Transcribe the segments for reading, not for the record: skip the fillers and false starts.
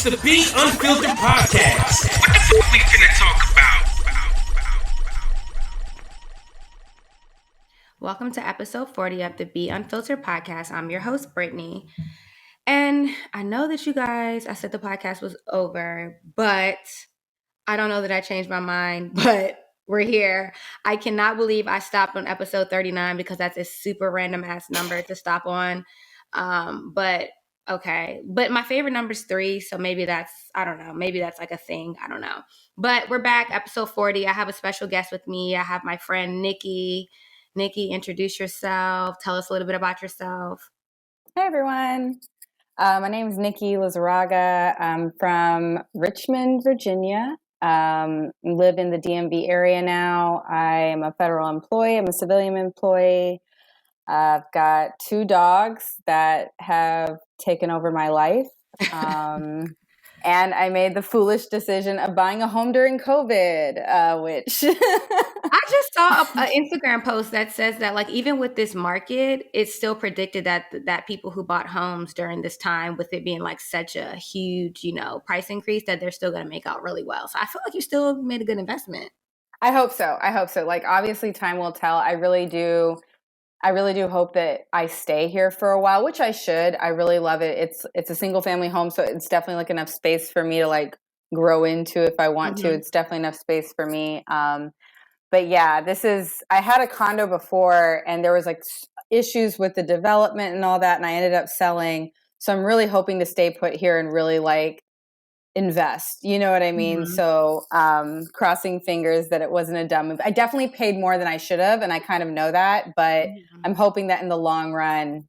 It's the Be Unfiltered podcast. What the fuck we finna talk about? Welcome to episode 40 of the Be Unfiltered podcast. I'm your host, Brittney. And I know that I said the podcast was over, but I don't know that I changed my mind, but we're here. I cannot believe I stopped on episode 39 because that's a super random ass number to stop on. But okay. But my favorite number is 3. So maybe I don't know. Maybe that's like a thing. I don't know. But we're back, episode 40. I have a special guest with me. I have my friend, Nikki. Nikki, introduce yourself. Tell us a little bit about yourself. Hey, everyone. My name is Nikki Lizarraga. I'm from Richmond, Virginia. Live in the DMV area now. I am a federal employee. I'm a civilian employee. I've got 2 dogs that have taken over my life. And I made the foolish decision of buying a home during COVID, which... I just saw an Instagram post that says that, like, even with this market, it's still predicted that people who bought homes during this time, with it being like such a huge, price increase, that they're still going to make out really well. So I feel like you still made a good investment. I hope so. Like, obviously time will tell. I really do hope that I stay here for a while, which I should. I really love it. It's a single family home, so it's definitely like enough space for me to like grow into if I want to. It's definitely enough space for me. But yeah, I had a condo before and there was like issues with the development and all that, and I ended up selling. So I'm really hoping to stay put here and really like invest, you know what I mean? So crossing fingers that it wasn't a dumb move. I definitely paid more than I should have, and I kind of know that, but I'm hoping that in the long run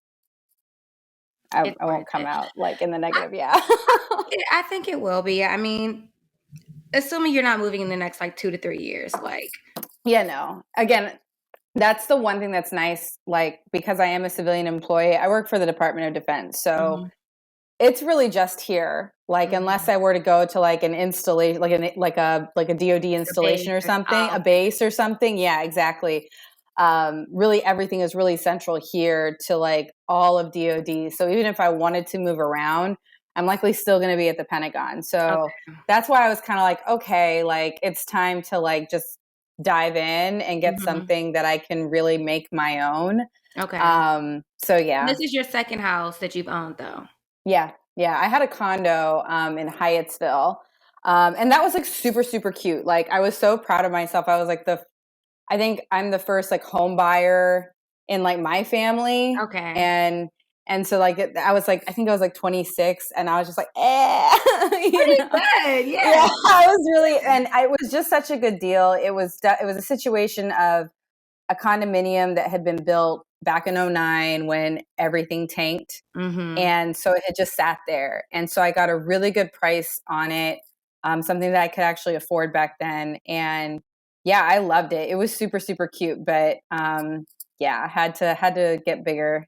I won't come out like in the negative. I think it will be. I mean, assuming you're not moving in the next like 2 to 3 years, like. Yeah, no. Again, that's the one thing that's nice, like, because I am a civilian employee, I work for the Department of Defense. So it's really just here. Like, unless I were to go to like an installation, like a DoD installation or something, a base or something. Yeah, exactly. Really, everything is really central here to like all of DoD. So even if I wanted to move around, I'm likely still going to be at the Pentagon. So that's why I was kind of like, okay, like it's time to like just dive in and get something that I can really make my own. Okay. So yeah. This is your second house that you've owned, though. Yeah. I had a condo in Hyattsville. And that was like super, super cute. Like I was so proud of myself. I was like I think I'm the first like home buyer in like my family. Okay. And so like I think I was like 26, and I was just like, Pretty good. Yeah. I was really, and it was just such a good deal. It was a situation of a condominium that had been built back in 2009 when everything tanked. And so it had just sat there. And so I got a really good price on it, something that I could actually afford back then. And yeah, I loved it. It was super, super cute. But yeah, I had to get bigger.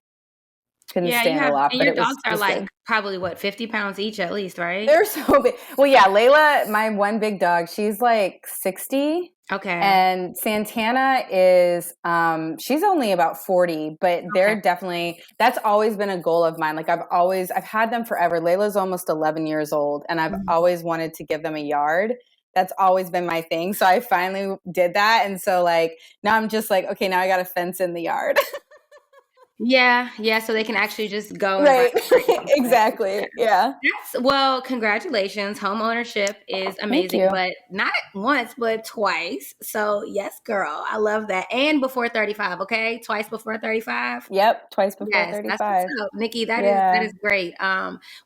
Couldn't stand a lot. And but your dogs are like good. probably 50 pounds each at least, right? They're so big. Well, yeah, Layla, my one big dog, she's like 60. Okay. And Santana is, she's only about 40, but they're definitely, that's always been a goal of mine. Like I've had them forever. Layla's almost 11 years old, and I've always wanted to give them a yard. That's always been my thing. So I finally did that. And so like, now I'm just like, okay, now I got to fence in the yard. Yeah, so they can actually just go. Right, exactly, yeah. Well, congratulations. Homeownership is amazing, but not once, but twice. So yes, girl, I love that. And before 35, okay? Twice before 35? Yep, twice before 35. That's what's up. Nikki, that is great.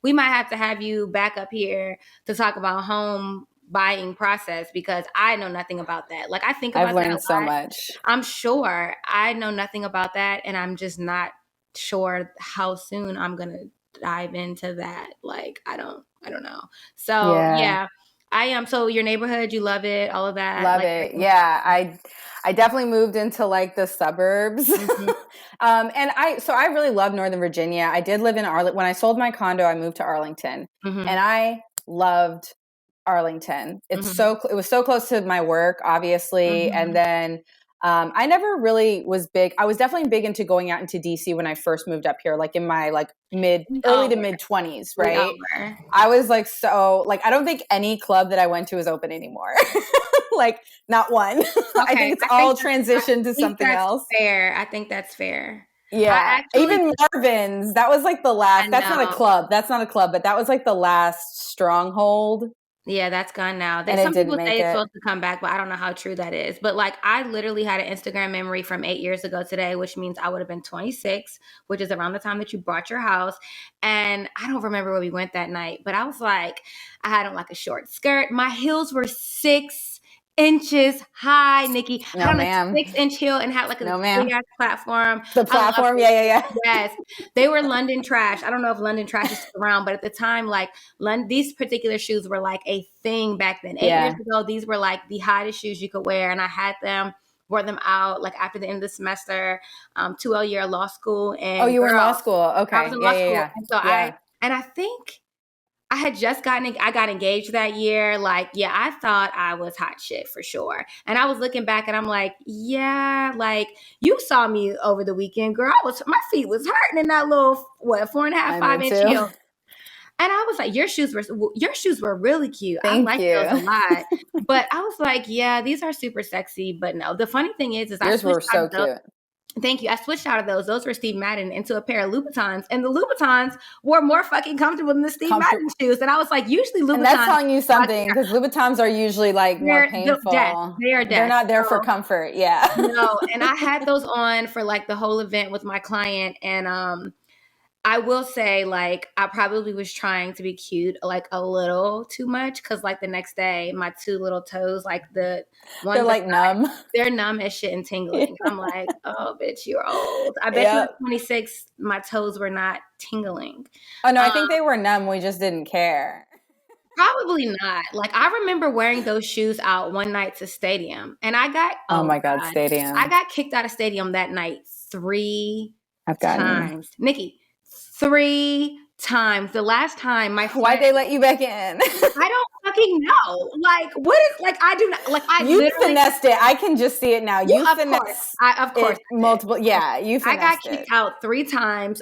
We might have to have you back up here to talk about home buying process, because I know nothing about that. Like I think about I've learned so much. I'm sure I know nothing about that, and I'm just not sure how soon I'm gonna dive into that. Like I don't know. So yeah. I am. So your neighborhood, you love it, all of that. Love it. Yeah, I definitely moved into like the suburbs, and I really love Northern Virginia. I did live in Arlington. When I sold my condo, I moved to Arlington, and I loved Arlington. It was so close to my work, obviously. And then I never really was big. I was definitely big into going out into DC when I first moved up here, like in my like early to mid 20s, right? I was like, so like, I don't think any club that I went to is open anymore. Like not one. Okay, I think it's all transitioned to something else. Fair. I think that's fair. Yeah. Even Marvin's, that was like the last, that's not a club. That's not a club, but that was like the last stronghold. Yeah, that's gone now. Some people say it's supposed to come back, but I don't know how true that is. But like, I literally had an Instagram memory from 8 years ago today, which means I would have been 26, which is around the time that you bought your house. And I don't remember where we went that night, but I was like, I had on like a short skirt. My heels were 6 inches high, Nikki. No, ma'am. 6-inch heel and had like a big ass platform. The platform, yeah. Yes, they were London trash. I don't know if London trash is still around, but at the time, like these particular shoes were like a thing back then. 8 years ago, these were like the hottest shoes you could wear, and I had them. Wore them out like after the end of the semester, 2L year law school. And you were in law school, okay? I was in law school, and so I think. I got engaged that year. Like, yeah, I thought I was hot shit for sure. And I was looking back and I'm like, yeah, like you saw me over the weekend, girl. My feet was hurting in that little, 4.5, 5-inch heel. And I was like, your shoes were really cute. I like those a lot. But I was like, yeah, these are super sexy. But no, the funny thing is yours were so cute. Thank you. I switched out of those. Those were Steve Madden into a pair of Louboutins. And the Louboutins were more fucking comfortable than the Steve Madden shoes. And I was like, usually Louboutins. And that's telling you something because Louboutins are usually like more painful. They are dead. They're not there for comfort. Yeah. No. And I had those on for like the whole event with my client. And I will say, like, I probably was trying to be cute, like, a little too much. Because, like, the next day, my 2 little toes, like, the ones. They're, like, numb. They're numb as shit and tingling. I'm like, oh, bitch, you're old. I bet you at 26, my toes were not tingling. Oh, no, I think they were numb. We just didn't care. Probably not. Like, I remember wearing those shoes out one night to Stadium. And I got... Oh, my God, Stadium. I got kicked out of Stadium that night 3 times. Nikki. 3 times. The last time my friend... Why'd they let you back in? I don't fucking know. Like, what is... Like, I do not... Like, you finessed it. I can just see it now. You finessed Of course. Multiple... Yeah, you finessed I got kicked out 3 times.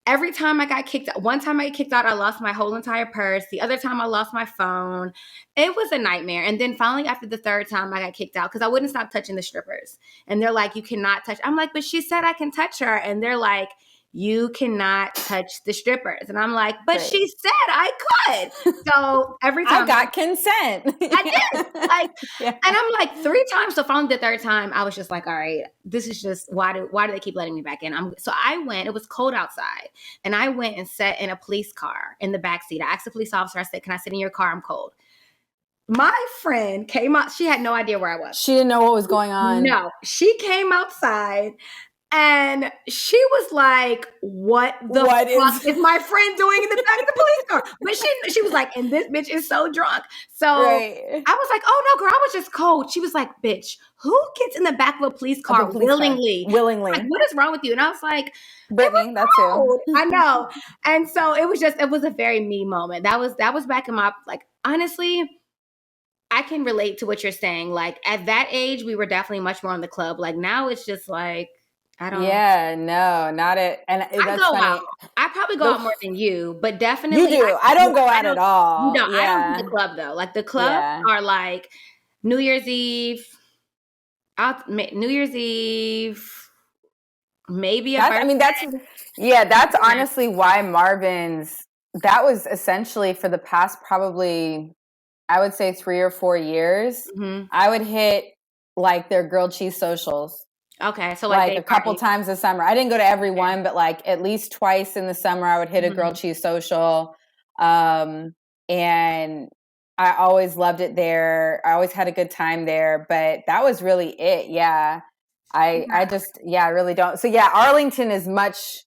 Every time I got kicked out... One time I got kicked out, I lost my whole entire purse. The other time I lost my phone. It was a nightmare. And then finally, after the 3rd time, I got kicked out because I wouldn't stop touching the strippers. And they're like, you cannot touch... I'm like, but she said I can touch her. And they're like... You cannot touch the strippers. And I'm like, but she said I could. So every time I got consent. I did. Like, and I'm like 3 times. So finally the 3rd time, I was just like, all right, this is just, why do they keep letting me back in? So I went, it was cold outside. And I went and sat in a police car in the backseat. I asked the police officer, I said, can I sit in your car? I'm cold. My friend came out. She had no idea where I was. She didn't know what was going on. No, she came outside. And she was like, what fuck is my friend doing in the back of the police car? But she was like, and this bitch is so drunk. So I was like, oh, no, girl, I was just cold. She was like, bitch, who gets in the back of a police car willingly? Willingly. Like, what is wrong with you? And I was like, Brittney, that's who. I know. And so it was a very me moment. That was back in my, like, honestly, I can relate to what you're saying. Like, at that age, we were definitely much more on the club. Like, now it's just like, I don't. Yeah, no, not it. And that's funny. Out. I probably go out more than you, but definitely you do. I don't go out at all. No, I don't do the club though. Like the club are like New Year's Eve, maybe. That's honestly why Marvin's. That was essentially for the past probably, I would say 3 or 4 years. Mm-hmm. I would hit like their grilled cheese socials. Okay, so like a couple times this summer. I didn't go to every one, but like at least twice in the summer, I would hit a grilled cheese social. And I always loved it there. I always had a good time there, but that was really it. Yeah. I really don't. So yeah, Arlington is much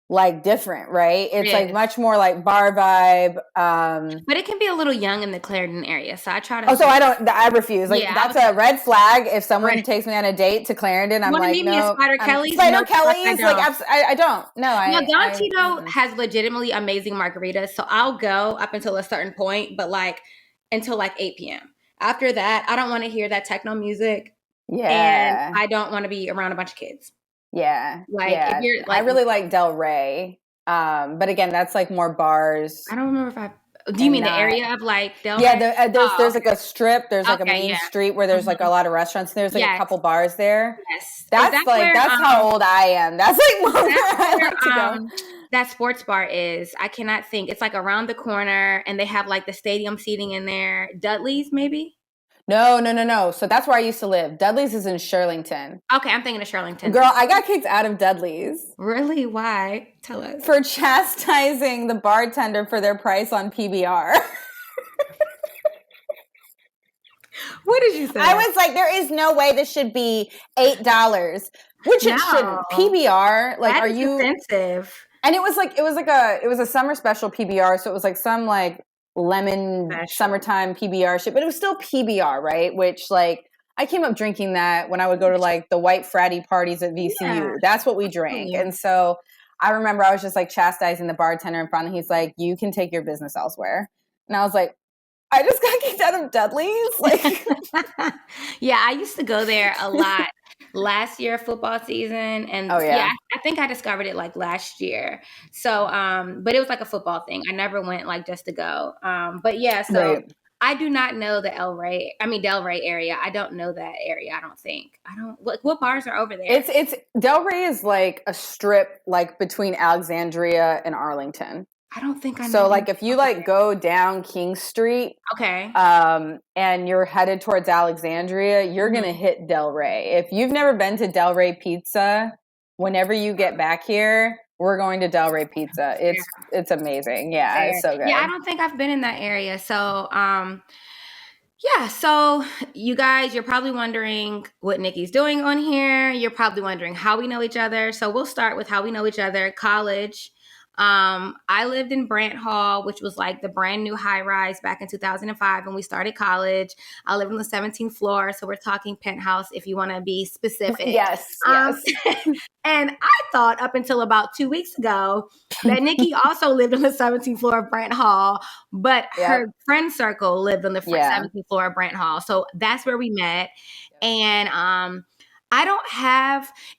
like different, right? It's like much more like bar vibe. But it can be a little young in the Clarendon area. So I try to. I refuse. Like that's a red flag. If someone takes me on a date to Clarendon, I'm like, no. Spider Kelly's? Spider Kelly's? I don't. No, Don Tito has legitimately amazing margaritas. So I'll go up until a certain point, but like until like 8 p.m. After that, I don't want to hear that techno music. and Yeah. I don't want to be around a bunch of kids. Yeah. Like if you're I like, really like Del Rey. But again, that's like more bars. I don't remember if I. Do you mean the area of like Del Yeah, Rey? there's like a strip. There's like a Okay, main yeah. street where there's like a lot of restaurants. There's like a Yes. couple bars there. Yes. Is That's that like where, that's how old I am. That's like where I like to go. That sports bar is. I cannot think. It's like around the corner, and they have like the stadium seating in there. Dudleys, maybe. No. So that's where I used to live. Dudleys is in Shirlington. Okay, I'm thinking of Shirlington. Girl, I got kicked out of Dudleys. Really? Why? Tell us. For chastising the bartender for their price on PBR. What did you say? I was like, there is no way this should be $8, which it shouldn't. PBR, like, that are is you offensive? And it was a summer special PBR, so it was like some like lemon summertime PBR shit, but it was still PBR, right? Which like I came up drinking that when I would go to like the white fratty parties at VCU. Yeah. That's what we drank, and so I remember I was just like chastising the bartender in front, and he's like, "You can take your business elsewhere," and I was like, I just got kicked out of Dudley's. Like, yeah, I used to go there a lot last year, football season, and I think I discovered it like last year. So, but it was like a football thing. I never went like just to go. But yeah, so right. I do not know the Del Rey area. I don't know that area. I don't think. What bars are over there? It's Del Rey is like a strip like between Alexandria and Arlington. I don't think I know. So like if you like go down King Street, okay, and you're headed towards Alexandria, you're gonna hit Del Rey. If you've never been to Del Rey Pizza, whenever you get back here, we're going to Del Rey Pizza. It's amazing. Yeah, it's so good. Yeah, I don't think I've been in that area. So yeah, so you guys, you're probably wondering what Nikki's doing on here. You're probably wondering how we know each other. So we'll start with how we know each other. College. I lived in Brant Hall, which was like the brand new high rise back in 2005 when we started college. I lived on the 17th floor, so we're talking penthouse if you want to be specific. Yes. And I thought up until about 2 weeks ago that Nikki also lived on the 17th floor of Brant Hall, but her friend circle lived on the 17th floor of Brant Hall. So that's where we met. And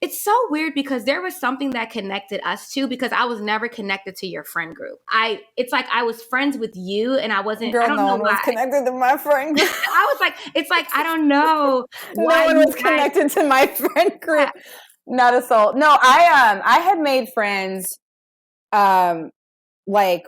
it's so weird because there was something that connected us two because I was never connected to your friend group. It's like I was friends with you and I wasn't. Girl, I don't know no one was connected to my friend group. I was like, it's like, I don't know. No one was connected to my friend group. Not a soul. No, I had made friends, like,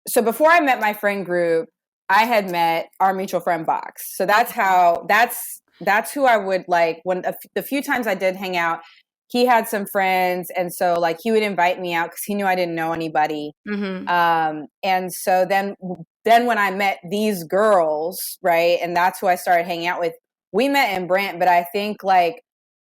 so before I met my friend group, I had met our mutual friend Box. So that's who I would like when the few times I did hang out, he had some friends. And so like he would invite me out because he knew I didn't know anybody. Mm-hmm. And so then when I met these girls, right. And that's who I started hanging out with. We met in Brant, but I think like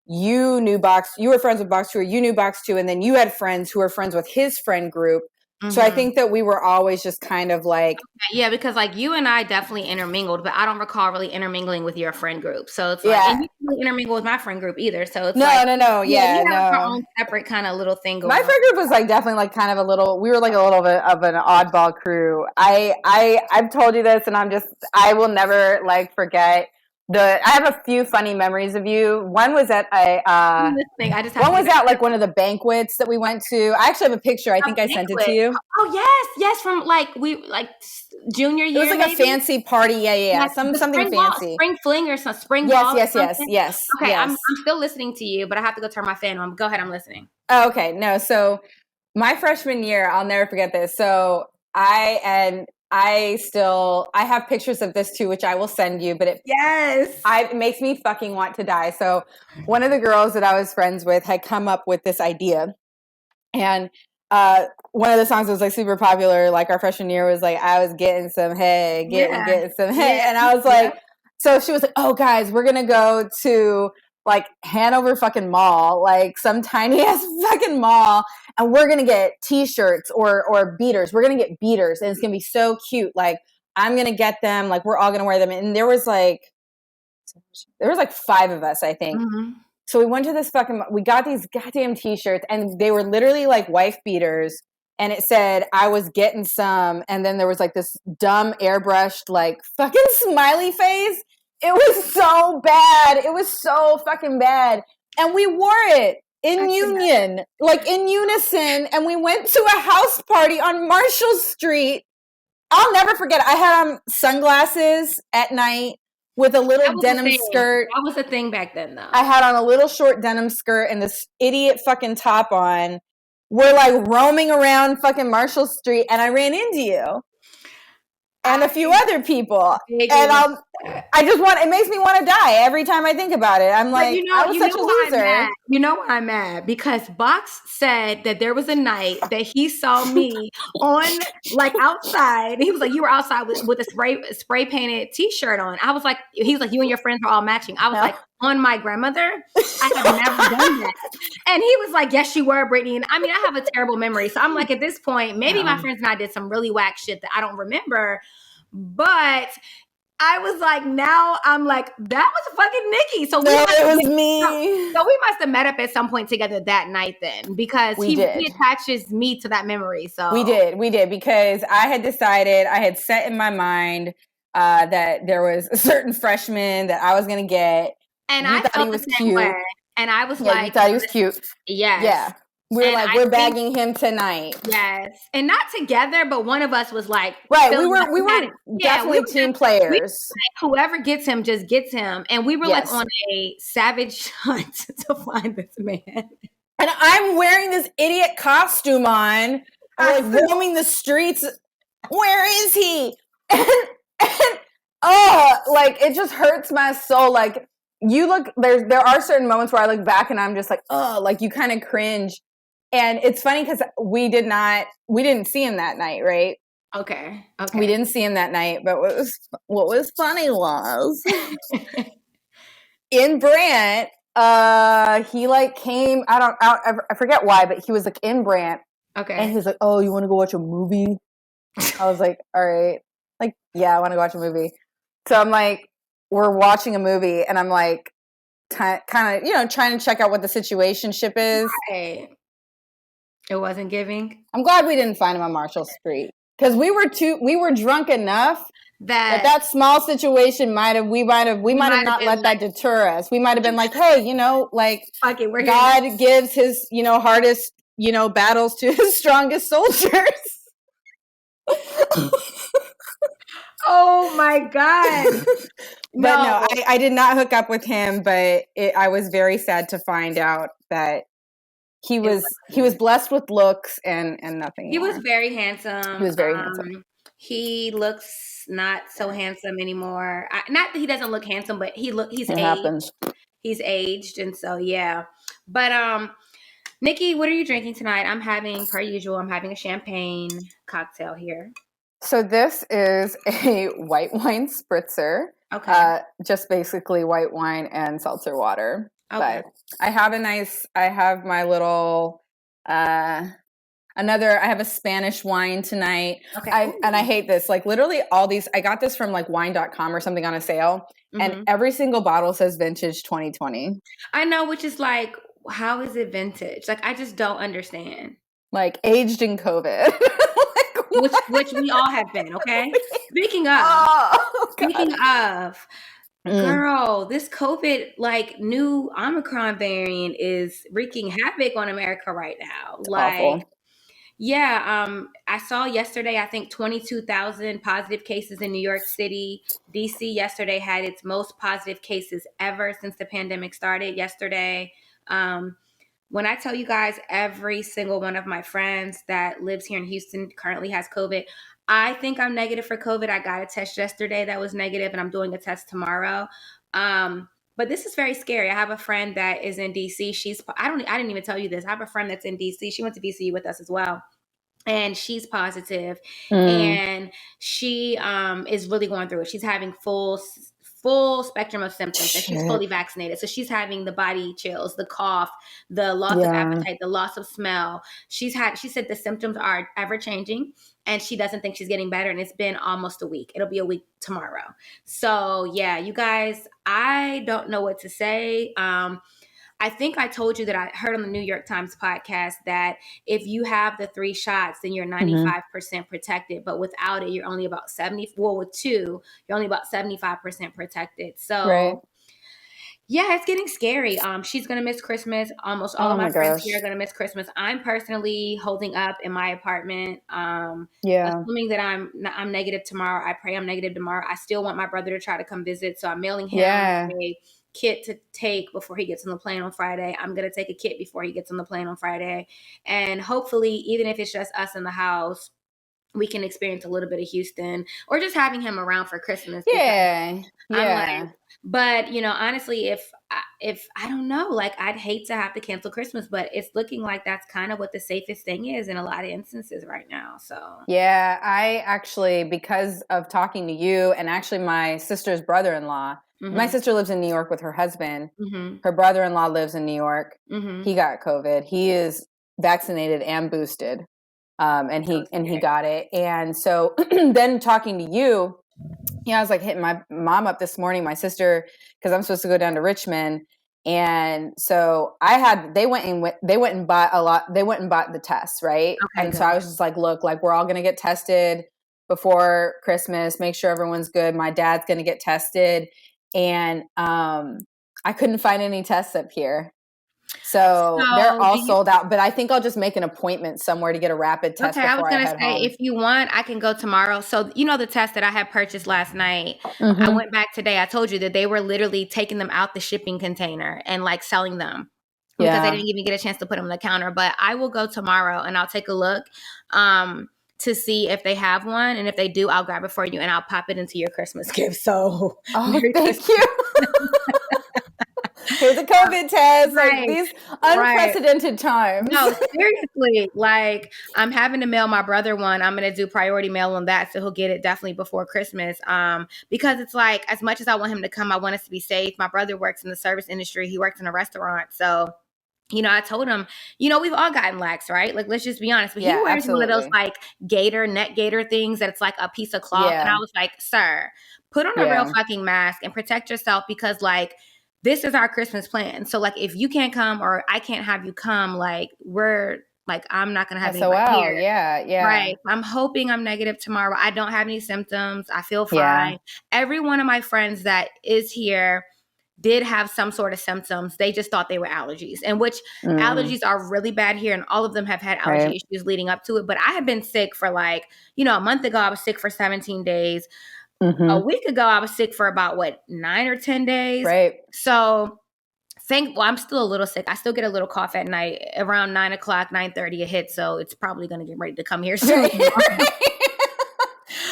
you knew Box, you were friends with Box too, or you knew Box too. And then you had friends who were friends with his friend group. Mm-hmm. So I think that we were always just kind of like... Yeah, because like you and I definitely intermingled, but I don't recall really intermingling with your friend group. So it's like, and you didn't really intermingle with my friend group either. So it's no. We have our own separate kind of little thing going on. My friend group was like definitely like kind of we were like a little bit of an oddball crew. I've told you this and I will never like forget. I have a few funny memories of you. One was at one was at like one of the banquets that we went to. I actually have a picture. I think I sent it to you. Oh yes, from like junior year. It was like a fancy party. Yeah. Something fancy. Spring fling or some spring ball. Yes. Okay, yes. I'm still listening to you, but I have to go turn my fan on. Go ahead, I'm listening. Oh, okay, no. So my freshman year, I'll never forget this. So I have pictures of this too, which I will send you, but it makes me fucking want to die. So one of the girls that I was friends with had come up with this idea. And one of the songs that was like super popular, like our freshman year was like, I was getting some head, getting some head. And I was like, so she was like, oh guys, we're going to go to like Hanover fucking mall, like some tiny ass fucking mall. And we're going to get t-shirts or beaters. We're going to get beaters and it's going to be so cute. Like I'm going to get them. Like we're all going to wear them. And there was like 5 of us, I think. Mm-hmm. So we went to we got these goddamn t-shirts and they were literally like wife beaters. And it said, I was getting some. And then there was like this dumb airbrushed, like fucking smiley face. It was so bad. It was so fucking bad. And we wore it in unison. And we went to a house party on Marshall Street. I'll never forget it. I had on sunglasses at night with a little denim skirt. That was a thing back then, though. I had on a little short denim skirt and this idiot fucking top on. We're like roaming around fucking Marshall Street, and I ran into you and a few other people. And it makes me want to die every time I think about it. I'm like, I was such a loser. You know why I'm mad? Because Box said that there was a night that he saw me on, like, outside. He was like, you were outside with a spray painted t-shirt on. I was like, he was like, you and your friends were all matching. I was like, on my grandmother? I have never done that. And he was like, yes, you were, Brittney. And I mean, I have a terrible memory. So I'm like, at this point, maybe my friends and I did some really whack shit that I don't remember. But I was like, now I'm like, that was fucking Nikki. So it was me. So we must have met up at some point together that night then, because he attaches me to that memory. So we did because I had decided, I had set in my mind that there was a certain freshman that I was going to get. And I thought he was cute. Way. And I was like, you thought he was cute. Yes. Yeah. We're bagging him tonight. Yes. And not together, but one of us was like, right. We were definitely team players. Like, whoever gets him just gets him. And we were like on a savage hunt to find this man. And I'm wearing this idiot costume on, like roaming the streets. Where is he? And like it just hurts my soul. Like you look, there are certain moments where I look back and I'm just like, like you kind of cringe. And it's funny because we didn't see him that night, right? Okay. We didn't see him that night, but what was funny was in Brant, he like came, I forget why, but he was like in Brant. Okay. And he was like, oh, you want to go watch a movie? I was like, all right. Like, yeah, I want to go watch a movie. So I'm like, we're watching a movie and I'm like, kind of, trying to check out what the situationship is. Right. It wasn't giving. I'm glad we didn't find him on Marshall Street because we were drunk enough that small situation we might have not let that deter us. We might have been like, hey, like God gives his, hardest, battles to his strongest soldiers. Oh my God. But no, I did not hook up with him, but I was very sad to find out that he was blessed with looks and nothing He more. was very handsome. He was very handsome. He looks not so handsome anymore. Not that he doesn't look handsome, but he's aged. Happens. He's aged, and so yeah. But Nikki, what are you drinking tonight? Per usual, I'm having a champagne cocktail here. So this is a white wine spritzer. Okay. Just basically white wine and seltzer water. Okay. But I have my little, I have a Spanish wine tonight. Okay. And I hate this. Like literally all these, I got this from like wine.com or something on a sale. Mm-hmm. And every single bottle says vintage 2020. I know, which is like, how is it vintage? Like, I just don't understand. Like aged in COVID. which we all have been, okay? Speaking of, girl, this COVID, like, new Omicron variant is wreaking havoc on America right now. It's like, awful. Yeah, I saw yesterday, I think 22,000 positive cases in New York City. DC yesterday had its most positive cases ever since the pandemic started yesterday. When I tell you guys, every single one of my friends that lives here in Houston currently has COVID. I think I'm negative for COVID. I got a test yesterday that was negative, and I'm doing a test tomorrow. But this is very scary. I have a friend that is in DC. I didn't even tell you this. I have a friend that's in DC. She went to VCU with us as well. And she's positive. And she is really going through it. She's having full spectrum of symptoms, and she's fully vaccinated. So she's having the body chills, the cough, the loss of appetite, the loss of smell. She said the symptoms are ever changing, and she doesn't think she's getting better. And it's been almost a week. It'll be a week tomorrow. So yeah, you guys, I don't know what to say. I think I told you that I heard on the New York Times podcast that if you have the 3 shots, then you're 95% protected. But without it, you're only about 70. Well, with 2, you're only about 75% protected. So Right. yeah, it's getting scary. She's gonna miss Christmas. Almost all of my friends here are gonna miss Christmas. I'm personally holding up in my apartment. Assuming that I'm negative tomorrow. I pray I'm negative tomorrow. I still want my brother to try to come visit, so I'm mailing him a kit to take before he gets on the plane on Friday. I'm gonna take a kit before he gets on the plane on Friday, and hopefully, even if it's just us in the house, we can experience a little bit of Houston or just having him around for Christmas. Yeah. I'm like, but you know, honestly, if I don't know, like I'd hate to have to cancel Christmas, but it's looking like that's kind of what the safest thing is in a lot of instances right now. So yeah, I actually, because of talking to you and actually my sister's brother-in-law, my sister lives in New York with her husband. Her brother-in-law lives in New York. He got COVID. He is vaccinated and boosted. And he got it. And so then talking to you, I was like hitting my mom up this morning, my sister, because I'm supposed to go down to Richmond. And so they went and bought the tests, right? Okay, so I was just like, look, like we're all going to get tested before Christmas, make sure everyone's good. My dad's going to get tested. And I couldn't find any tests up here. So they're all sold out, but I think I'll just make an appointment somewhere to get a rapid test. Okay, I was going to say, if you want, I can go tomorrow. So, you know, the test that I had purchased last night, I went back today. I told you that they were literally taking them out the shipping container and like selling them because they didn't even get a chance to put them on the counter. But I will go tomorrow and I'll take a look to see if they have one. And if they do, I'll grab it for you and I'll pop it into your Christmas gift. So, thank you. Here's a COVID test. Like these unprecedented times. No, seriously. Like I'm having to mail my brother one. I'm going to do priority mail on that. So he'll get it definitely before Christmas. Because it's like, as much as I want him to come, I want us to be safe. My brother works in the service industry. He works in a restaurant. So, you know, I told him, you know, we've all gotten lax, right? Like, let's just be honest. But he wears one of those like neck gaiter things that it's like a piece of cloth. And I was like, sir, put on a real fucking mask and protect yourself because like, this is our Christmas plan. So like, if you can't come or I can't have you come, like I'm not going to have anybody here. Yeah. Right. I'm hoping I'm negative tomorrow. I don't have any symptoms. I feel fine. Yeah. Every one of my friends that is here did have some sort of symptoms. They just thought they were allergies, and which allergies are really bad here. And all of them have had allergy issues leading up to it. But I had been sick for like, you know, a month ago, I was sick for 17 days. A week ago, I was sick for about 9 or 10 days. Right. So I'm still a little sick. I still get a little cough at night around 9 o'clock, 9:30 it hits. So it's probably going to get ready to come here soon.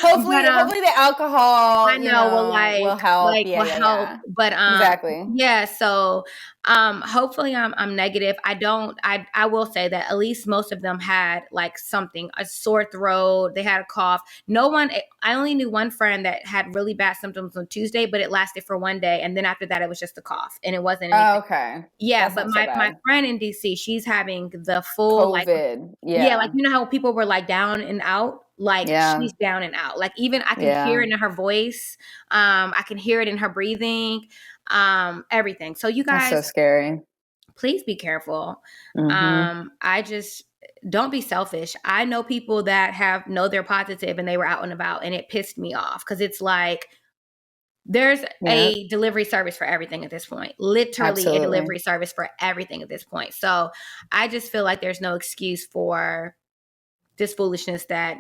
Hopefully the alcohol will help. Will help. But exactly. Yeah. So hopefully I'm negative. I will say that at least most of them had like something, a sore throat. They had a cough. I only knew one friend that had really bad symptoms on Tuesday, but it lasted for one day. And then after that, it was just a cough and it wasn't anything. Oh, okay. Yeah. But my friend in DC, she's having the full COVID. Like, you know how people were like down and out? Like she's down and out. Like even I can hear it in her voice. I can hear it in her breathing, everything. So you guys, that's so scary. Please be careful. I just don't be selfish. I know people that know they're positive and they were out and about and it pissed me off because it's like, there's a delivery service for everything at this point. Literally a delivery service for everything at this point. So I just feel like there's no excuse for this foolishness that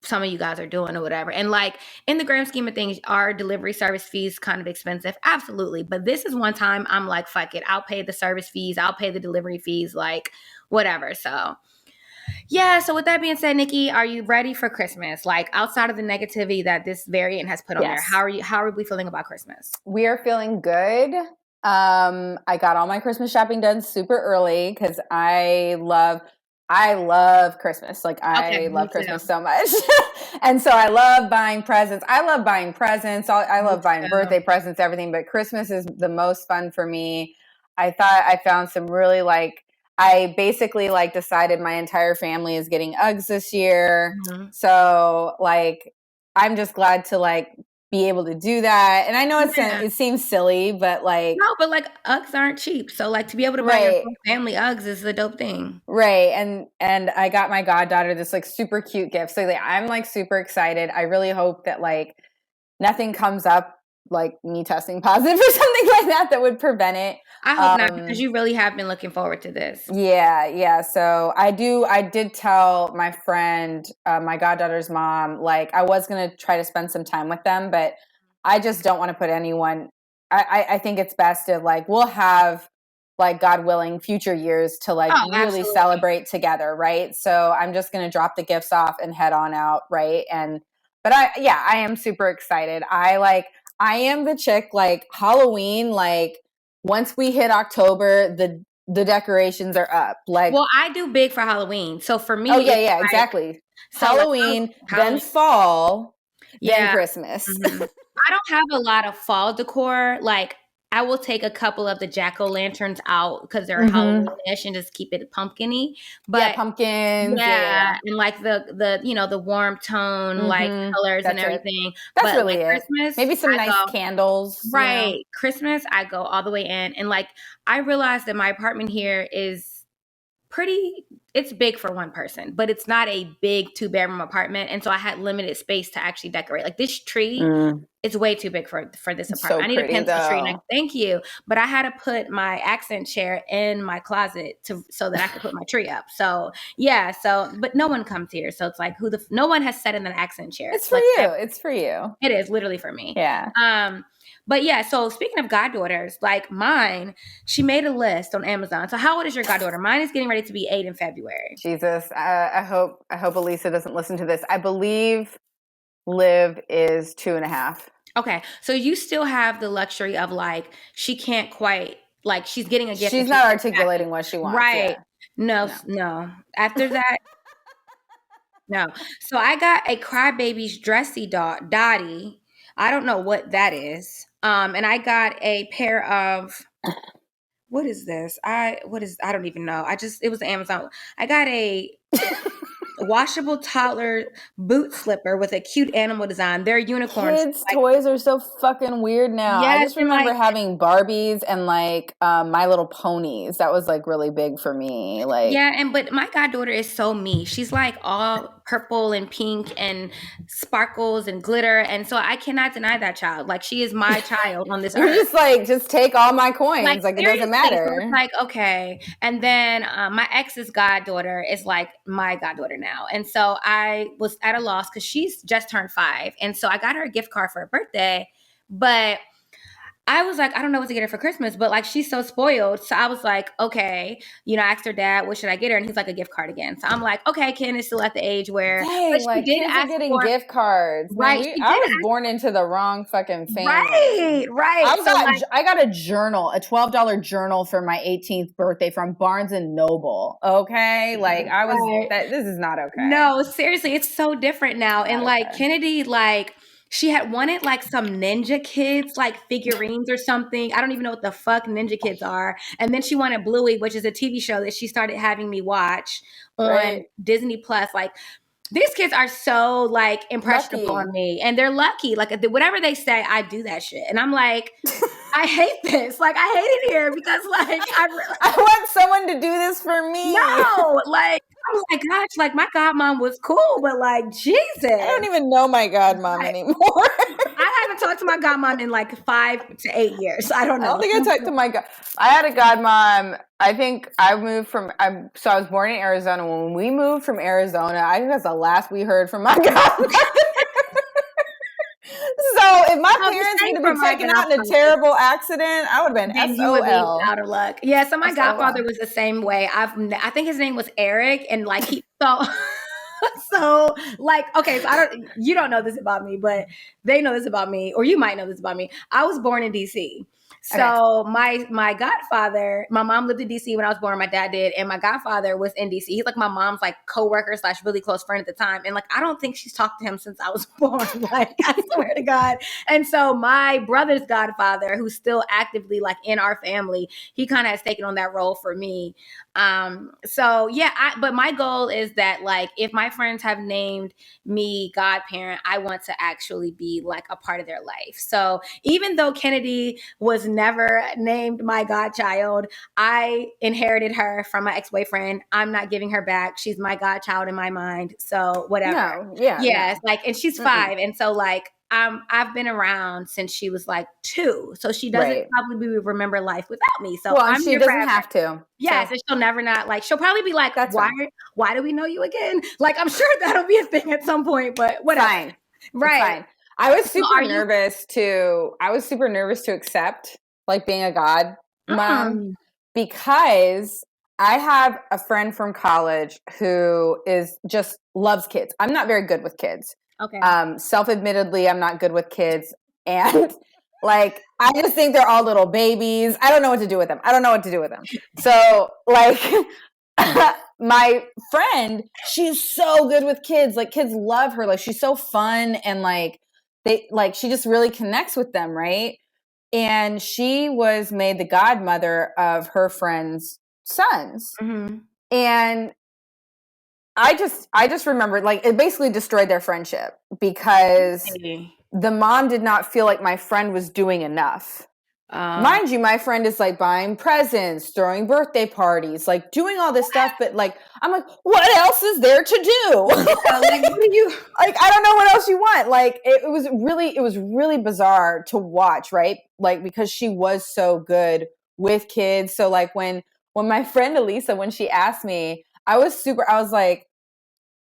some of you guys are doing or whatever. And like in the grand scheme of things, are delivery service fees kind of expensive? Absolutely. But this is one time I'm like, fuck it. I'll pay the service fees. I'll pay the delivery fees, like whatever. So yeah. So with that being said, Nikki, are you ready for Christmas? Like outside of the negativity that this variant has put on there, how are we feeling about Christmas? We are feeling good. I got all my Christmas shopping done super early because I love Christmas. Like I love Christmas so much. And so I love buying presents. I love buying birthday presents, everything, but Christmas is the most fun for me. I thought I found some really I basically decided my entire family is getting Uggs this year. So I'm just glad to be able to do that. And I know Yeah. it seems silly, but like, No, but like Uggs aren't cheap. So like to be able to buy your right. whole family Uggs is a dope thing. Right. And I got my goddaughter this like super cute gift. So like, I'm like super excited. I really hope that like nothing comes up like me testing positive or something like that would prevent it. I hope not, because you really have been looking forward to this. Yeah. So I did tell my friend, my goddaughter's mom, like I was going to try to spend some time with them, but I just don't want to put anyone, I think it's best if like, we'll have like God willing future years to like really Absolutely. celebrate together. Right. So I'm just going to drop the gifts off and head on out. Right. But I am super excited. I am the chick, like Halloween, like once we hit October, the decorations are up. Like, well, I do big for Halloween. So for me, yeah, exactly. So Halloween, then fall, then Christmas. Mm-hmm. I don't have a lot of fall decor. Like I will take a couple of the jack-o'-lanterns out because they're Halloweenish and just keep it pumpkin-y. But pumpkins. Yeah. And like the the warm tone like colors and everything. That's but really like it. Christmas, maybe some nice candles. Right. Christmas, I go all the way in. And like I realized that my apartment here is it's big for one person, but it's not a big 2-bedroom apartment. And so I had limited space to actually decorate. Like this tree, it's way too big for this apartment. So I need a pencil tree. Like, thank you. But I had to put my accent chair in my closet so that I could put my tree up. So yeah. But no one comes here. So it's like no one has sat in an accent chair. It's for you. It's for you. It is literally for me. Yeah. But yeah, so speaking of goddaughters, like mine, she made a list on Amazon. So how old is your goddaughter? Mine is getting ready to be 8 in February. Jesus, I hope Elisa doesn't listen to this. I believe Liv is 2.5. Okay, so you still have the luxury of like she can't quite like she's getting a gift. She's not articulating what she wants. Right? Yeah. No. After that, no. So I got a Crybaby's dressy Dottie. I don't know what that is. And I got a pair of what is this? I don't even know. It was Amazon. I got a washable toddler boot slipper with a cute animal design. They're unicorns. Kids' toys are so fucking weird now. Yes, I just remember having Barbies and like My Little Ponies. That was like really big for me. Like but my goddaughter is so me. She's like all purple and pink and sparkles and glitter, and so I cannot deny that child. Like she is my child on this earth. You're just like, just take all my coins. Like it doesn't matter. So it's like okay, and then my ex's goddaughter is like my goddaughter now, and so I was at a loss because she's just turned 5, and so I got her a gift card for her birthday, but I was like, I don't know what to get her for Christmas, but like she's so spoiled. So I was like, okay, I asked her dad, what should I get her? And he's like, a gift card again. So I'm like, okay, Ken is still at the age where but she did ask getting gift cards. Right. I was born into the wrong fucking family. Right. I got a journal, a $12 journal for my 18th birthday from Barnes and Noble. Okay. Like this is not okay. No, seriously, it's so different now. And like Kennedy, like, she had wanted like some Ninja Kids, like figurines or something. I don't even know what the fuck Ninja Kids are. And then she wanted Bluey, which is a TV show that she started having me watch on Disney Plus. Like these kids are so like impressionable on me, and they're lucky. Like whatever they say, I do that shit. And I'm like, I hate this. Like I hate it here because like I want someone to do this for me. No, like. Oh my gosh, like my godmom was cool, but like Jesus. I don't even know my godmom anymore. I haven't talked to my godmom in like 5 to 8 years. I don't know. I don't think I talked to my I had a godmom. I think I moved I was born in Arizona. When we moved from Arizona, I think that's the last we heard from my godmother. So if my parents would have been taken out in a terrible accident, I would have been SOL. Out of luck. Yeah, so my godfather was the same way. I think his name was Eric, and like he felt so like okay. So you don't know this about me, but they know this about me, or you might know this about me. I was born in DC. So my godfather, my mom lived in DC when I was born, my dad did, and my godfather was in DC. He's like my mom's like coworker / really close friend at the time. And like I don't think she's talked to him since I was born. Like I swear to God. And so my brother's godfather, who's still actively like in our family, he kind of has taken on that role for me. So yeah, but my goal is that like if my friends have named me godparent, I want to actually be like a part of their life. So even though Kennedy was never named my godchild, I inherited her from my ex-boyfriend. I'm not giving her back. She's my godchild in my mind. So whatever. No, yeah, Yeah, no. it's like, and she's 5, and so like I've been around since she was like 2, so she doesn't probably remember life without me. So well, I'm she here doesn't forever. have to. Yes, and she'll never not like. She'll probably be like, That's "Why? fine. Why do we know you again?" Like, I'm sure that'll be a thing at some point. But whatever. Fine. Right. It's fine. I was super So nervous to accept like being a god mom because I have a friend from college who is just loves kids. I'm not very good with kids. Okay. Self-admittedly, I'm not good with kids. And like, I just think they're all little babies. I don't know what to do with them. So like, my friend, she's so good with kids. Like, kids love her. Like, she's so fun. And like, she just really connects with them. Right. And she was made the godmother of her friend's sons. Mm-hmm. And I just remember, like, it basically destroyed their friendship because the mom did not feel like my friend was doing enough. Mind you, my friend is like buying presents, throwing birthday parties, like doing all this stuff. But like, I'm like, what else is there to do? Like, I don't know what else you want. Like, it was really bizarre to watch, right? Like, because she was so good with kids. So like when my friend Elisa, when she asked me, I was like,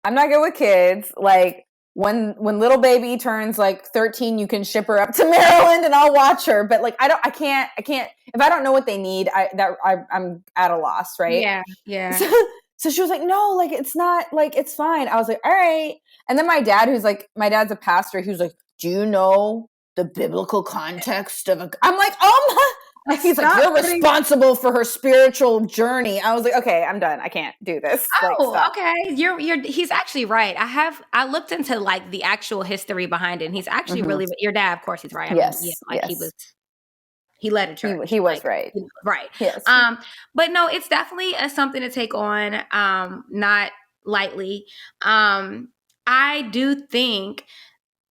I'm not good with kids. Like, when little baby turns like 13, you can ship her up to Maryland and I'll watch her. But like, I can't, if I don't know what they need, I'm at a loss. Right. Yeah. So she was like, no, like, it's not, like, it's fine. I was like, all right. And then my dad's a pastor. He was like, do you know the biblical context of I'm like, oh my. He's like, you're responsible for her spiritual journey. I was like, okay, I'm done. I can't do this. Okay. He's actually right. I looked into like the actual history behind it, and he's actually really, your dad, of course, he's right. He led a church. He was right. Right. Yes. But no, it's definitely something to take on, not lightly. I do think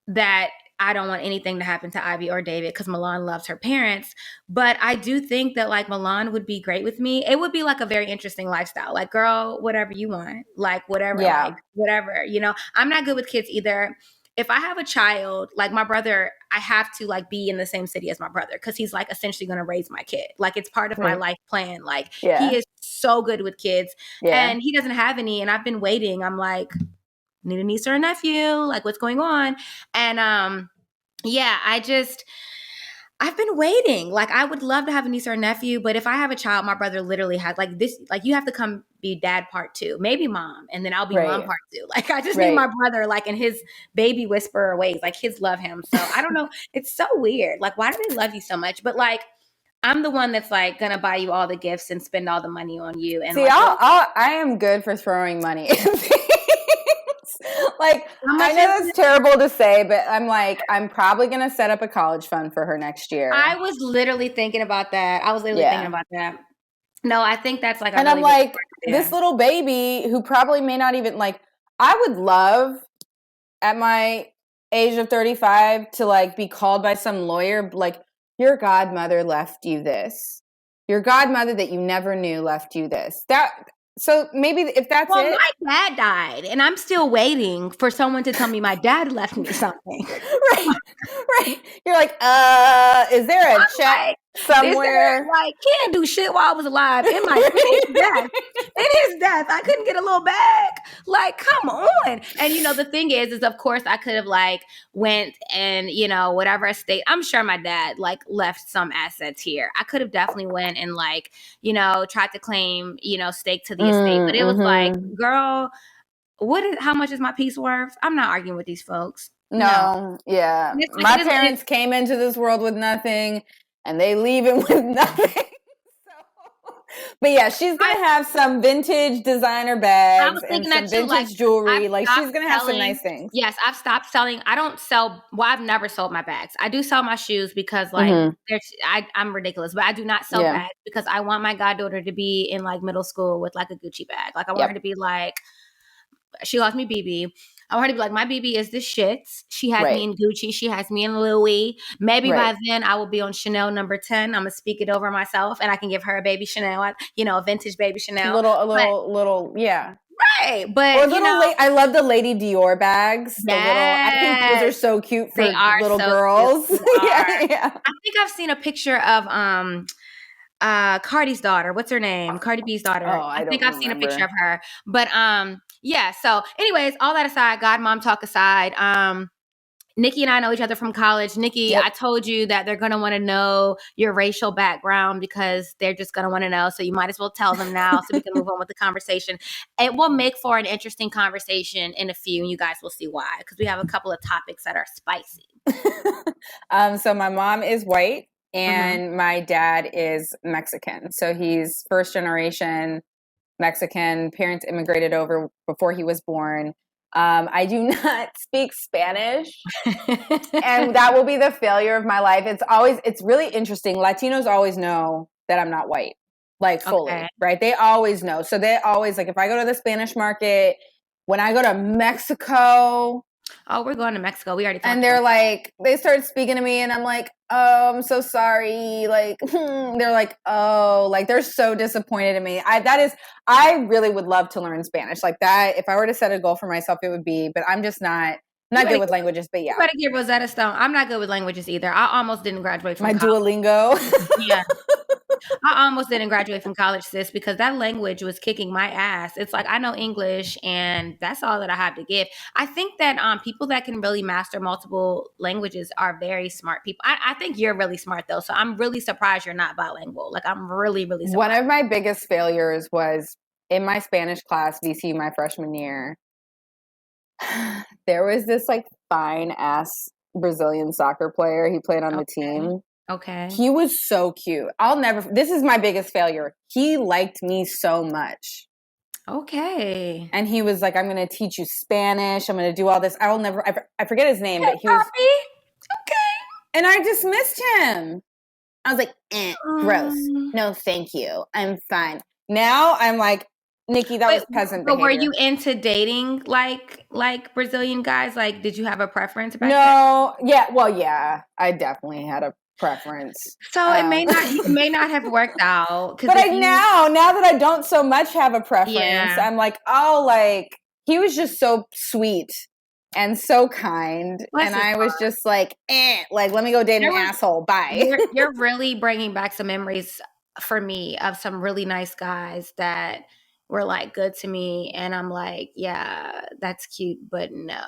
that I don't want anything to happen to Ivy or David because Milan loves her parents. But I do think that like Milan would be great with me. It would be like a very interesting lifestyle. Like, girl, whatever you want, like whatever, like whatever, you know. I'm not good with kids either. If I have a child, like my brother, I have to like be in the same city as my brother because he's like essentially going to raise my kid. Like, it's part of my life plan. Like, he is so good with kids and he doesn't have any. And I've been waiting. I'm like, need a niece or a nephew, like what's going on? And I've been waiting. Like, I would love to have a niece or a nephew, but if I have a child, my brother literally has like this, like, you have to come be dad part 2, maybe mom, and then I'll be mom part 2. Like, I just need my brother like in his baby whisperer ways. Like, kids love him. So I don't know. It's so weird. Like, why do they love you so much? But like, I'm the one that's like gonna buy you all the gifts and spend all the money on you. And see, like, I am good for throwing money. Like, I know it's terrible to say, but I'm like, I'm probably going to set up a college fund for her next year. I was literally thinking about that. No, I think that's like, and I'm like, this little baby who probably may not even like, I would love at my age of 35 to like be called by some lawyer, like, your godmother left you this. Your godmother that you never knew left you this. So maybe if that's it. My dad died, and I'm still waiting for someone to tell me my dad left me something. Right. You're like, is there a check somewhere? Like, he didn't do shit while I was alive. In his death, I couldn't get a little bag. Like, come on. And you know, the thing is of course I could have like went and, you know, whatever estate. I'm sure my dad like left some assets here. I could have definitely went and like, you know, tried to claim, you know, stake to the estate. But it was like, girl, how much is my piece worth? I'm not arguing with these folks. No. Yeah. My parents came into this world with nothing and they leave it with nothing. But yeah, she's going to have some vintage designer I bags was and thinking some that too. Like, vintage jewelry. I've Like stopped she's going to have some selling. nice things. Yes, I've stopped selling. I don't sell. Well, I've never sold my bags. I do sell my shoes because, like, Mhm. I'm ridiculous, but I do not sell Yeah. bags because I want my goddaughter to be in like middle school with like a Gucci bag. Like, I want her to be like, she calls me BB. I want her to be like, my BB is the shits. She has me Right. in Gucci. She has me in Louis. Maybe Right. by then I will be on Chanel number 10. I'm going to speak it over myself and I can give her a baby Chanel, you know, a vintage baby Chanel. A little, yeah. Right. But, Or you know, I love the Lady Dior bags. The little, I think those are so cute for they are little so girls. cute. They are. Yeah. I think I've seen a picture of Cardi's daughter. What's her name? Cardi B's daughter. Oh, I I think don't I've seen a picture remember. of her. But yeah, so anyways, all that aside, God mom talk aside, Nikki and I know each other from college. Nikki, Yep. I told you that they're going to want to know your racial background because they're just going to want to know. So you might as well tell them now so we can move on with the conversation. It will make for an interesting conversation in a few, and you guys will see why, because we have a couple of topics that are spicy. So my mom is white and my dad is Mexican. So he's first generation Mexican. Parents immigrated over before he was born. I do not speak Spanish, and that will be the failure of my life. It's really interesting. Latinos always know that I'm not white, like fully, Okay. right? They always know. So they always, like, if I go to the Spanish market, when I go to Mexico, Oh, we're going to Mexico. We already talked and they're about like, they start speaking to me and I'm like, oh, I'm so sorry. Like, they're like, oh, like they're so disappointed in me. I really would love to learn Spanish like that. If I were to set a goal for myself, it would be, but I'm just not good with languages, but yeah. You better get Rosetta Stone. I'm not good with languages either. I almost didn't graduate from My college. Duolingo. Yeah. I almost didn't graduate from college, sis, because that language was kicking my ass. It's like I know English and that's all that I have to give. I think that people that can really master multiple languages are very smart people. I think you're really smart though. So I'm really surprised you're not bilingual. Like I'm really, really surprised. One of my biggest failures was in my Spanish class, VCU, my freshman year. There was this like fine ass Brazilian soccer player. He played on the team. Okay. He was so cute. This is my biggest failure. He liked me so much. Okay. And he was like, I'm going to teach you Spanish. I'm going to do all this. I forget his name, but he was. Okay. And I dismissed him. I was like, gross. No, thank you. I'm fine. Now I'm like, Nikki, that was peasant behavior. But were you into dating like Brazilian guys? Like, did you have a preference back then? No. Yeah. Well, yeah, I definitely had a preference. So it may not have worked out. But now that I don't so much have a preference, I'm like, oh, like he was just so sweet and so kind, and I was just like, like let me go date an asshole. Bye. You're really bringing back some memories for me of some really nice guys that were like good to me, and I'm like, yeah, that's cute, but no.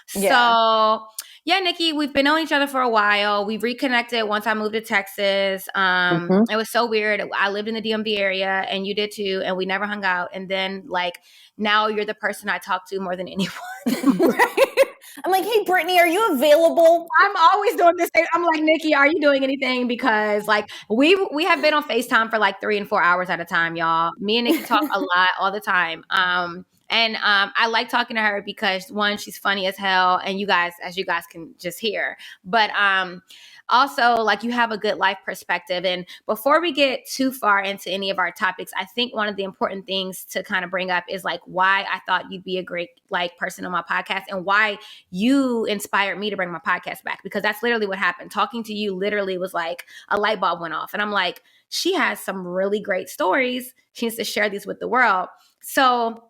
So yeah, Nikki, we've been knowing each other for a while. We reconnected once I moved to Texas. It was so weird. I lived in the DMV area and you did too, and we never hung out. And then like now you're the person I talk to more than anyone. Right? I'm like, hey, Brittney, are you available? I'm always doing this thing. I'm like, Nikki, are you doing anything? Because like we have been on FaceTime for like 3 and 4 hours at a time, y'all. Me and Nikki talk a lot all the time. And I like talking to her because one, she's funny as hell, and as you guys can just hear. But also, like, you have a good life perspective. And before we get too far into any of our topics, I think one of the important things to kind of bring up is like why I thought you'd be a great like person on my podcast and why you inspired me to bring my podcast back, because that's literally what happened. Talking to you literally was like a light bulb went off, and I'm like, she has some really great stories. She needs to share these with the world. So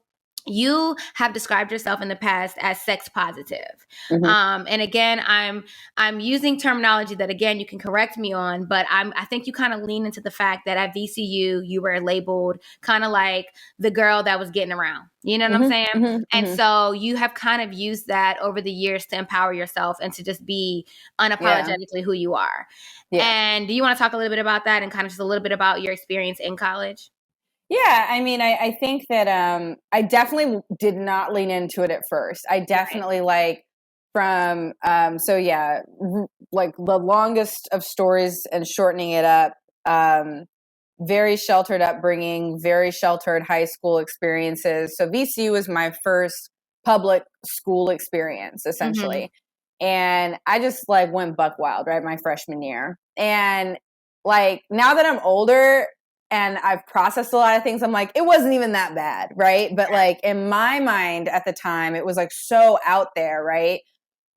you have described yourself in the past as sex positive. And again, I'm using terminology that, again, you can correct me on, but I think you kind of lean into the fact that at VCU, you were labeled kind of like the girl that was getting around. You know what I'm saying? And so you have kind of used that over the years to empower yourself and to just be unapologetically who you are. And do you want to talk a little bit about that and kind of just a little bit about your experience in college? Yeah, I mean, I think that I definitely did not lean into it at first. I definitely like from like the longest of stories and shortening it up. very sheltered upbringing, very sheltered high school experiences. So VCU was my first public school experience, essentially. And I just like went buck wild, right? My freshman year. And like, now that I'm older and I've processed a lot of things, I'm like, it wasn't even that bad, right? But like in my mind at the time, it was like so out there, right?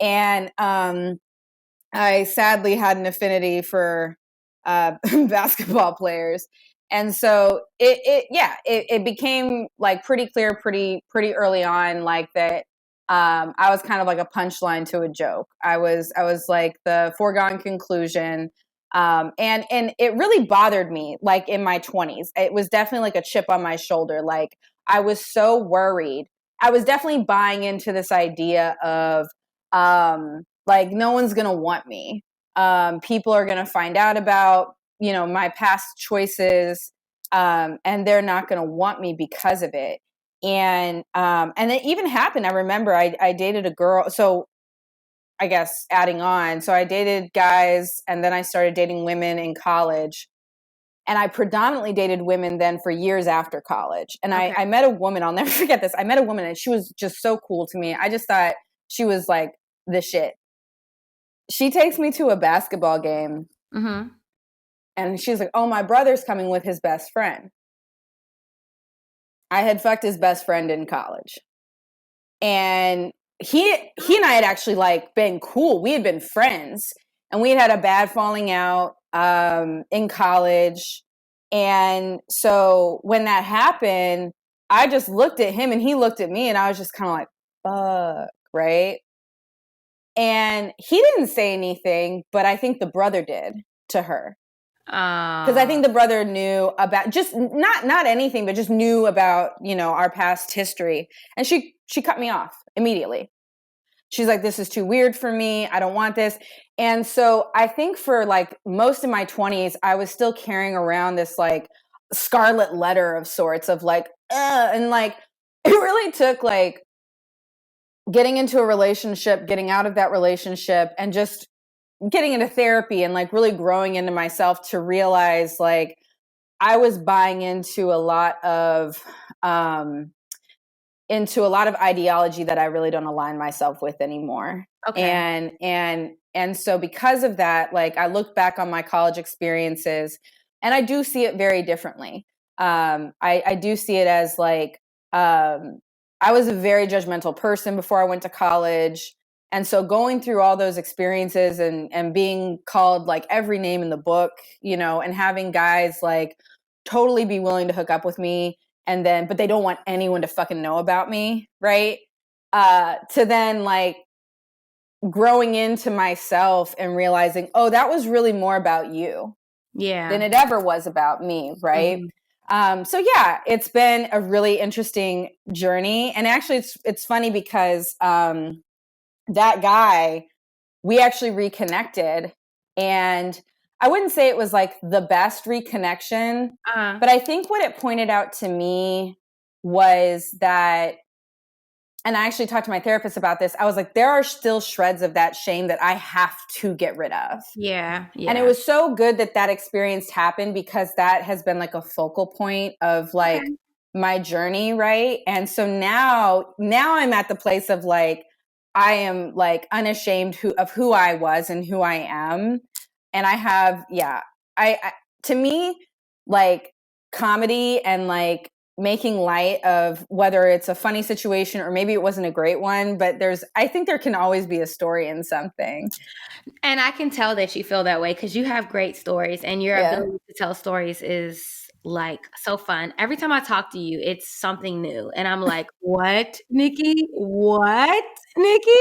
And I sadly had an affinity for basketball players. And so it became like pretty clear pretty early on, like that I was kind of like a punchline to a joke. I was like the foregone conclusion. And it really bothered me, like in my 20s. It was definitely like a chip on my shoulder. Like I was so worried. I was definitely buying into this idea of like no one's gonna want me. People are gonna find out about, you know, my past choices, and they're not gonna want me because of it. And it even happened. I remember I dated a girl. So I guess adding on, so I dated guys, and then I started dating women in college. And I predominantly dated women then for years after college. And I met a woman, I'll never forget this. I met a woman and she was just so cool to me. I just thought she was like the shit. She takes me to a basketball game. And she's like, oh, my brother's coming with his best friend. I had fucked his best friend in college. And he and I had actually like been cool. We had been friends and we had a bad falling out in college. And so when that happened, I just looked at him and he looked at me and I was just kind of like, fuck, right? And he didn't say anything, but I think the brother did to her. Because I think the brother knew about just not anything, but just knew about, you know, our past history. And she cut me off immediately. She's like, this is too weird for me. I don't want this. And so I think for like most of my 20s, I was still carrying around this like scarlet letter of sorts of like, and like, it really took like getting into a relationship, getting out of that relationship, and just getting into therapy and like really growing into myself to realize like I was buying into a lot of ideology that I really don't align myself with anymore. And so because of that, like I look back on my college experiences and I do see it very differently. I do see it as like I was a very judgmental person before I went to college. And so going through all those experiences and being called like every name in the book, you know, and having guys like totally be willing to hook up with me but they don't want anyone to fucking know about me. Right. To then like growing into myself and realizing, oh, that was really more about you than it ever was about me. Right. So yeah, it's been a really interesting journey. And actually it's funny because, that guy, we actually reconnected, and I wouldn't say it was like the best reconnection, but I think what it pointed out to me was that, and I actually talked to my therapist about this, I was like, there are still shreds of that shame that I have to get rid of. Yeah. And it was so good that experience happened because that has been like a focal point of like my journey, right? And so now I'm at the place of like, I am like unashamed of who I was and who I am. And I have, I to me, like comedy and like making light of whether it's a funny situation or maybe it wasn't a great one, but I think there can always be a story in something. And I can tell that you feel that way because you have great stories and your ability to tell stories is like so fun. Every time I talk to you, it's something new. And I'm like, what, Nikki? What, Nikki?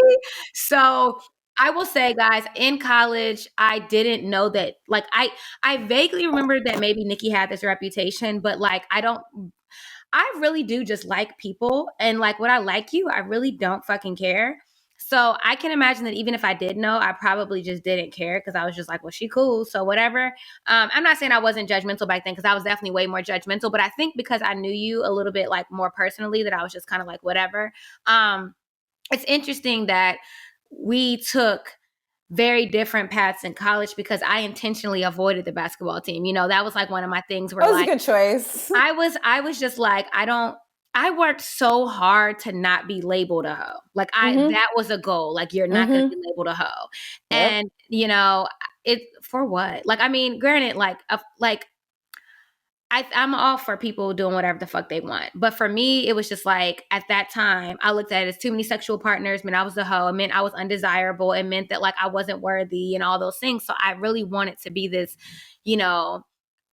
So I will say, guys, in college, I didn't know that. Like, I vaguely remember that maybe Nikki had this reputation, but like, I really do just like people. And like, when I like you, I really don't fucking care. So I can imagine that even if I did know, I probably just didn't care because I was just like, well, she cool. So whatever. I'm not saying I wasn't judgmental back then because I was definitely way more judgmental. But I think because I knew you a little bit like more personally that I was just kind of like, whatever. It's interesting that we took very different paths in college because I intentionally avoided the basketball team. You know, that was like one of my things where That was like a good choice. I was just like, I worked so hard to not be labeled a hoe. Like that was a goal. Like you're not going to be labeled a hoe. Yep. And you know, it for what? Like, I mean, granted, I'm all for people doing whatever the fuck they want. But for me, it was just like, at that time, I looked at it as too many sexual partners. It meant I was a hoe. It meant I was undesirable. It meant that like I wasn't worthy and all those things. So I really wanted to be this, you know,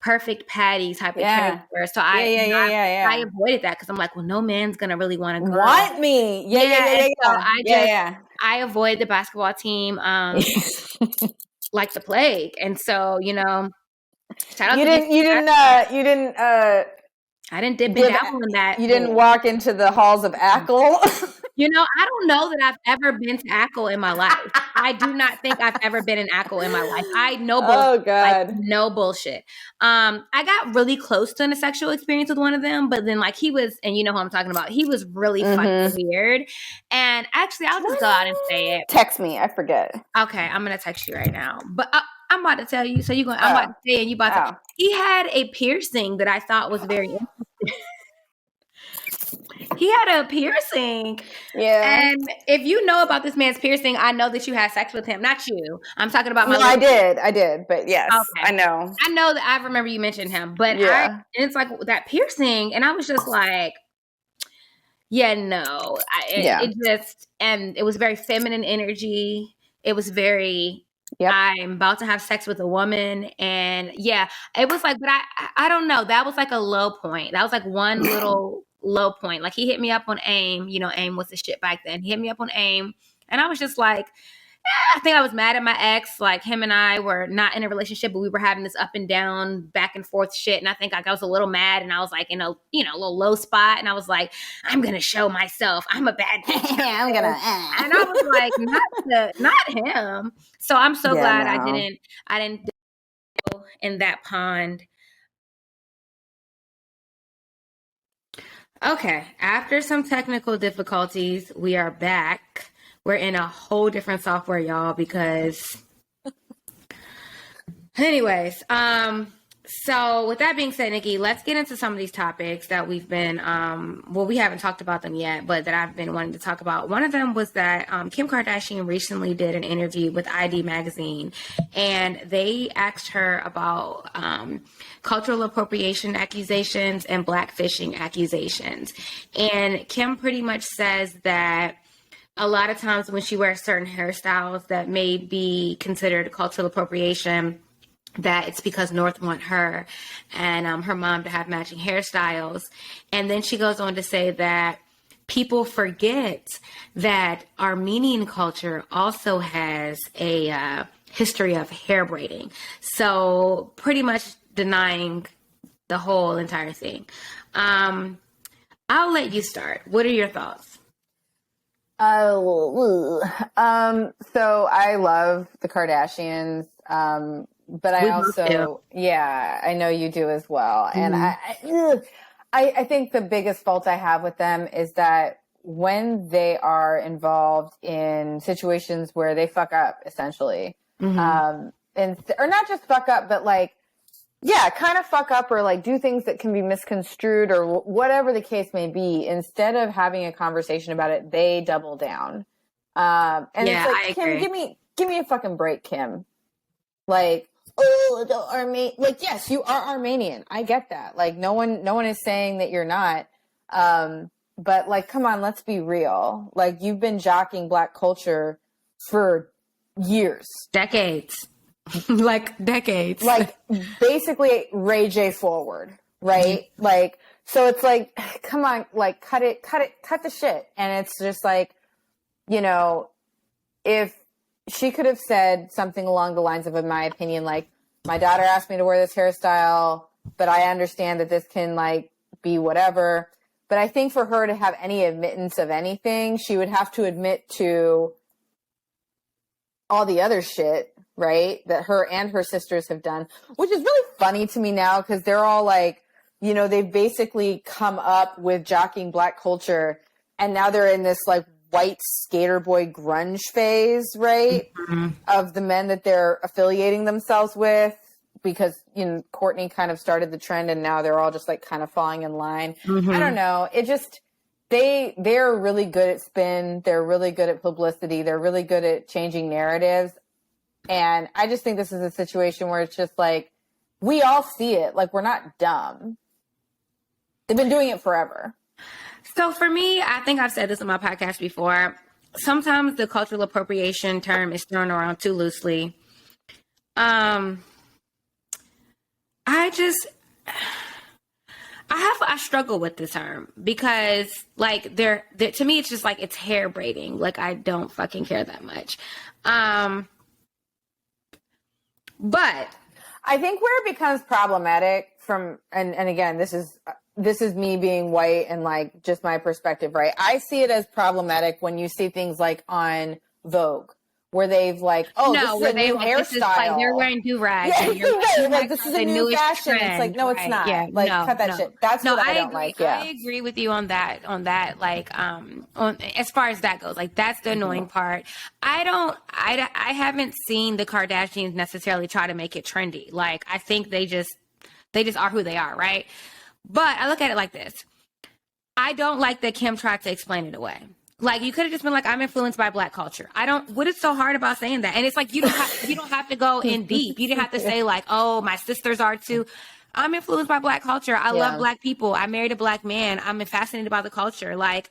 perfect Patty type of character. So I avoided that because I'm like, well, no man's going to really want to want me. Yeah. So I avoided the basketball team like the plague. And so, you know, shout out I didn't dip and dabble in that. You didn't walk into the halls of Ackle. You know, I don't know that I've ever been to Ackle in my life. I do not think I've ever been in Ackle in my life. I know bullshit. Oh God. Like, no bullshit. I got really close to a sexual experience with one of them, but then like he was, and you know who I'm talking about, he was really fucking weird. And actually, I'll just go out and say it. Text me. I forget. Okay, I'm gonna text you right now. But I'm about to tell you. So I'm about to say, and you about to. He had a piercing that I thought was very interesting. He had a piercing. Yeah. And if you know about this man's piercing, I know that you had sex with him. Not you. I'm talking about my I did. But yes, okay. I know that I remember you mentioned him. But and it's like that piercing. And I was just like, yeah, no. It just, and it was very feminine energy. It was very, I'm about to have sex with a woman. And yeah, it was like, but I don't know. That was like a low point. That was like one little low point. Like he hit me up on AIM. You know, AIM was the shit back then. He hit me up on AIM. And I was just like, I think I was mad at my ex. Like him and I were not in a relationship, but we were having this up and down, back and forth shit. And I think like I was a little mad and I was like in a, you know, a little low spot. And I was like, I'm going to show myself. I'm a bad bitch. I'm going to. And I was like, not him. So I'm so glad I didn't go in that pond. Okay. After some technical difficulties, we are back. We're in a whole different software, y'all, because anyways, so with that being said, Nikki, let's get into some of these topics that we've been, we haven't talked about them yet, but that I've been wanting to talk about. One of them was that Kim Kardashian recently did an interview with ID Magazine, and they asked her about cultural appropriation accusations and blackfishing accusations. And Kim pretty much says that a lot of times when she wears certain hairstyles that may be considered cultural appropriation, that it's because North want her and her mom to have matching hairstyles. And then she goes on to say that people forget that Armenian culture also has a history of hair braiding. So pretty much denying the whole entire thing. I'll let you start. What are your thoughts? So I love the Kardashians. But I also, I know you do as well. And I think the biggest fault I have with them is that when they are involved in situations where they fuck up, essentially, or not just fuck up, but like, kind of fuck up or like do things that can be misconstrued or whatever the case may be, instead of having a conversation about it, they double down. And it's like, Kim, give me a fucking break, Kim. Like, yes, you are Armenian. I get that. Like, no one is saying that you're not. But like, come on, let's be real. Like, you've been jockeying Black culture for years, decades, decades. Like, basically, Ray J forward, right? Like, so it's like, come on, like, cut the shit. And it's just like, you know, if she could have said something along the lines of, in my opinion, like, my daughter asked me to wear this hairstyle, but I understand that this can like be whatever. But I think for her to have any admittance of anything, she would have to admit to all the other shit, right? That her and her sisters have done, which is really funny to me now because they're all like, you know, they've basically come up with jockeying Black culture and now they're in this like white skater boy grunge phase, right? Mm-hmm. Of the men that they're affiliating themselves with, because, you know, Courtney kind of started the trend and now they're all just like kind of falling in line. Mm-hmm. I don't know. It just, they're really good at spin. They're really good at publicity. They're really good at changing narratives. And I just think this is a situation where it's just like, we all see it. Like, we're not dumb. They've been doing it forever. So for me, I think I've said this on my podcast before. Sometimes the cultural appropriation term is thrown around too loosely. I struggle with the term because, like, to me, it's just like, it's hair braiding. Like, I don't fucking care that much. But I think where it becomes problematic and again, this is me being white and like just my perspective, right? I see it as problematic when you see things like on Vogue, where they've like, this is a new hairstyle. Like, they're wearing do-rags. Yeah, like, this is a new fashion. Trend. It's like, no, it's not. Yeah, like, cut that shit. That's what I don't like. Yeah, I agree with you on that. Like, as far as that goes, like, that's the annoying part. I haven't seen the Kardashians necessarily try to make it trendy. Like, I think they just are who they are, right? But I look at it like this. I don't like that Kim tried to explain it away. Like, you could have just been like, I'm influenced by Black culture. What is so hard about saying that? And it's like, you don't have to go in deep. You didn't have to say like, oh, my sisters are too. I'm influenced by Black culture. I love Black people. I married a Black man. I'm fascinated by the culture. Like,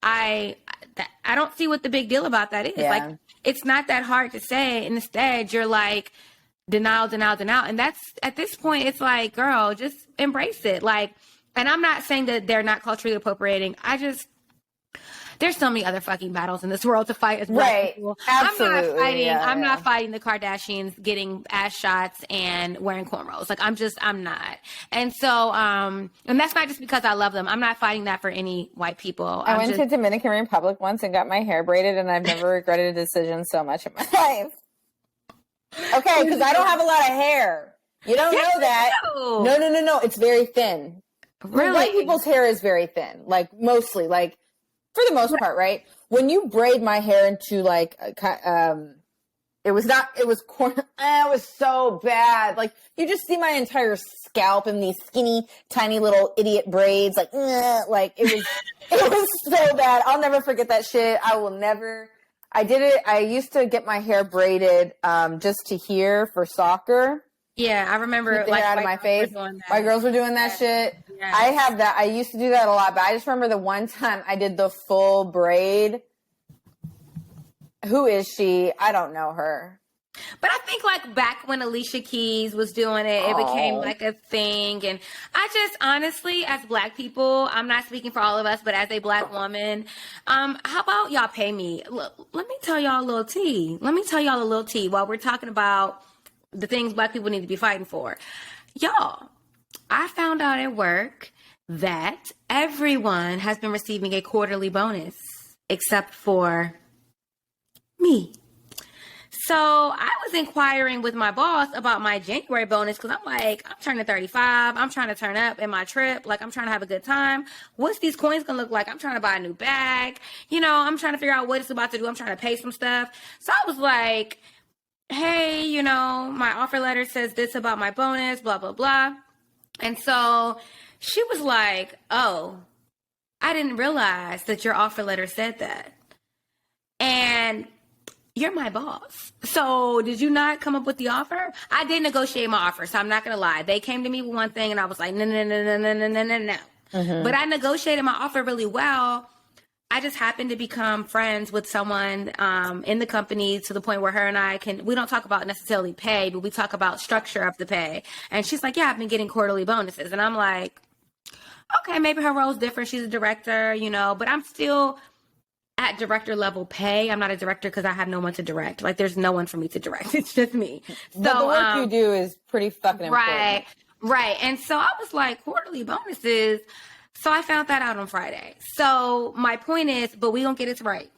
I don't see what the big deal about that is. Yeah. Like, it's not that hard to say. And instead, you're like, denial. And that's, at this point, it's like, girl, just embrace it. Like, and I'm not saying that they're not culturally appropriating. There's so many other fucking battles in this world to fight as Black people. Absolutely. I'm not fighting the Kardashians getting ass shots and wearing cornrows. Like, I'm not. And so, and that's not just because I love them. I'm not fighting that for any white people. I went to Dominican Republic once and got my hair braided, and I've never regretted a decision so much in my life. Okay, because I don't have a lot of hair. You don't know that. No. It's very thin. Really? White people's hair is very thin. Like, mostly. Like, for the most part, right? When you braid my hair into like, it was so bad. Like, you just see my entire scalp in these skinny, tiny little idiot braids. Like, it was so bad. I'll never forget that shit. I did it. I used to get my hair braided, just to hear for soccer. Yeah, I remember. Like, out of my face. My girls were doing that shit. Yes. I have that. I used to do that a lot, but I just remember the one time I did the full braid. Who is she? I don't know her. But I think like back when Alicia Keys was doing it, it became like a thing. And I just honestly, as Black people, I'm not speaking for all of us, but as a Black woman, how about y'all pay me? Look, let me tell y'all a little tea. While we're talking about the things Black people need to be fighting for. Y'all, I found out at work that everyone has been receiving a quarterly bonus except for me. So I was inquiring with my boss about my January bonus because I'm like, I'm turning 35. I'm trying to turn up in my trip. Like, I'm trying to have a good time. What's these coins going to look like? I'm trying to buy a new bag. You know, I'm trying to figure out what it's about to do. I'm trying to pay some stuff. So I was like, hey, you know, my offer letter says this about my bonus, blah, blah, blah. And so she was like, oh, I didn't realize that your offer letter said that. And you're my boss. So did you not come up with the offer? I did negotiate my offer, so I'm not going to lie. They came to me with one thing, and I was like, no. Mm-hmm. But I negotiated my offer really well. I just happened to become friends with someone in the company to the point where her and I we don't talk about necessarily pay, but we talk about structure of the pay. And she's like, yeah, I've been getting quarterly bonuses. And I'm like, okay, maybe her role's different. She's a director, you know, but I'm still at director level pay. I'm not a director because I have no one to direct. Like, there's no one for me to direct. It's just me. So but the work you do is pretty fucking important. Right. And so I was like, quarterly bonuses. So I found that out on Friday. So my point is, but we don't get it right.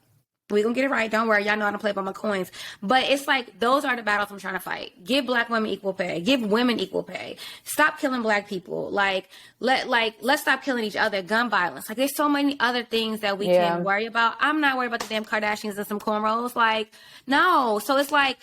We gonna get it right. Don't worry. Y'all know how to play by my coins. But it's like, those are the battles I'm trying to fight. Give Black women equal pay. Give women equal pay. Stop killing Black people. Let's stop killing each other. Gun violence. Like, there's so many other things that we can worry about. I'm not worried about the damn Kardashians and some cornrows. Like, no. So it's like,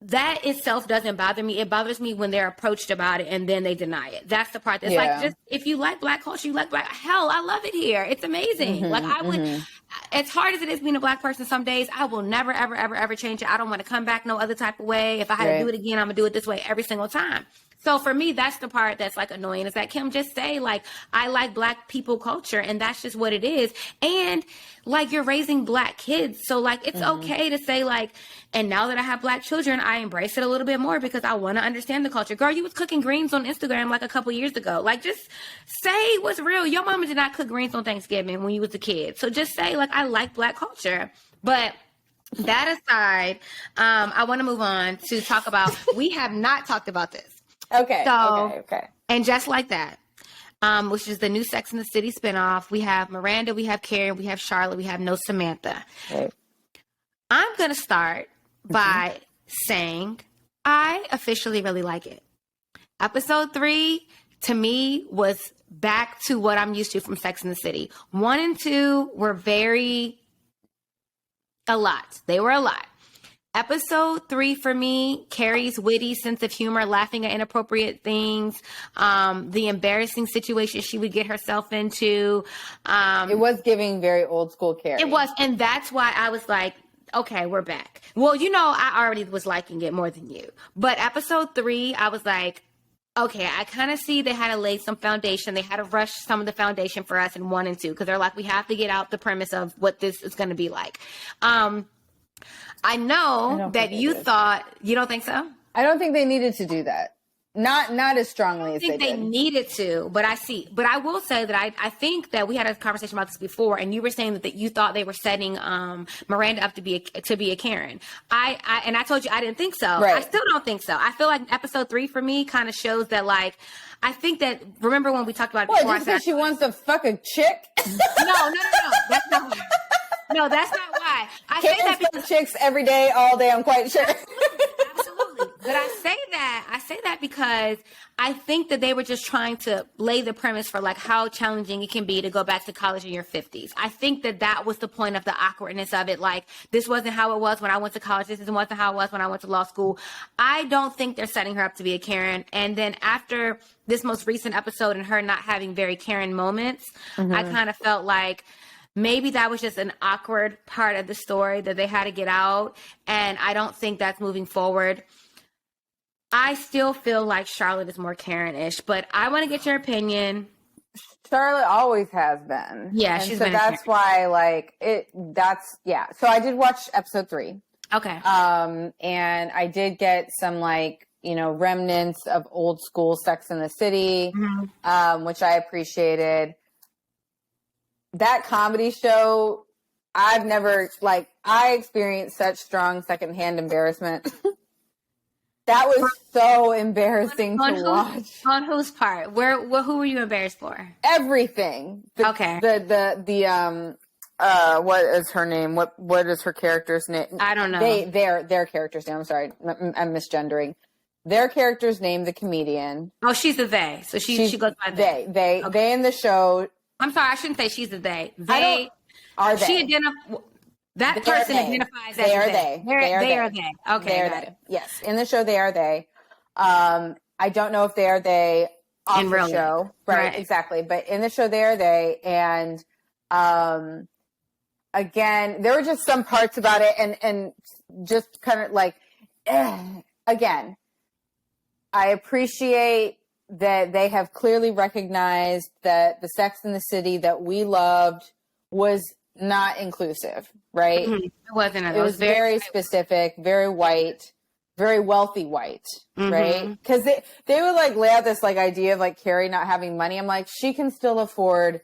that itself doesn't bother me. It bothers me when they're approached about it and then they deny it. That's the part that's like, just, if you like Black culture, you like Black, hell, I love it here. It's amazing. Like, I would, as hard as it is being a Black person some days, I will never, ever, ever, ever change it. I don't want to come back no other type of way. If I had to do it again, I'm gonna do it this way every single time. So for me, that's the part that's like annoying, is that Kim, just say like, I like Black people culture, and that's just what it is. And like, you're raising Black kids. So like, it's okay to say like, and now that I have Black children, I embrace it a little bit more because I want to understand the culture. Girl, you was cooking greens on Instagram like a couple years ago. Like, just say what's real. Your mama did not cook greens on Thanksgiving when you was a kid. So just say like, I like Black culture. But that aside, I want to move on to talk about, we have not talked about this. Okay. And just like that, which is the new Sex and the City spinoff, we have Miranda, we have Karen, we have Charlotte, we have no Samantha. Right. I'm going to start by saying I officially really like it. Episode 3, to me, was back to what I'm used to from Sex and the City. 1 and 2 were a lot. They were a lot. Episode 3 for me, Carrie's witty sense of humor, laughing at inappropriate things, the embarrassing situation she would get herself into. It was giving very old school Carrie. It was. And that's why I was like, okay, we're back. Well, you know, I already was liking it more than you. But episode 3, I was like, okay, I kind of see they had to lay some foundation. They had to rush some of the foundation for us in 1 and 2 because they're like, we have to get out the premise of what this is going to be like. I know that you thought, you don't think so? I don't think they needed to do that. Not as strongly as they did. I think they needed to, but I will say that I think that we had a conversation about this before, and you were saying that you thought they were setting Miranda up to be a Karen. I told you I didn't think so. Right. I still don't think so. I feel like episode 3 for me kind of shows that, like, I think that, remember when we talked about it before? What, just because she wants to fuck a chick? No. That's not why. No, that's not why. I say that because chicks every day, all day, I'm quite sure. Absolutely. But I say that because I think that they were just trying to lay the premise for like how challenging it can be to go back to college in your 50s. I think that was the point of the awkwardness of it. Like, this wasn't how it was when I went to college. This wasn't how it was when I went to law school. I don't think they're setting her up to be a Karen. And then after this most recent episode and her not having very Karen moments, I kind of felt like maybe that was just an awkward part of the story that they had to get out. And I don't think that's moving forward. I still feel like Charlotte is more Karen-ish, but I want to get your opinion. Charlotte always has been. Yeah, she's been. So that's why, like, So I did watch episode 3. Okay. And I did get some, like, you know, remnants of old school Sex and the City, which I appreciated. That comedy show, I've never, like, I experienced such strong secondhand embarrassment. That was so embarrassing to watch. On whose part? Who were you embarrassed for? Everything. Okay. What is her name? What is her character's name? I don't know. Their character's name. I'm sorry. I'm misgendering. Their character's name, the comedian. Oh, she's a they. So she goes by they. They in the show. I'm sorry, I shouldn't say she's a they. Are they? That person identifies as they are they. They are they. Okay, got it. Yes, in the show they are they. I don't know if they are they off the show. Right, exactly. But in the show they are they. And again, there were just some parts about it and just kind of like, again, I appreciate that they have clearly recognized that the Sex and the City that we loved was not inclusive, right? Mm-hmm. It wasn't. It was very specific, very white, very wealthy white, right? Because they would like lay out this like idea of like Carrie not having money. I'm like, she can still afford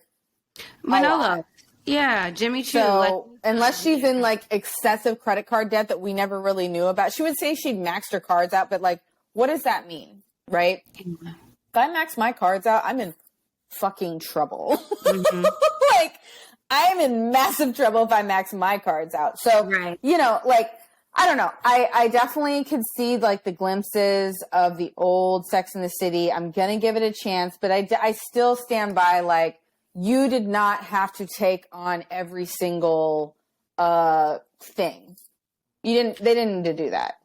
Manolo. Yeah, Jimmy Choo. So unless she's in like excessive credit card debt that we never really knew about, she would say she'd maxed her cards out, but like, what does that mean, right? If I max my cards out, I'm in fucking trouble. Like, I am in massive trouble if I max my cards out. So, Right. you know, like, I don't know. I definitely could see like the glimpses of the old Sex and the City. I'm going to give it a chance, but I still stand by like, you did not have to take on every single thing. They didn't need to do that.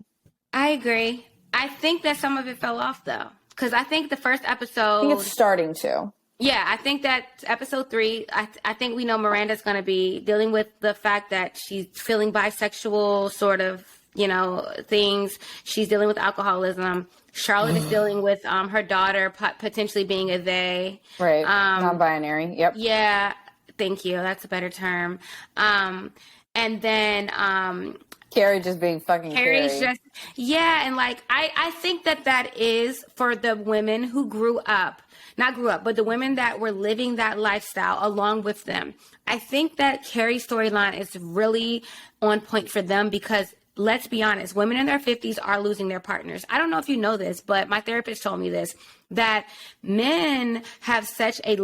I agree. I think that some of it fell off though. Because I think the first episode... I think it's starting to. Yeah, I think that episode 3, I think we know Miranda's going to be dealing with the fact that she's feeling bisexual sort of, you know, things. She's dealing with alcoholism. Charlotte is dealing with her daughter potentially being a they. Right, non-binary, yep. Yeah, thank you. That's a better term. And then... Carrie just being fucking Carrie's Carrie. And like, I think that is for the women who but the women that were living that lifestyle along with them. I think that Carrie's storyline is really on point for them because let's be honest, women in their 50s are losing their partners. I don't know if you know this, but my therapist told me this, that men have such a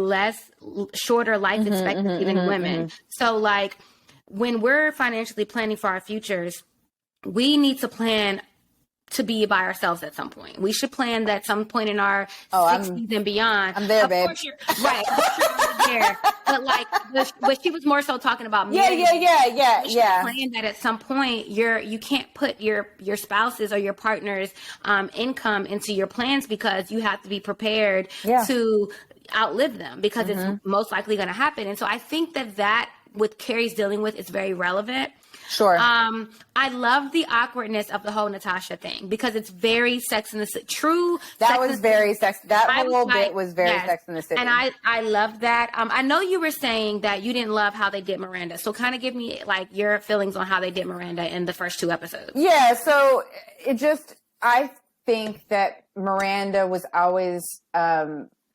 shorter life expectancy than women. So like, when we're financially planning for our futures, we need to plan to be by ourselves at some point. We should plan that some point in our 60s and beyond. I'm there, of babe. Course you're, right. You're there. But like, but she was more so talking about Yeah. Plan that at some point you can't put your spouses or your partner's income into your plans because you have to be prepared to outlive them because it's most likely going to happen. And so I think that with Carrie's dealing with, it's very relevant. Sure. I love the awkwardness of the whole Natasha thing because it's very Sex in the City. True. That was very sex. That whole bit was very Sex in the City. And I love that. I know you were saying that you didn't love how they did Miranda. So kind of give me like your feelings on how they did Miranda in the first 2 episodes. Yeah. So I think that Miranda was always,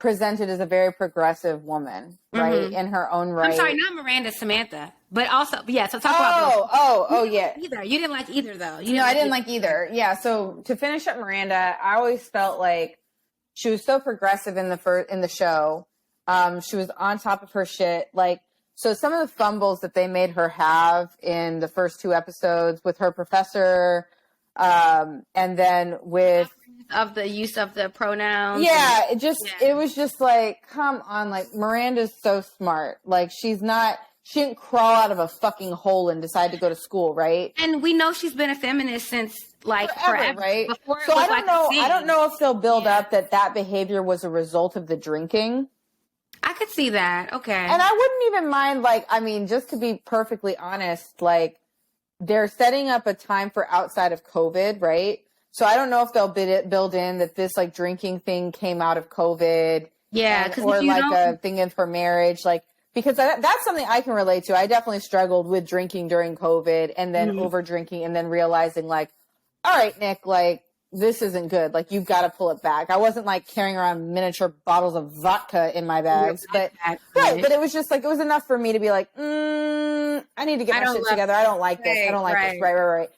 presented as a very progressive woman, right? In her own right. I'm sorry, not Miranda, Samantha. But also, yeah, so talk about... yeah. Either. You didn't like either, though. I didn't like either. Yeah, so to finish up Miranda, I always felt like she was so progressive in the show. She was on top of her shit. Like, so some of the fumbles that they made her have in the first 2 episodes with her professor, and then with... of the use of the pronouns. Yeah, it was just like, come on, like Miranda's so smart. Like she didn't crawl out of a fucking hole and decide to go to school, right? And we know she's been a feminist since like forever, right? Before so I don't know if they'll build up that behavior was a result of the drinking. I could see that. Okay. And I wouldn't even mind, like, I mean, just to be perfectly honest, like they're setting up a time for outside of COVID, right? So I don't know if they'll build in that this like drinking thing came out of COVID. Yeah. Or like a thing in for marriage. Like, because that's something I can relate to. I definitely struggled with drinking during COVID and then over drinking and then realizing like, all right, Nick, like this isn't good. Like you've got to pull it back. I wasn't like carrying around miniature bottles of vodka in my bags, but it was just like, it was enough for me to be like, I need to get my shit together. I don't like this. I don't like this. Right.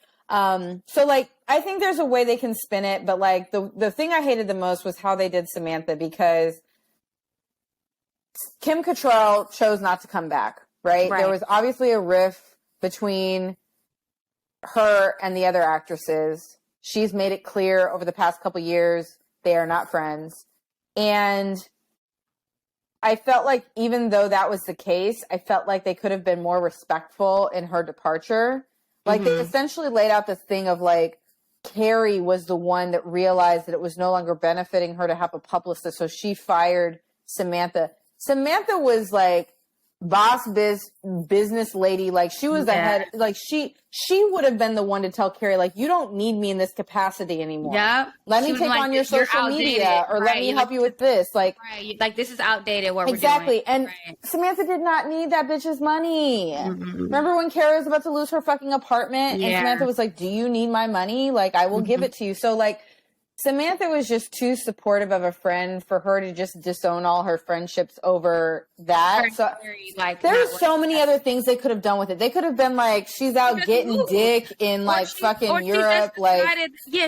So like, I think there's a way they can spin it, but like the thing I hated the most was how they did Samantha because Kim Cattrall chose not to come back, right? There was obviously a rift between her and the other actresses. She's made it clear over the past couple years they are not friends. And I felt like even though that was the case, I felt like they could have been more respectful in her departure. Like they essentially laid out this thing of like, Carrie was the one that realized that it was no longer benefiting her to have a publicist. So she fired Samantha. Samantha was like business lady. Like she was the head, like she would have been the one to tell Carrie, like, you don't need me in this capacity anymore. Yeah. Let me take on your social media or let me help you with this. Like, like this is outdated what we're doing. Exactly. And Samantha did not need that bitch's money. Remember when Carrie was about to lose her fucking apartment and Samantha was like, do you need my money? Like, I will give it to you. So like, Samantha was just too supportive of a friend for her to just disown all her friendships over that. So like, there's so many other things they could have done with it. They could have been like, she's out getting dick in like fucking Europe.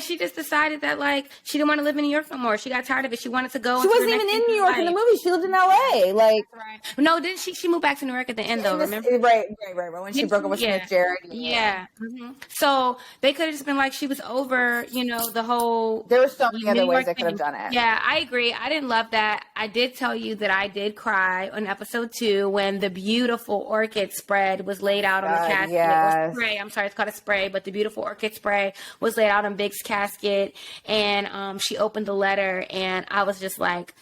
She just decided that like she didn't want to live in New York no more. She got tired of it. She wanted to go. She wasn't even in New York in the movie. She lived in LA. Like, right. No, didn't she? She moved back to New York at the end though. Remember? Right. When she broke up with Smith Jerry. Yeah. Mm-hmm. So they could have just been like, she was over, the whole. There were so many other ways they could have done it. Yeah, I agree. I didn't love that. I did tell you that I did cry on episode 2 when the beautiful orchid spread was laid out on the casket. Yes. Spray. I'm sorry, it's called a spray, but the beautiful orchid spray was laid out on Big's casket, and she opened the letter, and I was just like,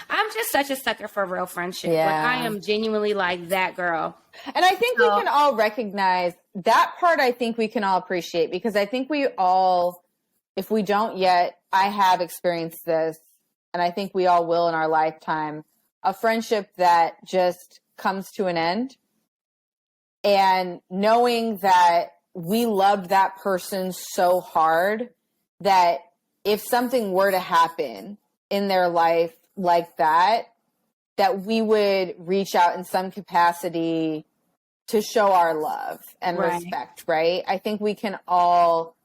I'm just such a sucker for real friendship. Yeah. Like, I am genuinely like that girl. And I think we can all recognize that part. I think we can all appreciate, because I think we all, if we don't yet, I have experienced this, and I think we all will in our lifetime, a friendship that just comes to an end. And knowing that we loved that person so hard that if something were to happen in their life like that, that we would reach out in some capacity to show our love and respect, right? I think we can all,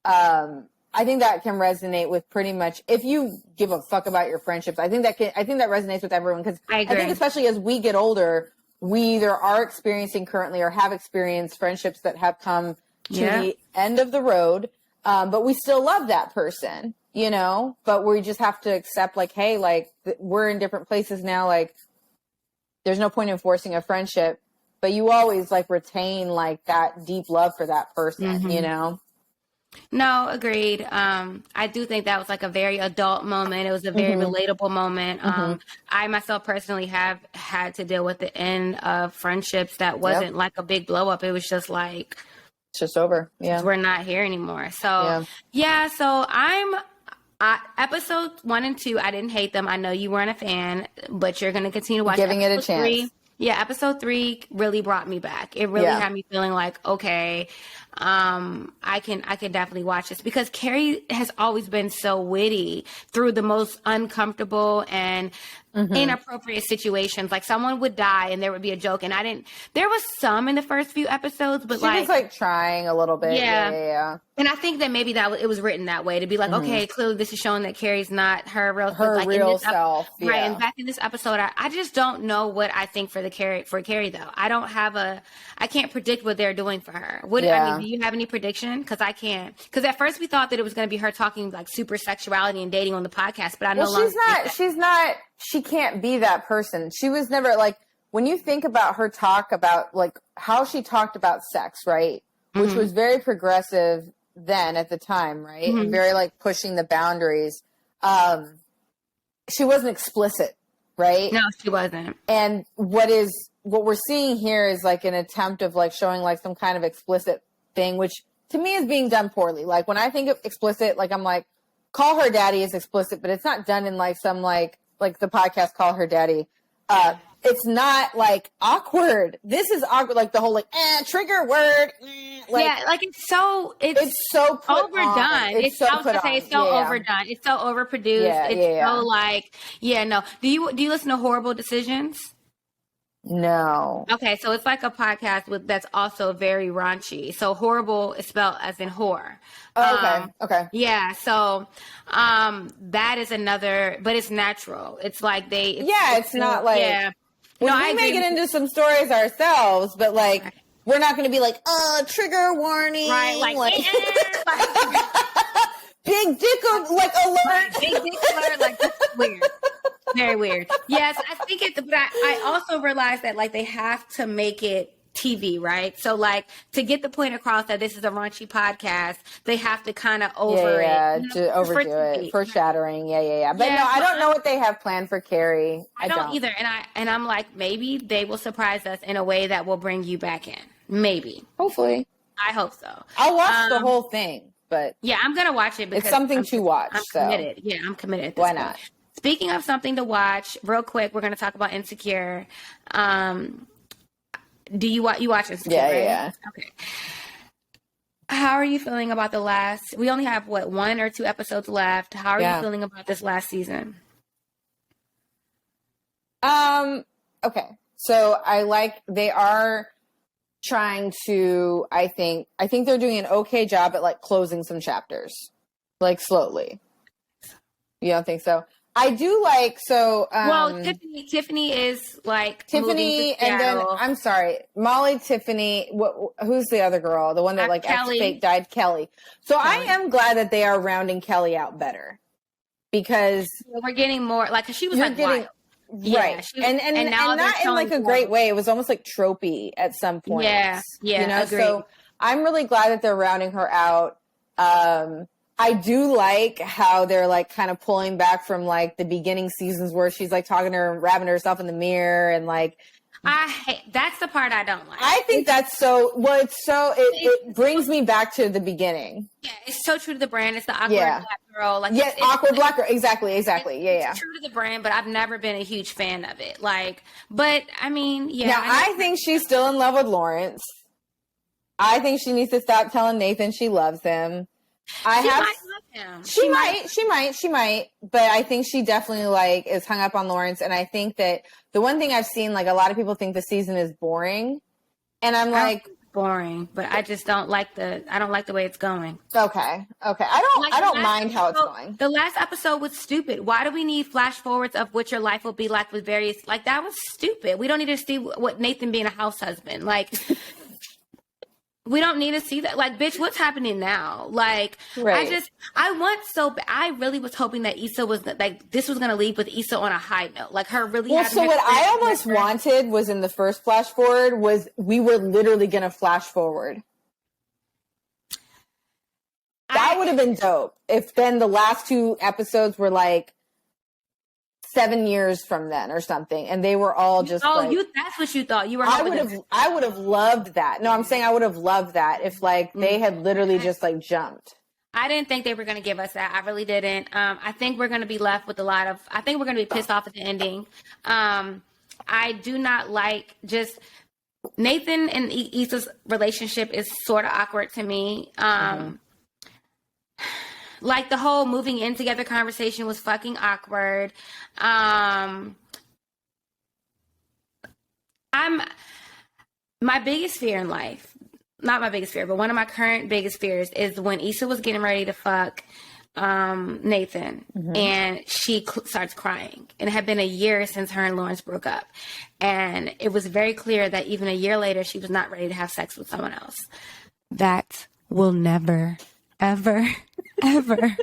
I think that can resonate with pretty much, if you give a fuck about your friendships, I think that resonates with everyone, because I think especially as we get older, we either are experiencing currently or have experienced friendships that have come to the end of the road, but we still love that person, but we just have to accept like, hey, like we're in different places now. Like there's no point in forcing a friendship, but you always like retain like that deep love for that person, No, agreed. I do think that was like a very adult moment. It was a very relatable moment. I myself personally have had to deal with the end of friendships that wasn't like a big blow up. It was just like, it's just over. Yeah. We're not here anymore. So so episode 1 and 2, I didn't hate them. I know you weren't a fan, but you're going to continue to watch giving it a chance. 3. Yeah, episode 3 really brought me back. It really had me feeling like, okay, I can definitely watch this, because Carrie has always been so witty through the most uncomfortable and inappropriate situations. Like someone would die and there would be a joke, and there was some in the first few episodes, but she was like trying a little bit. Yeah. And I think that maybe it was written that way to be like, okay, clearly this is showing that Carrie's not her real self. Right. And back in this episode, I just don't know what I think for Carrie though. I can't predict what they're doing for her. Do you have any prediction? Because I can't. Because at first we thought that it was going to be her talking like super sexuality and dating on the podcast, but she can't be that person. She was never like, when you think about her talk about like how she talked about sex, right? Which was very progressive then at the time, right? And very like pushing the boundaries. She wasn't explicit, right? No, she wasn't. And what we're seeing here is like an attempt of like showing like some kind of explicit thing, which to me is being done poorly. Like when I think of explicit, like I'm like, call her daddy is explicit, but it's not done in like some like the podcast Call Her Daddy. It's not like awkward. This is awkward, like the whole like trigger word. Like it's so overdone. It's so overdone. It's so overproduced. So like no. Do you listen to Horrible Decisions? No. Okay, so it's like a podcast that's also very raunchy. So horrible is spelled as in whore. Oh, okay. Yeah, so that is another, but it's natural. It's like it's not like we may get into some stories ourselves, but like we're not going to be like, trigger warning, right? Like big dick alert, big dick alert, like that's weird. Very weird. Yes, I think but I also realized that like they have to make it TV, right? So like to get the point across that this is a raunchy podcast, they have to kind of overdo it, foreshadowing. But no, I don't know what they have planned for Carrie. I don't either, and I'm like, maybe they will surprise us in a way that will bring you back in. Maybe, hopefully, I hope so. I'll watch the whole thing, but I'm gonna watch it because it's something to watch. I'm committed. Yeah, I'm committed. Why not? Speaking of something to watch, real quick, we're going to talk about Insecure. Do you watch Insecure? Yeah. Okay. How are you feeling about the last? We only have what, 1 or 2 episodes left. How are you feeling about this last season? Okay. So they are trying to, I think they're doing an okay job at like closing some chapters, like slowly. You don't think so? I do like, so, well, Tiffany is like Tiffany, and then, I'm sorry, Molly, Tiffany, who's the other girl? The one that like Kelly. fake died, Kelly. So I am glad that they are rounding Kelly out better, because we're getting more, like, cause she was like wild. Right. Yeah, and not in like a great way. It was almost like tropey at some point. Yeah. You know, agreed. so I'm really glad that they're rounding her out. I do like how they're like kind of pulling back from like the beginning seasons where she's like talking to her and wrapping herself in the mirror and like. That's the part I don't like. I think that's so, well, it brings me back to the beginning. Yeah, it's so true to the brand. It's the awkward black girl. Like, yeah, awkward black girl. Exactly. Yeah. It's true to the brand, but I've never been a huge fan of it. Like, but I mean, yeah. Now, I think she's still in love with Lawrence. I think she needs to stop telling Nathan she loves him. She might love him. She might. But I think she definitely like is hung up on Lawrence. And I think that the one thing I've seen, like a lot of people think the season is boring. And I'm like, boring, but I just don't like I don't like the way it's going. Okay. I don't mind how it's going. The last episode was stupid. Why do we need flash forwards of what your life will be like with various, like, that was stupid. We don't need to see what Nathan being a house husband. Like, we don't need to see that. Like, bitch, what's happening now? Like, right. I really was hoping that Issa was, like, this was going to leave with Issa on a high note. Like, her really Well, so what I almost wanted was in the first flash forward was we were literally going to flash forward. That would have been dope. If then the last 2 episodes were like 7 years from then or something, and they were all just that's what you thought. You were I would have loved that. No, I'm saying I would have loved that if like they had literally just like jumped. I didn't think they were going to give us that. I really didn't. I think we're going to be left with I think we're going to be pissed off at the ending. I do not like just Nathan and Issa's relationship is sort of awkward to me. Like, the whole moving in together conversation was fucking awkward. My biggest fear in life, not my biggest fear, but one of my current biggest fears is when Issa was getting ready to fuck Nathan, and she starts crying. And it had been a year since her and Lawrence broke up. And it was very clear that even a year later, she was not ready to have sex with someone else. That will never, ever, ever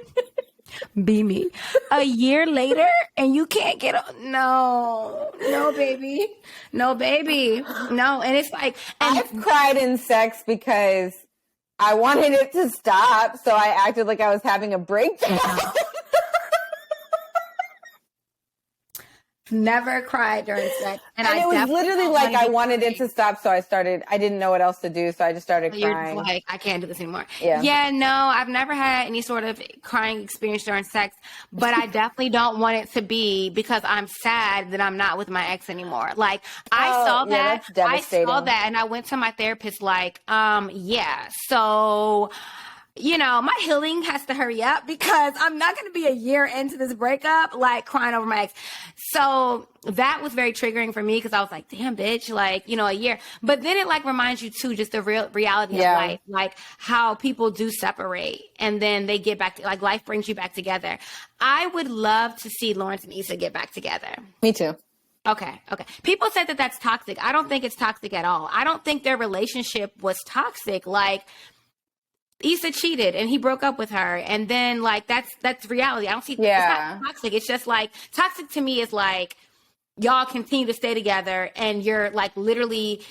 be me. A year later, and you can't get no, baby. No, baby. No. And it's like, I've cried in sex because I wanted it to stop, so I acted like I was having a breakdown. Never cried during sex. And it was literally like I wanted it to stop, so I didn't know what else to do, so I just started crying. You're like, I can't do this anymore. Yeah, no, I've never had any sort of crying experience during sex, but I definitely don't want it to be because I'm sad that I'm not with my ex anymore. Like, I saw that. That's devastating. I saw that, and I went to my therapist like, so... You know, my healing has to hurry up because I'm not going to be a year into this breakup, like, crying over my ex. So that was very triggering for me because I was like, damn, bitch, like, you know, a year. But then it, like, reminds you, too, just the real reality of life, like how people do separate and then they get back, like, life brings you back together. I would love to see Lawrence and Issa get back together. Me too. Okay. People said that that's toxic. I don't think it's toxic at all. I don't think their relationship was toxic. Like, Issa cheated and he broke up with her, and then like that's reality. I don't see it's not toxic. It's just like toxic to me is like y'all continue to stay together and you're like literally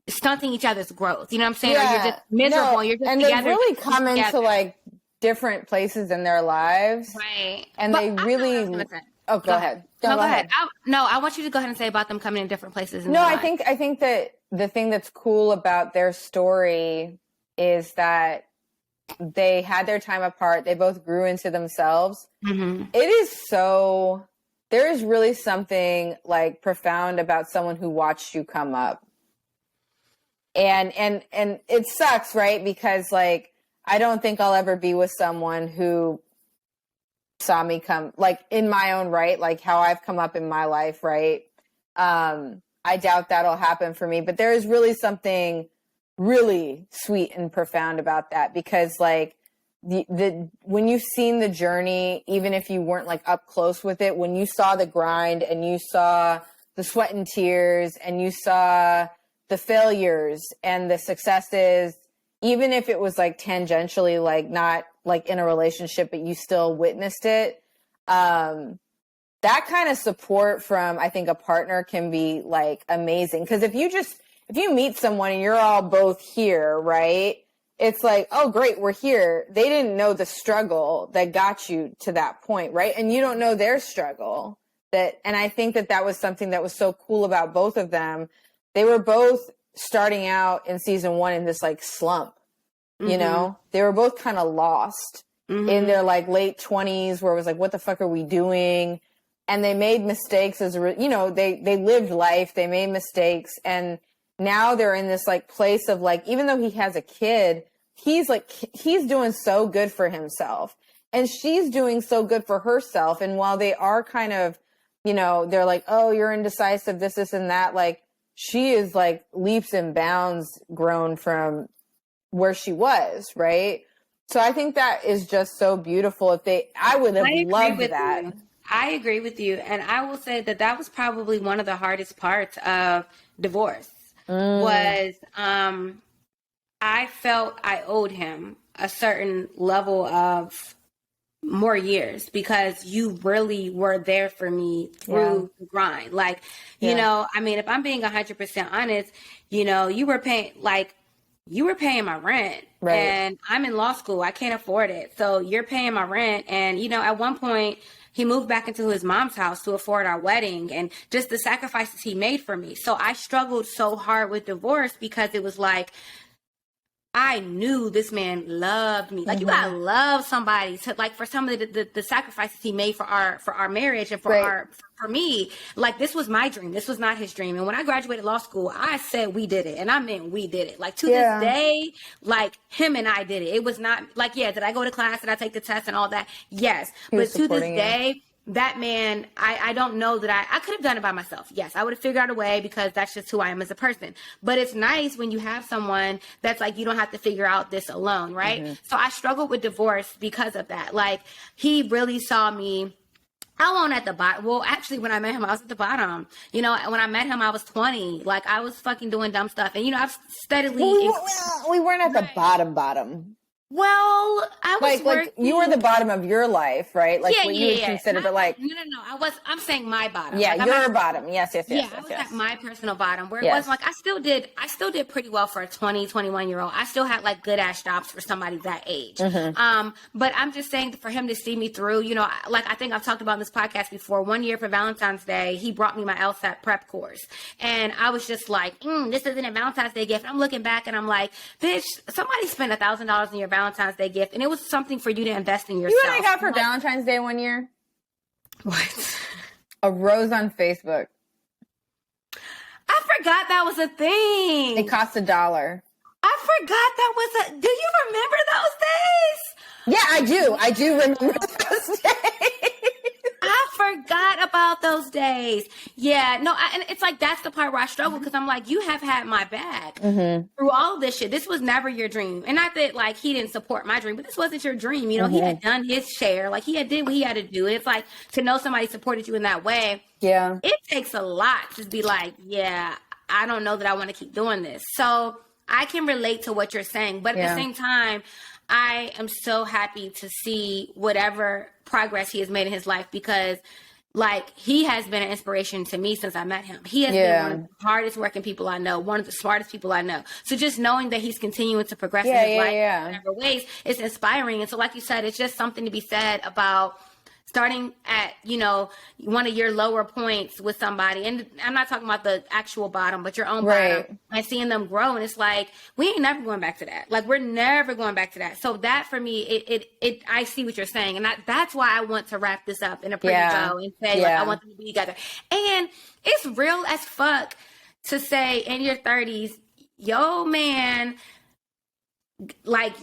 stunting each other's growth. You know what I'm saying? Yeah. Or you're just miserable. You're just and together. They really come into like different places in their lives, right? And but they really. Oh, go ahead. No, go ahead. I want you to go ahead and say about them coming in different places. I think that the thing that's cool about their story is that they had their time apart. They both grew into themselves. Mm-hmm. There is really something like profound about someone who watched you come up. And it sucks, right? Because like, I don't think I'll ever be with someone who saw me come, like in my own right, like how I've come up in my life, right? I doubt that'll happen for me, but there is really something really sweet and profound about that, because like the when you've seen the journey, even if you weren't like up close with it, when you saw the grind and you saw the sweat and tears and you saw the failures and the successes, even if it was like tangentially, like not like in a relationship, but you still witnessed it. That kind of support from, I think, a partner can be like amazing. Because if you meet someone and you're all both here, right? It's like, oh, great, we're here. They didn't know the struggle that got you to that point, right? And you don't know their struggle. And I think that was something that was so cool about both of them. They were both starting out in season 1 in this like slump, you know? They were both kind of lost in their like late 20s, where it was like, what the fuck are we doing? And they made mistakes they lived life, they made mistakes. And now they're in this like place of like, even though he has a kid, he's doing so good for himself and she's doing so good for herself. And while they are kind of, they're like, oh, you're indecisive, this and that. Like, she is like leaps and bounds grown from where she was. Right. So I think that is just so beautiful. I would have loved that. I agree with you. And I will say that was probably one of the hardest parts of divorce was I felt I owed him a certain level of more years, because you really were there for me through the grind. Like, I mean, if I'm being 100% honest, you were paying my rent, right? And I'm in law school. I can't afford it. So you're paying my rent. And, at one point he moved back into his mom's house to afford our wedding, and just the sacrifices he made for me. So I struggled so hard with divorce, because it was like, I knew this man loved me. Like, you gotta love somebody to, like, for some of the sacrifices he made for our marriage and for me. Like, this was my dream. This was not his dream. And when I graduated law school, I said we did it, and I meant we did it. Like, to this day, like, him and I did it. It was not like, did I go to class? Did I take the test and all that? Yes, but to this day, that man, I don't know that I could have done it by myself. Yes, I would have figured out a way, because that's just who I am as a person. But it's nice when you have someone that's like, you don't have to figure out this alone, right? So I struggled with divorce because of that. Like, he really saw me. I wasn't at the bottom. Well, actually, when I met him, I was at the bottom. When I met him, I was 20. Like, I was fucking doing dumb stuff. And, I've steadily... we weren't at the bottom. Well, I was like you were the bottom of your life, right? Like what you would consider, but like no. I'm saying my bottom. Yeah, like, your bottom. Yes. I was at my personal bottom, where it was like I still did pretty well for a 20, 21-year-old. I still had like good ass jobs for somebody that age. But I'm just saying, for him to see me through, like I think I've talked about in this podcast before. One year for Valentine's Day, he brought me my LSAT prep course, and I was just like, this isn't a Valentine's Day gift. And I'm looking back and I'm like, bitch, somebody spent $1,000 in your Valentine's Day gift, and it was something for you to invest in yourself. You know what I got for Valentine's Day one year? What? A rose on Facebook. I forgot that was a thing. It cost $1. I forgot that was do you remember those days? Yeah, I do remember those days. I forgot about those days. Yeah, no, and it's like, that's the part where I struggle, because I'm like, you have had my back through all of this shit. This was never your dream. And not that like he didn't support my dream, but this wasn't your dream. He had done his share. Like, he had did what he had to do. And it's like, to know somebody supported you in that way. Yeah. It takes a lot to be like, I don't know that I want to keep doing this. So I can relate to what you're saying. But at the same time, I am so happy to see whatever progress he has made in his life, because like, he has been an inspiration to me since I met him. He has been one of the hardest working people I know, one of the smartest people I know. So just knowing that he's continuing to progress in his life in whatever ways, it's inspiring. And so, like you said, it's just something to be said about starting at, one of your lower points with somebody. And I'm not talking about the actual bottom, but your own bottom, and seeing them grow. And it's like, we ain't never going back to that. Like, we're never going back to that. So that, for me, I see what you're saying. And that's why I want to wrap this up in a pretty bow and say, like, I want them to be together. And it's real as fuck to say in your 30s, yo man, like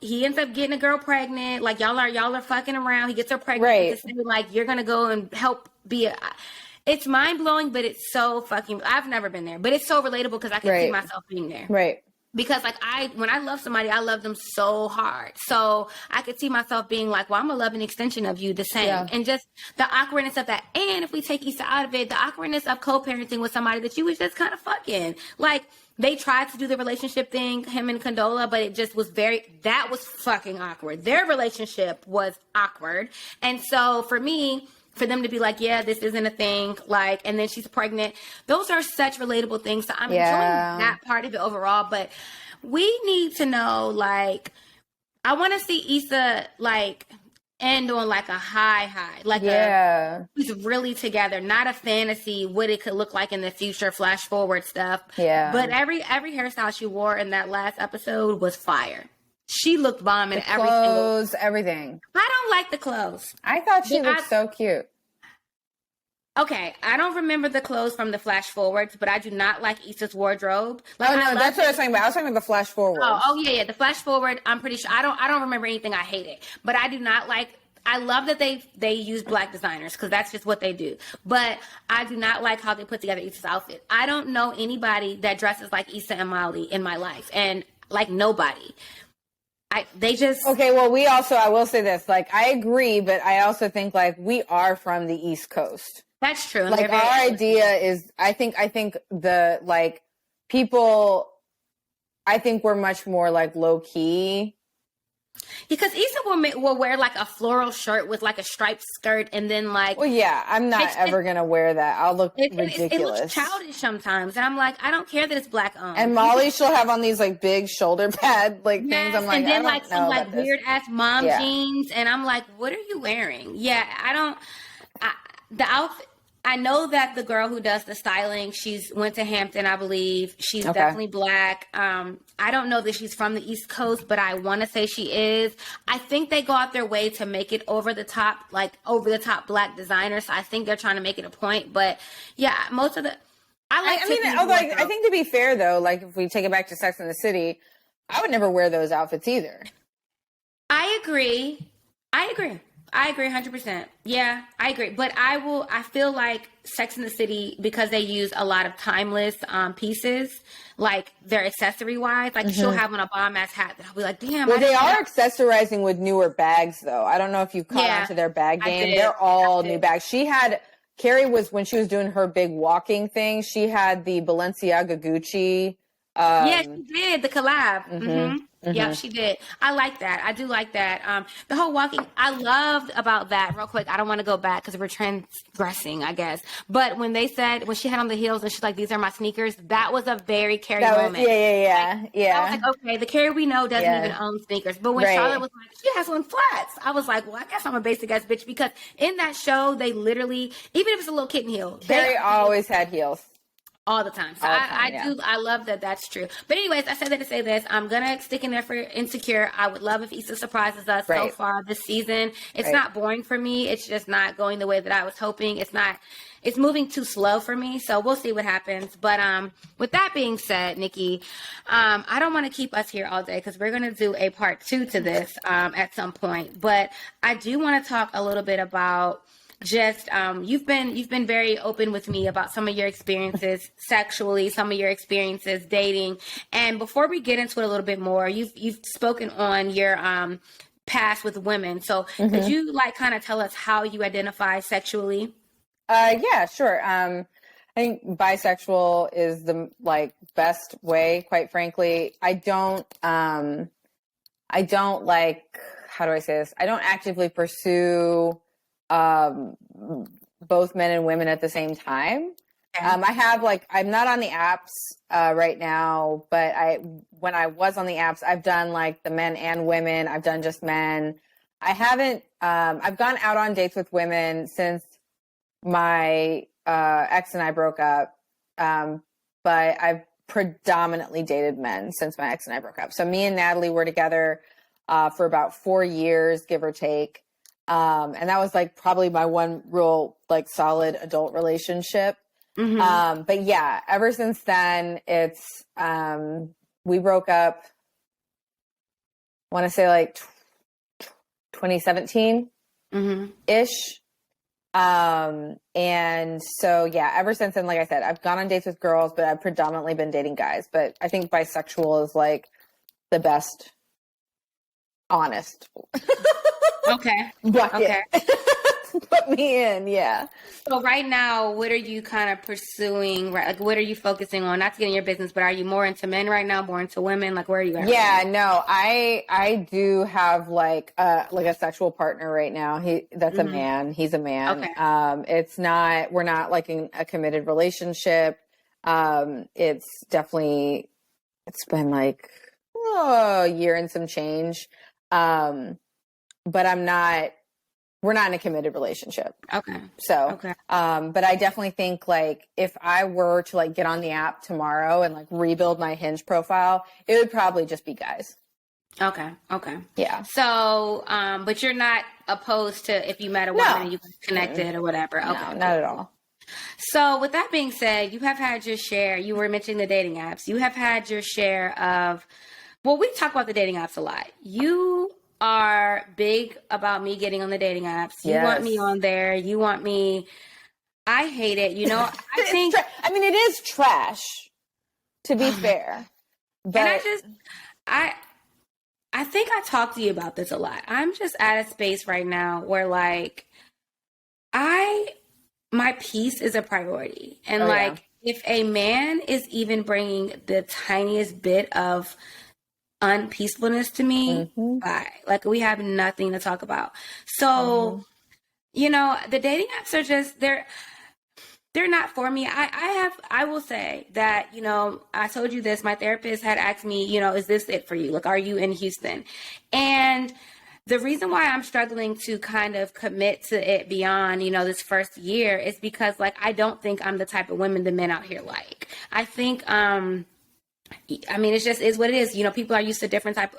he ends up getting a girl pregnant. Like y'all are fucking around. He gets her pregnant. Right. To say, like, you're gonna go and help be a. It's mind blowing, but it's so fucking. I've never been there, but it's so relatable because I can see myself being there. Right. Because like when I love somebody, I love them so hard. So I could see myself being like, well, I'm gonna love an extension of you the same. Yeah. And just the awkwardness of that. And if we take Issa out of it, the awkwardness of co-parenting with somebody that you was just kind of fucking. Like, they tried to do the relationship thing, him and Condola, but it just was that was fucking awkward. Their relationship was awkward. And so for me, for them to be like, yeah, this isn't a thing, like, and then she's pregnant. Those are such relatable things. So I'm enjoying that part of it overall. But we need to know, like, I want to see Issa, like, end on, like, a high. Like, he's really together. Not a fantasy, what it could look like in the future, flash forward stuff. Yeah. But every hairstyle she wore in that last episode was fire. She looked bomb in everything. I don't like the clothes. I thought she looked so cute. Okay, I don't remember the clothes from the flash forwards, but I do not like Issa's wardrobe. Like, that's what I was talking about. I was talking about the flash forward. Oh yeah. The flash forward, I'm pretty sure. I don't remember anything I hated, but I do not like. I love that they use Black designers because that's just what they do. But I do not like how they put together Issa's outfit. I don't know anybody that dresses like Issa and Molly in my life, and like nobody. Okay, well, I will say this, like, I agree, but I also think, like, we are from the East Coast. That's true. Like, our idea is, I think the, like, people, I think we're much more, like, low key. Because Issa will wear, like, a floral shirt with, like, a striped skirt and then, like... Well, yeah, I'm not ever going to wear that. I'll look ridiculous. It looks childish sometimes. And I'm like, I don't care that it's Black owned. And Molly, she'll have on these, like, big shoulder pad, like, things. I'm like, and then, like, some, like, weird-ass mom jeans. And I'm like, what are you wearing? Yeah, the outfit... I know that the girl who does the styling, she's went to Hampton, I believe. She's definitely Black. I don't know that she's from the East Coast, but I want to say she is. I think they go out their way to make it over the top Black designers. So I think they're trying to make it a point. But yeah, most of the I think to be fair though, like if we take it back to Sex and the City, I would never wear those outfits either. I agree 100%. Yeah, I agree. But I feel like Sex and the City, because they use a lot of timeless pieces, like their accessory wise, like she'll have on a bomb ass hat that I'll be like, damn. Well, they are accessorizing with newer bags though. I don't know if you caught on to their bag game. They're all new bags. Carrie when she was doing her big walking thing, she had the Balenciaga Gucci. Yeah, she did the collab. Mm-hmm. Yeah, she did. I like that. I do like that. The whole walking, I loved about that. Real quick, I don't want to go back because we're transgressing, I guess. But when she had on the heels and she's like, "These are my sneakers," that was a very Carrie moment. Yeah. I was like, okay, the Carrie we know doesn't even own sneakers. But when Charlotte was like, she has on flats, I was like, well, I guess I'm a basic ass bitch, because in that show they literally, even if it's a little kitten heel, Carrie always had heels. All the time. So I love that that's true. But anyways, I said that to say this. I'm going to stick in there for Insecure. I would love if Issa surprises us so far this season. It's not boring for me. It's just not going the way that I was hoping. It's moving too slow for me. So we'll see what happens. But with that being said, Nikki, I don't want to keep us here all day because we're going to do a part 2 to this at some point. But I do want to talk a little bit about just you've been very open with me about some of your experiences sexually, some of your experiences dating, and before we get into it a little bit more, you've spoken on your past with women. So could you like kind of tell us how you identify sexually? Yeah, sure. I think bisexual is the best way, quite frankly. I don't like, how do I say this? I don't actively pursue both men and women at the same time. I have I'm not on the apps right now, but when I was on the apps, I've done the men and women. I've done just men. I haven't, I've gone out on dates with women since my ex and I broke up. But I've predominantly dated men since my ex and I broke up. So me and Natalie were together for about 4 years, give or take. And that was probably my one real solid adult relationship. But yeah, ever since then, it's, we broke up, I want to say like 2017 ish. And so, yeah, ever since then, like I said, I've gone on dates with girls, but I've predominantly been dating guys. But I think bisexual is like the best, honest. Okay. Bucket. Okay. Put me in, yeah. So right now, what are you kind of pursuing? Right, like, what are you focusing on? Not to get in your business, but are you more into men right now, more into women? Like, where are you at? Yeah, right no, I do have like a sexual partner right now. That's a man. He's a man. Okay. We're not like in a committed relationship. It's definitely, it's been like a year and some change. But we're not in a committed relationship. Okay. So, okay. But I definitely think like if I were to like get on the app tomorrow and like rebuild my Hinge profile, it would probably just be guys. Okay. Okay. Yeah. So, but you're not opposed to if you met a woman and you connected or whatever. Okay. No, not at all. So with that being said, you have had your share, you were mentioning the dating apps. You have had your share of, well, we talk about the dating apps a lot. You are big about me getting on the dating apps. You want me on there. You want me. I hate it. You know, I think. I mean, it is trash, to be fair. But and I think I talk to you about this a lot. I'm just at a space right now where like, my peace is a priority. And if a man is even bringing the tiniest bit of unpeacefulness to me, bye. Like we have nothing to talk about. So, you know, the dating apps are just, they're not for me. I will say that, you know, I told you this, my therapist had asked me, you know, is this it for you? Like, are you in Houston? And the reason why I'm struggling to kind of commit to it beyond, you know, this first year is because like, I don't think I'm the type of women the men out here like. I think, I mean, it's just is what it is. You know, people are used to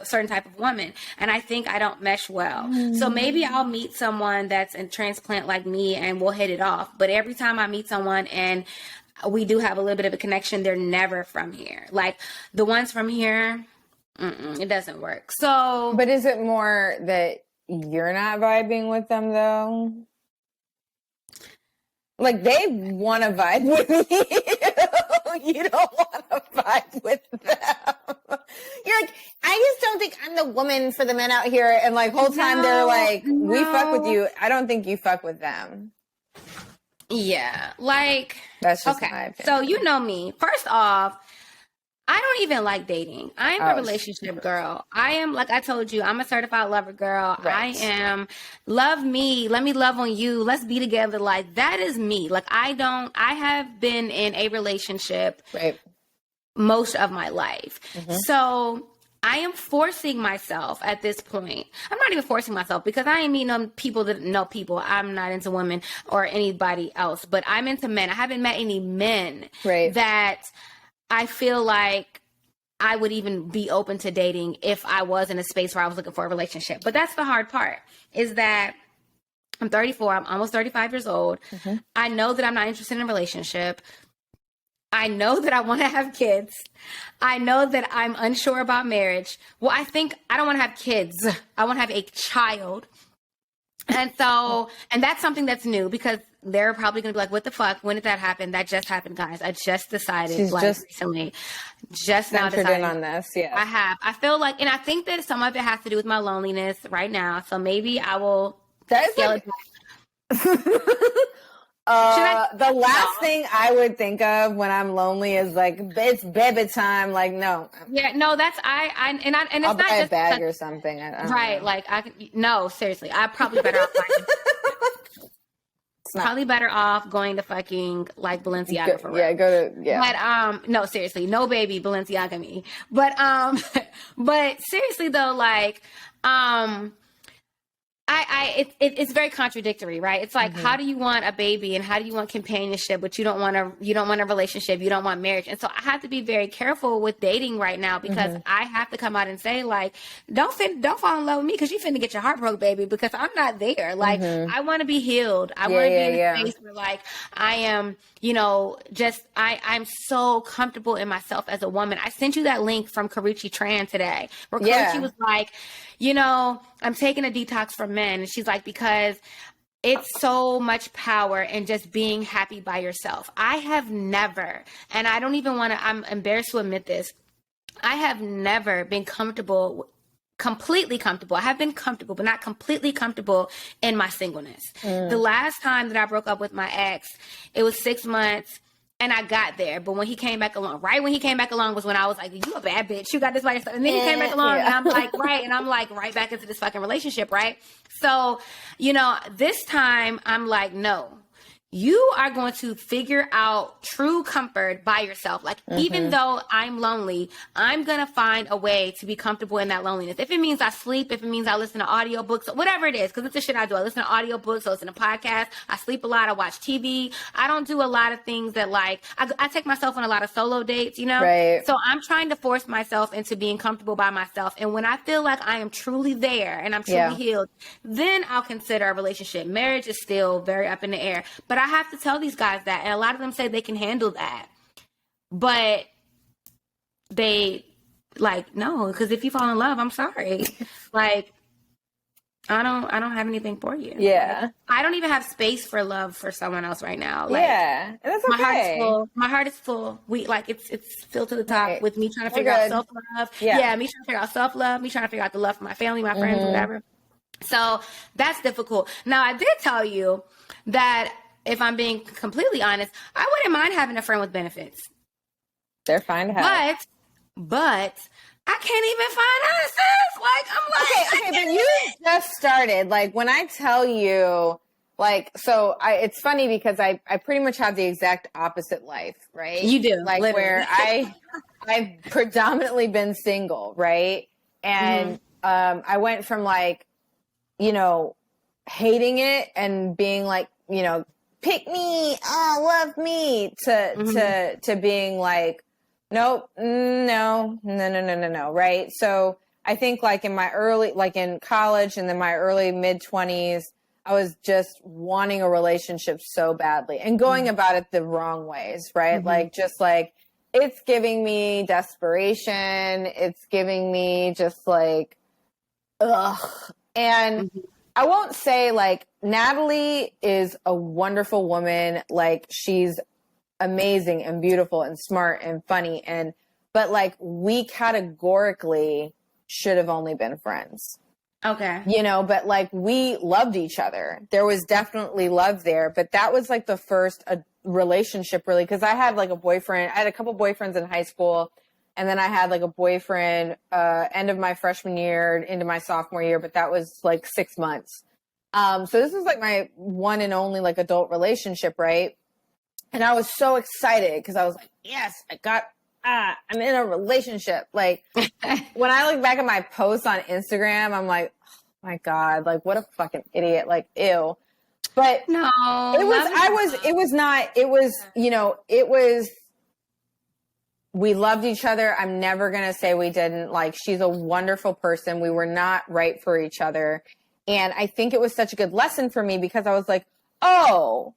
certain type of woman. And I think I don't mesh well. So maybe I'll meet someone that's in transplant like me and we'll hit it off. But every time I meet someone and we do have a little bit of a connection, they're never from here. Like the ones from here, it doesn't work. So. But is it more that you're not vibing with them though? Like they want to vibe with you. You don't want to vibe with them. You're like, I just don't think I'm the woman for the men out here. And like whole time they're like, we fuck with you. I don't think you fuck with them. Yeah. Like, that's just my opinion. So you know me. First off, I don't even like dating. I'm a relationship girl. I am, like I told you, I'm a certified lover girl. Right. I am, love me. Let me love on you. Let's be together. Like, that is me. Like, I have been in a relationship most of my life. So I am forcing myself at this point. I'm not even forcing myself because I ain't meeting people that know people. I'm not into women or anybody else, but I'm into men. I haven't met any men that I feel like I would even be open to dating if I was in a space where I was looking for a relationship. But that's the hard part, is that I'm 34. I'm almost 35 years old. I know that I'm not interested in a relationship. I know that I want to have kids. I know that I'm unsure about marriage. Well, I think I don't want to have kids. I want to have a child. And so, and that's something that's new because they're probably going to be like, what the fuck? When did that happen? That just happened, guys. I just decided recently. Just now decided. In on this, yeah. I have. I feel like, and I think that some of it has to do with my loneliness right now. So maybe I will scale it back. The last thing I would think of when I'm lonely is like, it's baby time. Like, no. Yeah, no, that's, and it's I'll not buy just a bag or something. I don't know. Like no, seriously, I probably better off probably better off going to fucking like Balenciaga for real. But no, seriously, no baby Balenciaga me. But but seriously though, like it's very contradictory, right? It's like, how do you want a baby and how do you want companionship, but you don't want a relationship, you don't want marriage. And so I have to be very careful with dating right now because I have to come out and say, like, don't fall in love with me because you finna get your heart broke, baby, because I'm not there. Like, I want to be healed. I want to be in a space where, like, I am, I'm so comfortable in myself as a woman. I sent you that link from Karrueche Tran today, where Karrueche was like, I'm taking a detox from men. And she's like, because it's so much power in just being happy by yourself. I have never, and I don't even want to, I'm embarrassed to admit this, I have never been completely comfortable. I have been comfortable, but not completely comfortable in my singleness. The last time that I broke up with my ex, it was 6 months. And I got there, but when he came back along, was when I was like, you a bad bitch, you got this by yourself. And then he came back along and I'm like, right back into this fucking relationship, right? So, this time I'm like, no, you are going to figure out true comfort by yourself. Like, even though I'm lonely, I'm going to find a way to be comfortable in that loneliness. If it means I sleep, if it means I listen to audiobooks, whatever it is, because it's the shit I do. I listen to audiobooks, I listen to podcasts, I sleep a lot, I watch TV. I don't do a lot of things that, like, I take myself on a lot of solo dates, Right. So I'm trying to force myself into being comfortable by myself. And when I feel like I am truly there and I'm truly healed, then I'll consider a relationship. Marriage is still very up in the air. But I have to tell these guys that, and a lot of them say they can handle that, but they no, because if you fall in love, I'm sorry, like I don't have anything for you. Yeah, like, I don't even have space for love for someone else right now. Like, yeah, that's okay. My heart is full. It's filled to the top with me trying to figure out self-love. Me trying to figure out self-love. Me trying to figure out the love for my family, my friends, whatever. So that's difficult. Now, I did tell you that, if I'm being completely honest, I wouldn't mind having a friend with benefits. They're fine to have. But I can't even find us. Like, I'm like, okay, but you just started. Like, when I tell you, like, it's funny because I pretty much have the exact opposite life, right? You do. Like, literally. Where I've predominantly been single, right? And I went from, like, hating it and being like, pick me, love me, to being like, nope, no, right? So I think, like, in my in college and then my early mid-20s, I was just wanting a relationship so badly and going about it the wrong ways, right? Like, just like, it's giving me desperation. It's giving me just like, ugh. And I won't say, like, Natalie is a wonderful woman. Like, she's amazing and beautiful and smart and funny. But like, we categorically should have only been friends. Okay. But like, we loved each other. There was definitely love there, but that was like the first relationship, really. Cause I had like a boyfriend. I had a couple boyfriends in high school. And then I had like a boyfriend, end of my freshman year into my sophomore year, but that was like 6 months. So this was like my one and only like adult relationship. Right. And I was so excited because I was like, yes, I'm in a relationship. Like, when I look back at my posts on Instagram, I'm like, oh my God, like, what a fucking idiot. Like, ew. But we loved each other. I'm never going to say we didn't. Like, she's a wonderful person. We were not right for each other. And I think it was such a good lesson for me because I was like, oh,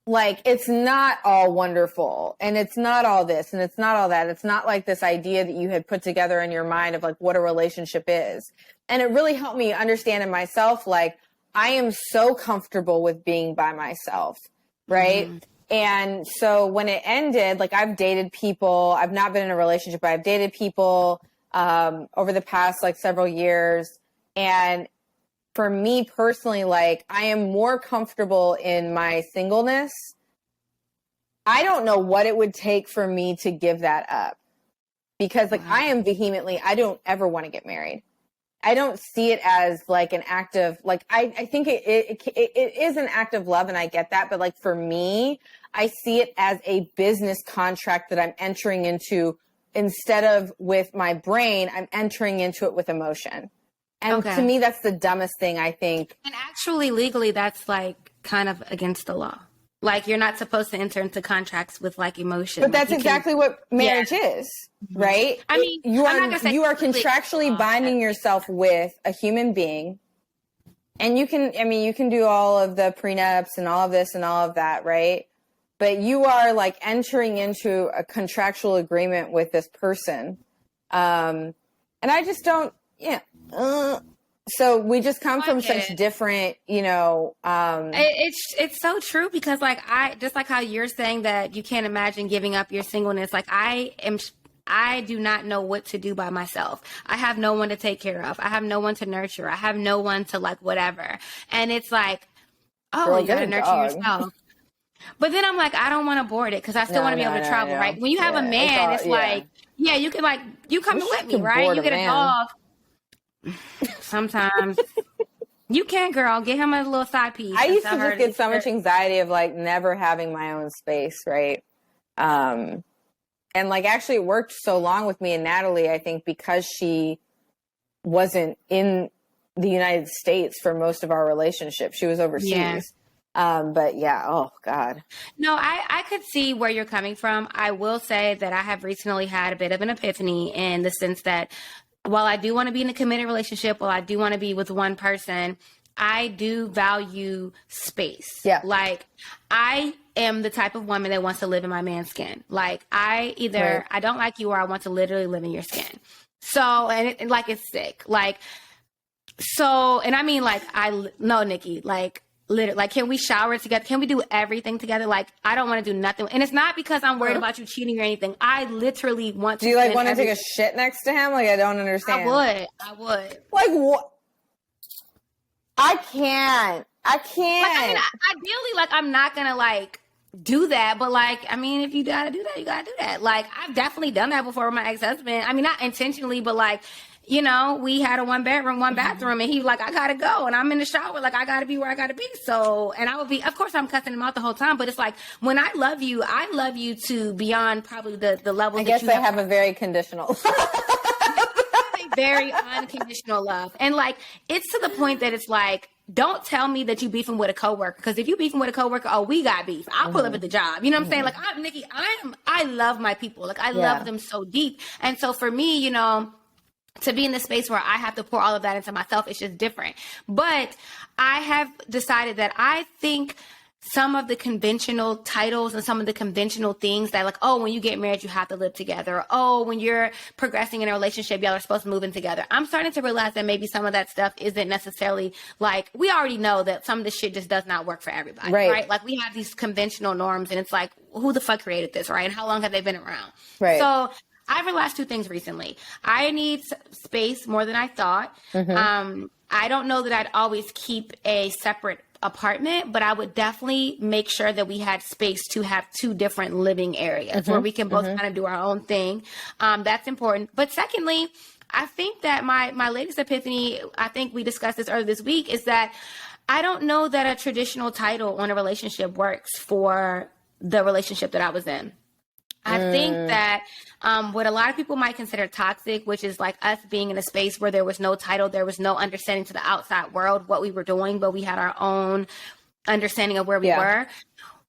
like, it's not all wonderful and it's not all this and it's not all that. It's not like this idea that you had put together in your mind of like what a relationship is. And it really helped me understand in myself, like, I am so comfortable with being by myself. Right. And so when it ended, like, I've dated people, I've not been in a relationship, but I've dated people over the past like several years. And for me personally, like, I am more comfortable in my singleness. I don't know what it would take for me to give that up because, like, I am vehemently, I don't ever want to get married. I don't see it as like an act of, like, I think it is an act of love, and I get that. But like, for me, I see it as a business contract that I'm entering into. Instead of with my brain, I'm entering into it with emotion. And to me, that's the dumbest thing, I think. And actually, legally, that's like kind of against the law. Like, you're not supposed to enter into contracts with like emotion. But that's exactly what marriage is, right? I mean, you are contractually binding yourself with a human being. And you can do all of the prenups and all of this and all of that, right? But you are like entering into a contractual agreement with this person. And I just don't, so we just come from such different, it's so true, because like just like how you're saying that you can't imagine giving up your singleness. Like I do not know what to do by myself. I have no one to take care of. I have no one to nurture. I have no one to like whatever. And it's like, you gotta nurture yourself. But then I'm like, I don't want to board it because I still want to be able to travel, right? When you have a man, it's like, you can like, you coming with me, right? You get a dog. Sometimes you can, girl, get him a little side piece. I used to just get so much anxiety of like never having my own space, right? And like actually it worked so long with me and Natalie, I think, because she wasn't in the United States for most of our relationship. She was overseas. Yeah. But yeah, oh God. No, I could see where you're coming from. I will say that I have recently had a bit of an epiphany in the sense that while I do want to be in a committed relationship, while I do want to be with one person, I do value space. Yeah. Like, I am the type of woman that wants to live in my man's skin. Like, I don't like you, or I want to literally live in your skin. So, and like, it's sick. Like, so, and I mean, like, no, Nikki, like, literally, like, can we shower together? Can we do everything together? Like, I don't want to do nothing. And it's not because I'm worried about you cheating or anything. I literally want to. Do you like want to take a shit next to him? Like, I don't understand. I would. Like, what? I can't. Like, I mean, ideally, like, I'm not going to like do that. But like, I mean, if you got to do that, you got to do that. Like, I've definitely done that before with my ex-husband. I mean, not intentionally, but like, we had a 1-bedroom, 1-bathroom, and he was like, I gotta go. And I'm in the shower, like, I gotta be where I gotta be. So, and I would be, of course, I'm cussing him out the whole time, but it's like, when I love you to beyond probably the levels. I guess I have a very conditional. Very unconditional love. And like, it's to the point that it's like, don't tell me that you beefing with a coworker, because if you beefing with a coworker, we got beef. I'll pull up at the job. You know what I'm saying? Like, Nikki, I love my people. Like, I love them so deep. And so for me, to be in the space where I have to pour all of that into myself, it's just different. But I have decided that I think some of the conventional titles and some of the conventional things that, like, when you get married, you have to live together. When you're progressing in a relationship, y'all are supposed to move in together. I'm starting to realize that maybe some of that stuff isn't necessarily, like, we already know that some of this shit just does not work for everybody, right? Like, we have these conventional norms, and it's like, who the fuck created this, right? And how long have they been around? Right. So I've realized two things recently. I need space more than I thought. I don't know that I'd always keep a separate apartment, but I would definitely make sure that we had space to have two different living areas where we can both kind of do our own thing. That's important. But secondly, I think that my latest epiphany, I think we discussed this earlier this week, is that I don't know that a traditional title on a relationship works for the relationship that I was in. I think that what a lot of people might consider toxic, which is like us being in a space where there was no title, there was no understanding to the outside world, what we were doing, but we had our own understanding of where we were.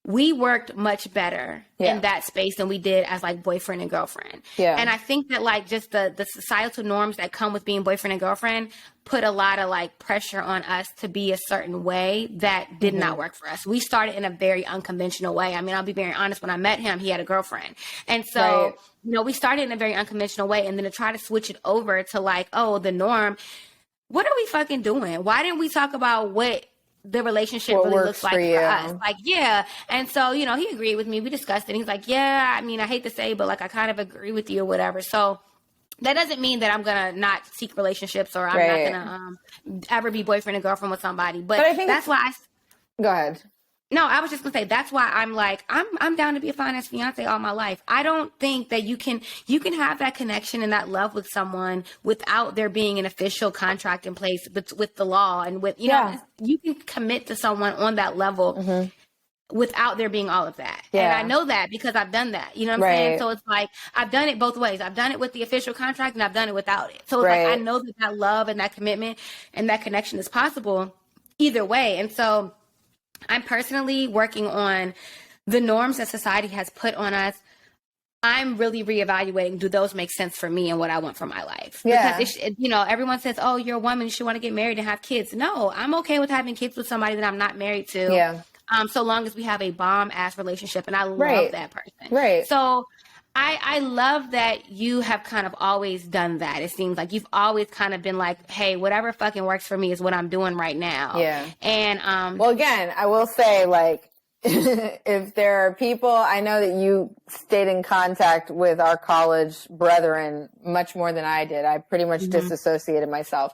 We worked much better in that space than we did as like boyfriend and girlfriend. And I think that like just the societal norms that come with being boyfriend and girlfriend put a lot of like pressure on us to be a certain way that did not work for us. We started in a very unconventional way. I mean, I'll be very honest. When I met him, he had a girlfriend. And so, we started in a very unconventional way. And then to try to switch it over to like, the norm, what are we fucking doing? Why didn't we talk about what the relationship really looks like for us? Like, and so, he agreed with me. We discussed it. He's like, I mean, I hate to say, but like, I kind of agree with you or whatever. So that doesn't mean that I'm going to not seek relationships or I'm not going to ever be boyfriend and girlfriend with somebody. But I think that's why go ahead. No, I was just gonna say that's why I'm like I'm down to be a finance fiance all my life. I don't think that you can have that connection and that love with someone without there being an official contract in place with the law and with you know you can commit to someone on that level without there being all of that. Yeah. And I know that because I've done that. You know what I'm saying? So it's like, I've done it both ways. I've done it with the official contract and I've done it without it. So it's like, I know that that love and that commitment and that connection is possible either way. And so I'm personally working on the norms that society has put on us. I'm really reevaluating, do those make sense for me and what I want for my life? Yeah. Because, you know, everyone says, oh, you're a woman, you should want to get married and have kids. No, I'm okay with having kids with somebody that I'm not married to. Yeah. So long as we have a bomb-ass relationship, and I love that person. Right. So I love that you have kind of always done that. It seems like you've always kind of been like, hey, whatever fucking works for me is what I'm doing right now. Yeah. And well, again, I will say, like, if there are people, I know that you stayed in contact with our college brethren much more than I did. I pretty much disassociated myself.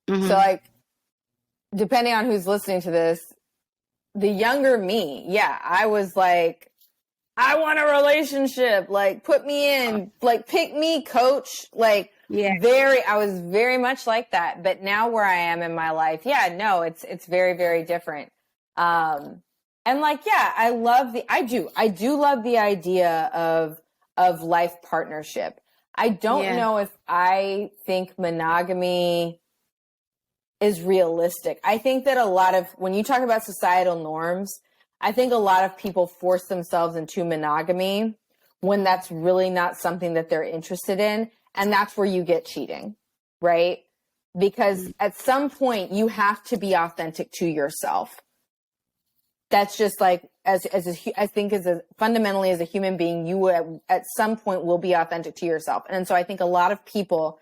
So, like, depending on who's listening to this, the younger me, I was like, I want a relationship. Like, put me in. Like, pick me, coach. Like, I was very much like that. But now where I am in my life, it's very, very different. And like, I do love the idea of life partnership. I don't know if I think monogamy is realistic. I think that when you talk about societal norms, I think a lot of people force themselves into monogamy when that's really not something that they're interested in. And that's where you get cheating, right? Because at some point you have to be authentic to yourself. That's just like, fundamentally as a human being, you at some point will be authentic to yourself. And so I think a lot of people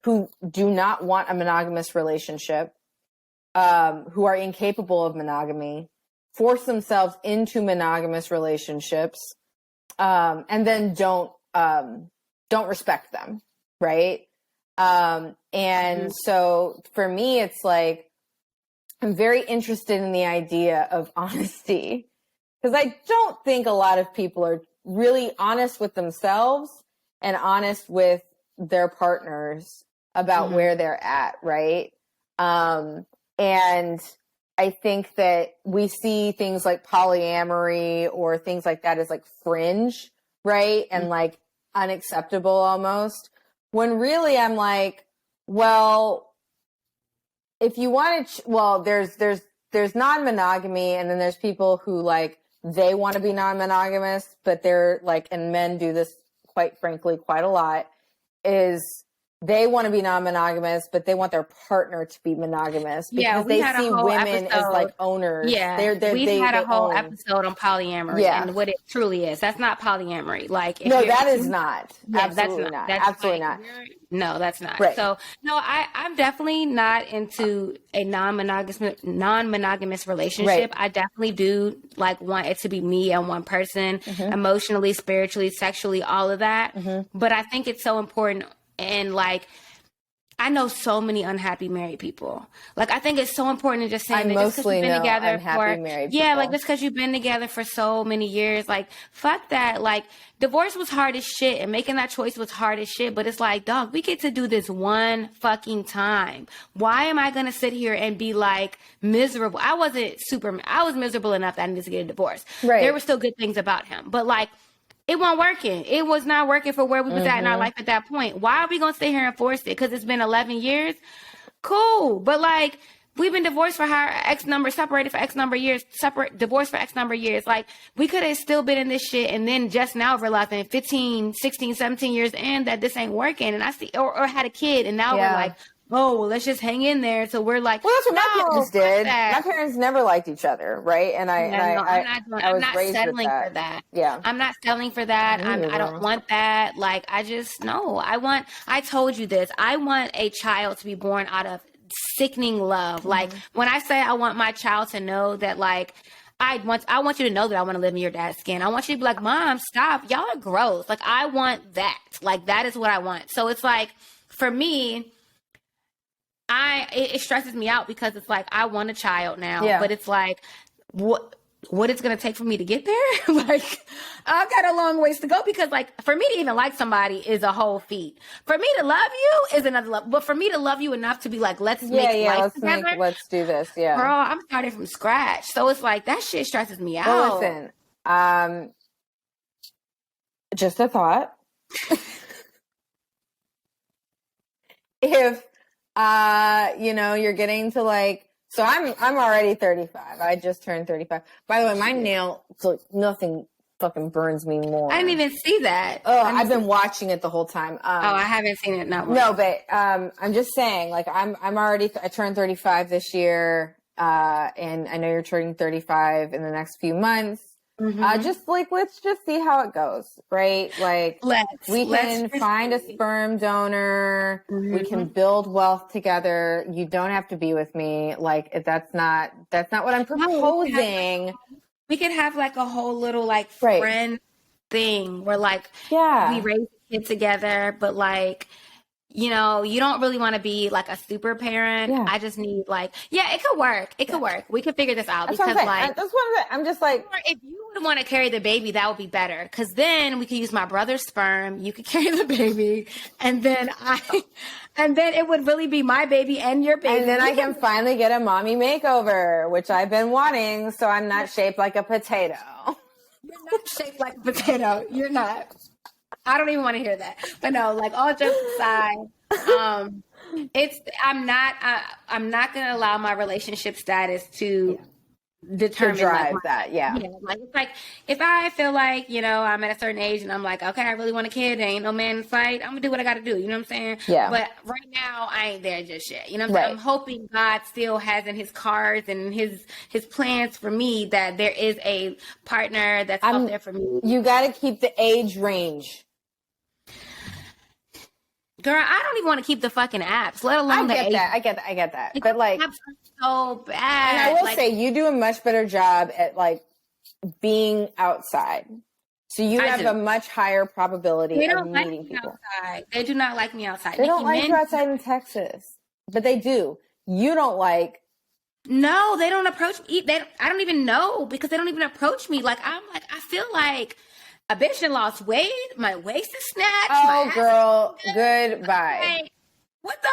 who do not want a monogamous relationship, who are incapable of monogamy, force themselves into monogamous relationships, and then don't respect them, right? And so for me, it's like, I'm very interested in the idea of honesty, because I don't think a lot of people are really honest with themselves and honest with their partners about where they're at, right? And I think that we see things like polyamory or things like that as like fringe, right? And like unacceptable almost. When really I'm like, well, if you want to, there's non-monogamy, and then there's people who like, they want to be non-monogamous, but they're like, and men do this quite frankly, quite a lot, is they want to be non-monogamous, but they want their partner to be monogamous because they see women as like owners. Yeah, we had a whole episode on polyamory and what it truly is. That's not polyamory. Like, no, that is not. Absolutely not. Absolutely not. No, that's not. Right. So, no, I'm definitely not into a non-monogamous relationship. Right. I definitely do like want it to be me and one person, emotionally, spiritually, sexually, all of that. But I think it's so important. And like, I know so many unhappy married people. Like, I think it's so important to just say that just because you've been together like just because you've been together for so many years, like, fuck that. Like, divorce was hard as shit and making that choice was hard as shit. But it's like, dog, we get to do this one fucking time. Why am I going to sit here and be like miserable? I was miserable enough that I needed to get a divorce. Right. There were still good things about him, but like, it wasn't working. It was not working for where we was at in our life at that point. Why are we going to stay here and force it? Because it's been 11 years? Cool. But like, we've been divorced for separated for X number of years, divorced for X number of years. Like, we could have still been in this shit and then just now realizing 15, 16, 17 years in that this ain't working. And I see, or had a kid and now we're like, oh, well, let's just hang in there. So we're like, well, that's what my parents did. My parents never liked each other, right? And I'm not settling for that. Yeah, I'm not settling for that. I don't want that. Like, I told you this. I want a child to be born out of sickening love. Like, when I say I want my child to know that, like, I want you to know that I want to live in your dad's skin. I want you to be like, Mom, stop. Y'all are gross. Like, I want that. Like, that is what I want. So it's like, for me, it stresses me out because it's like, I want a child now, but it's like, what what it's going to take for me to get there. Like, I've got a long ways to go because, like, for me to even like somebody is a whole feat. For me to love you is another level. But for me to love you enough to be like, let's make life together. Let's do this. Yeah. Girl, I'm starting from scratch. So it's like, that shit stresses me out. Well, listen, just a thought. If, you're getting to like, so I'm already 35. I just turned 35. By the way, my nail, so nothing fucking burns me more. I didn't even see that. Oh, I've been watching it the whole time. I haven't seen it. Not once. No, but I'm just saying, like, I turned 35 this year, and I know you're turning 35 in the next few months. Mm-hmm. Just like, let's just see how it goes, right? Like, we can find a sperm donor. Mm-hmm. We can build wealth together. You don't have to be with me. Like, that's not what I'm proposing. We could have like a whole little like friend thing where like, we raise a kid together, but like, you don't really want to be like a super parent. Yeah. I just need like, it could work. It could work. We could figure this out. That's because like, that's what I'm just like, if you would want to carry the baby, that would be better. Cause then we could use my brother's sperm. You could carry the baby and then it would really be my baby and your baby. And then I can finally get a mommy makeover, which I've been wanting. So I'm not shaped like a potato. You're not shaped like a potato. You're not. I don't even want to hear that. But no, like all jokes aside, I'm not going to allow my relationship status to determine drive that. Yeah. Like it's like if I feel like, I'm at a certain age and I'm like, okay, I really want a kid, there ain't no man in sight, I'm gonna do what I gotta do, you know what I'm saying? Yeah. But right now I ain't there just yet. You know what I'm saying? I'm hoping God still has in his cards and his plans for me that there is a partner that's out there for me. You gotta keep the age range. Girl, I don't even want to keep the fucking apps, let alone the age. I get that. But like, apps are so bad. And I will say, you do a much better job at like being outside. So you have a much higher probability of meeting people. Outside. They do not like me outside. They don't like you outside in Texas, but they do. You don't like. No, they don't approach me. I don't even know because they don't even approach me. Like I feel like a bitch that lost weight. My waist is snatched. Oh, girl, goodbye. Like, what the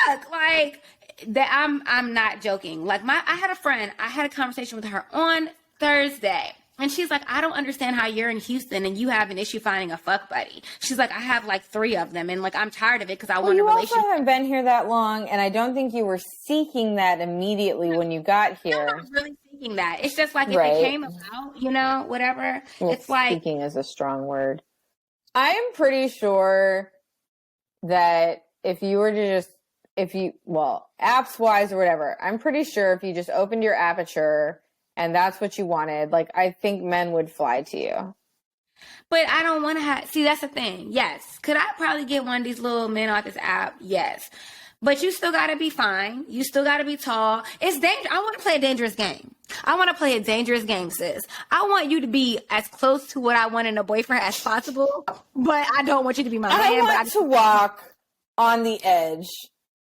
fuck? Like that. I'm not joking. Like I had a friend. I had a conversation with her on Thursday. And she's like, I don't understand how you're in Houston and you have an issue finding a fuck buddy. She's like, I have like 3 of them. And like, I'm tired of it because I want a relationship. You also haven't been here that long. And I don't think you were seeking that immediately when you got here. No, I was really seeking that. It's just like if it came about, whatever. Well, it's like. Seeking is a strong word. I'm pretty sure that if you were to apps wise or whatever, I'm pretty sure if you just opened your aperture and that's what you wanted, like, I think men would fly to you. But I don't want to see, that's the thing. Yes. Could I probably get one of these little men off this app? Yes. But you still got to be fine. You still got to be tall. It's dangerous. I want to play a dangerous game. I want to play a dangerous game, sis. I want you to be as close to what I want in a boyfriend as possible. But I don't want you to be my man. I want to walk on the edge.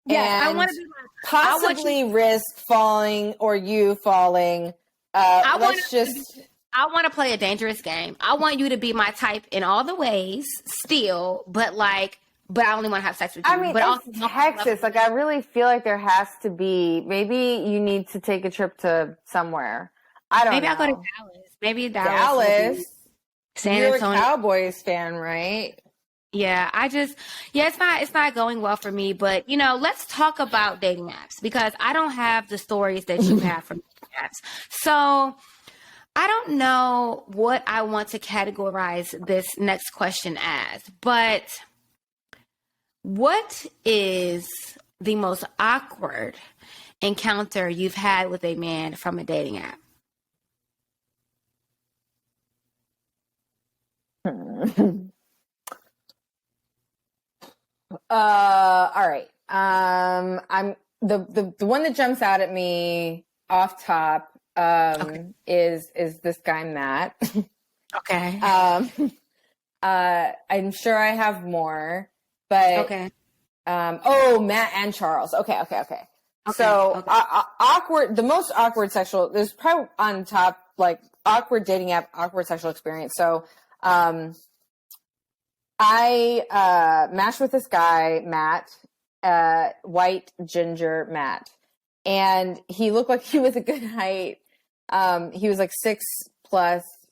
Yes, I want to be like, possibly risk falling or you falling. I want to play a dangerous game. I want you to be my type in all the ways still, but I only want to have sex with you. I mean, but also Texas, like, I really feel like there has to be, maybe you need to take a trip to somewhere. I don't know. Maybe I'll go to Dallas. Maybe Dallas. San You're Antonio. a Cowboys fan, right? Yeah, it's not going well for me, but let's talk about dating apps because I don't have the stories that you have from dating apps. So I don't know what I want to categorize this next question as, but what is the most awkward encounter you've had with a man from a dating app? All right. I'm the one that jumps out at me off top is this guy Matt. Okay. I'm sure I have more, but okay. Matt and Charles. Okay. So awkward, the most awkward sexual, there's probably on top, like awkward dating app, awkward sexual experience. So, I matched with this guy, Matt, white ginger Matt, and he looked like he was a good height. He was like 6+,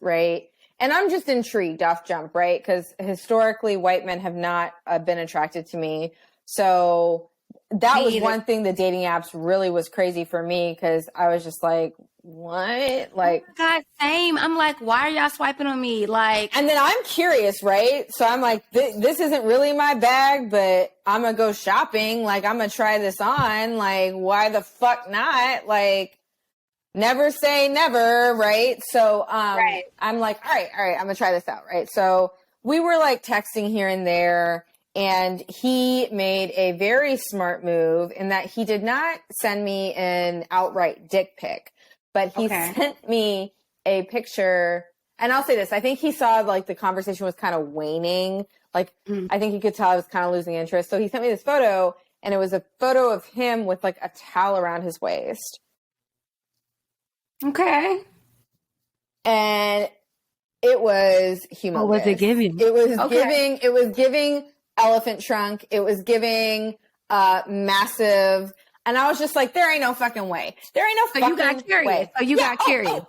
right? And I'm just intrigued off jump, right? Because historically, white men have not been attracted to me. So that was one thing the dating apps really was crazy for me, because I was just like, what? Like, oh my God, same. I'm like, why are y'all swiping on me? Like, and then I'm curious, right? So I'm like, this isn't really my bag, but I'm gonna go shopping. Like, I'm gonna try this on. Like, why the fuck not? Like, never say never, right? So I'm like, all right, I'm gonna try this out, right? So we were like texting here and there, and he made a very smart move in that he did not send me an outright dick pic. But he sent me a picture, and I'll say this, I think he saw like the conversation was kind of waning. Like, I think he could tell I was kind of losing interest. So he sent me this photo, and it was a photo of him with like a towel around his waist. Okay. And it was humongous. What was it giving? It was giving elephant trunk. It was giving massive. And I was just like, there ain't no fucking way. There ain't no fucking way. You got curious. Oh, you got curious.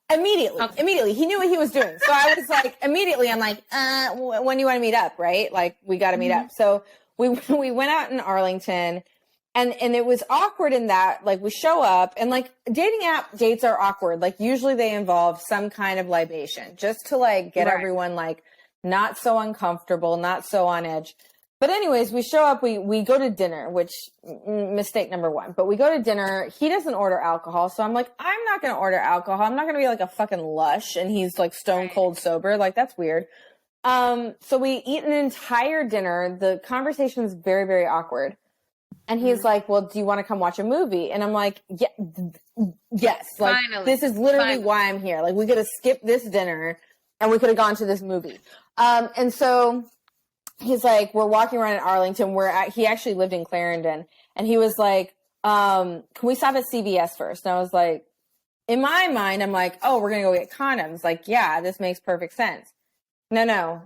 Immediately. Okay. Immediately. He knew what he was doing. So I was like, immediately, I'm like, when do you want to meet up, right? Like, we got to meet up. So we went out in Arlington, and it was awkward in that, like, we show up, and like, dating app dates are awkward. Like, usually they involve some kind of libation just to like get everyone like not so uncomfortable, not so on edge. But anyways, we show up, we go to dinner, which mistake number one, but we go to dinner. He doesn't order alcohol. So I'm like, I'm not going to order alcohol. I'm not going to be like a fucking lush. And he's like stone cold sober. Like, that's weird. So we eat an entire dinner. The conversation is very, very awkward. And he's like, well, do you want to come watch a movie? And I'm like, yeah, yes. Like, this is literally why I'm here. Like, we could have skipped this dinner and we could have gone to this movie. And so he's like, we're walking around in Arlington. He actually lived in Clarendon. And he was like, can we stop at CVS first? And I was like, in my mind, I'm like, oh, we're going to go get condoms. Like, yeah, this makes perfect sense. No.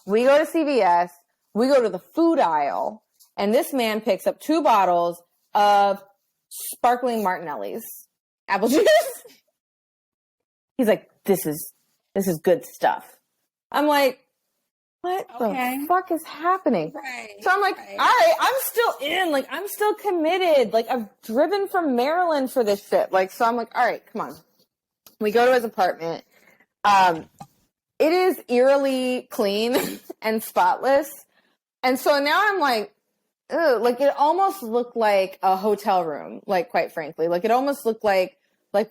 We go to CVS. We go to the food aisle. And this man picks up 2 bottles of sparkling Martinelli's apple juice. He's like, this is good stuff. I'm like, what the fuck is happening? Right. So I'm like, all right, I'm still in. Like, I'm still committed. Like, I've driven from Maryland for this shit. Like, so I'm like, all right, come on. We go to his apartment. It is eerily clean and spotless. And so now I'm like, ugh, like, it almost looked like a hotel room, like, quite frankly. Like, it almost looked like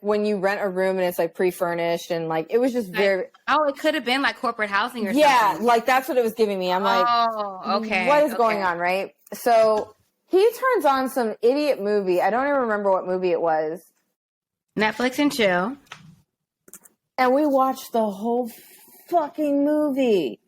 when you rent a room and it's like pre-furnished, and like, it was just very. Oh, it could have been like corporate housing or something. Yeah, like that's what it was giving me. I'm like, oh, okay. What is going on, right? So he turns on some idiot movie. I don't even remember what movie it was. Netflix and chill. And we watched the whole fucking movie.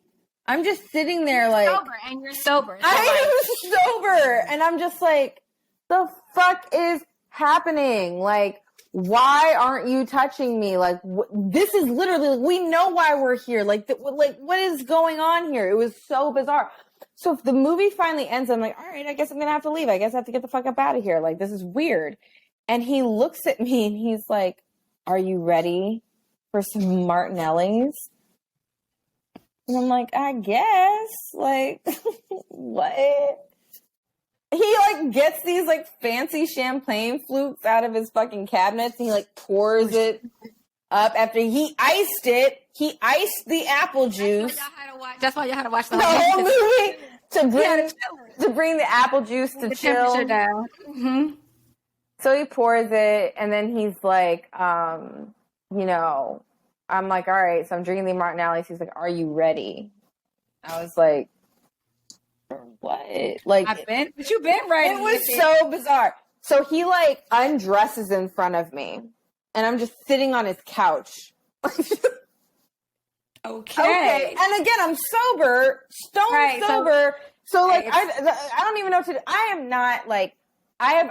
I'm just sitting there like. You're sober. So I am sober. And I'm just like, the fuck is happening? Like, why aren't you touching me? Like, this is literally, we know why we're here. Like, what is going on here? It was so bizarre. So if the movie finally ends, I'm like, all right, I guess I'm going to have to leave. I guess I have to get the fuck up out of here. Like, this is weird. And he looks at me and he's like, are you ready for some Martinelli's? And I'm like, I guess. Like, what? He like gets these like fancy champagne flutes out of his fucking cabinets, and he like pours it up after he iced it. He iced the apple juice. That's why y'all had to watch the whole movie to bring the apple juice to chill down. Mm-hmm. So he pours it, and then he's like, you know, I'm like, all right. So I'm drinking the Martinelli's. He's like, are you ready? I was like, what? Like, but you've been right. It was so bizarre. So he like undresses in front of me, and I'm just sitting on his couch. Okay. And again, I'm sober, stone sober. So like, I don't even know what to do. I am not like,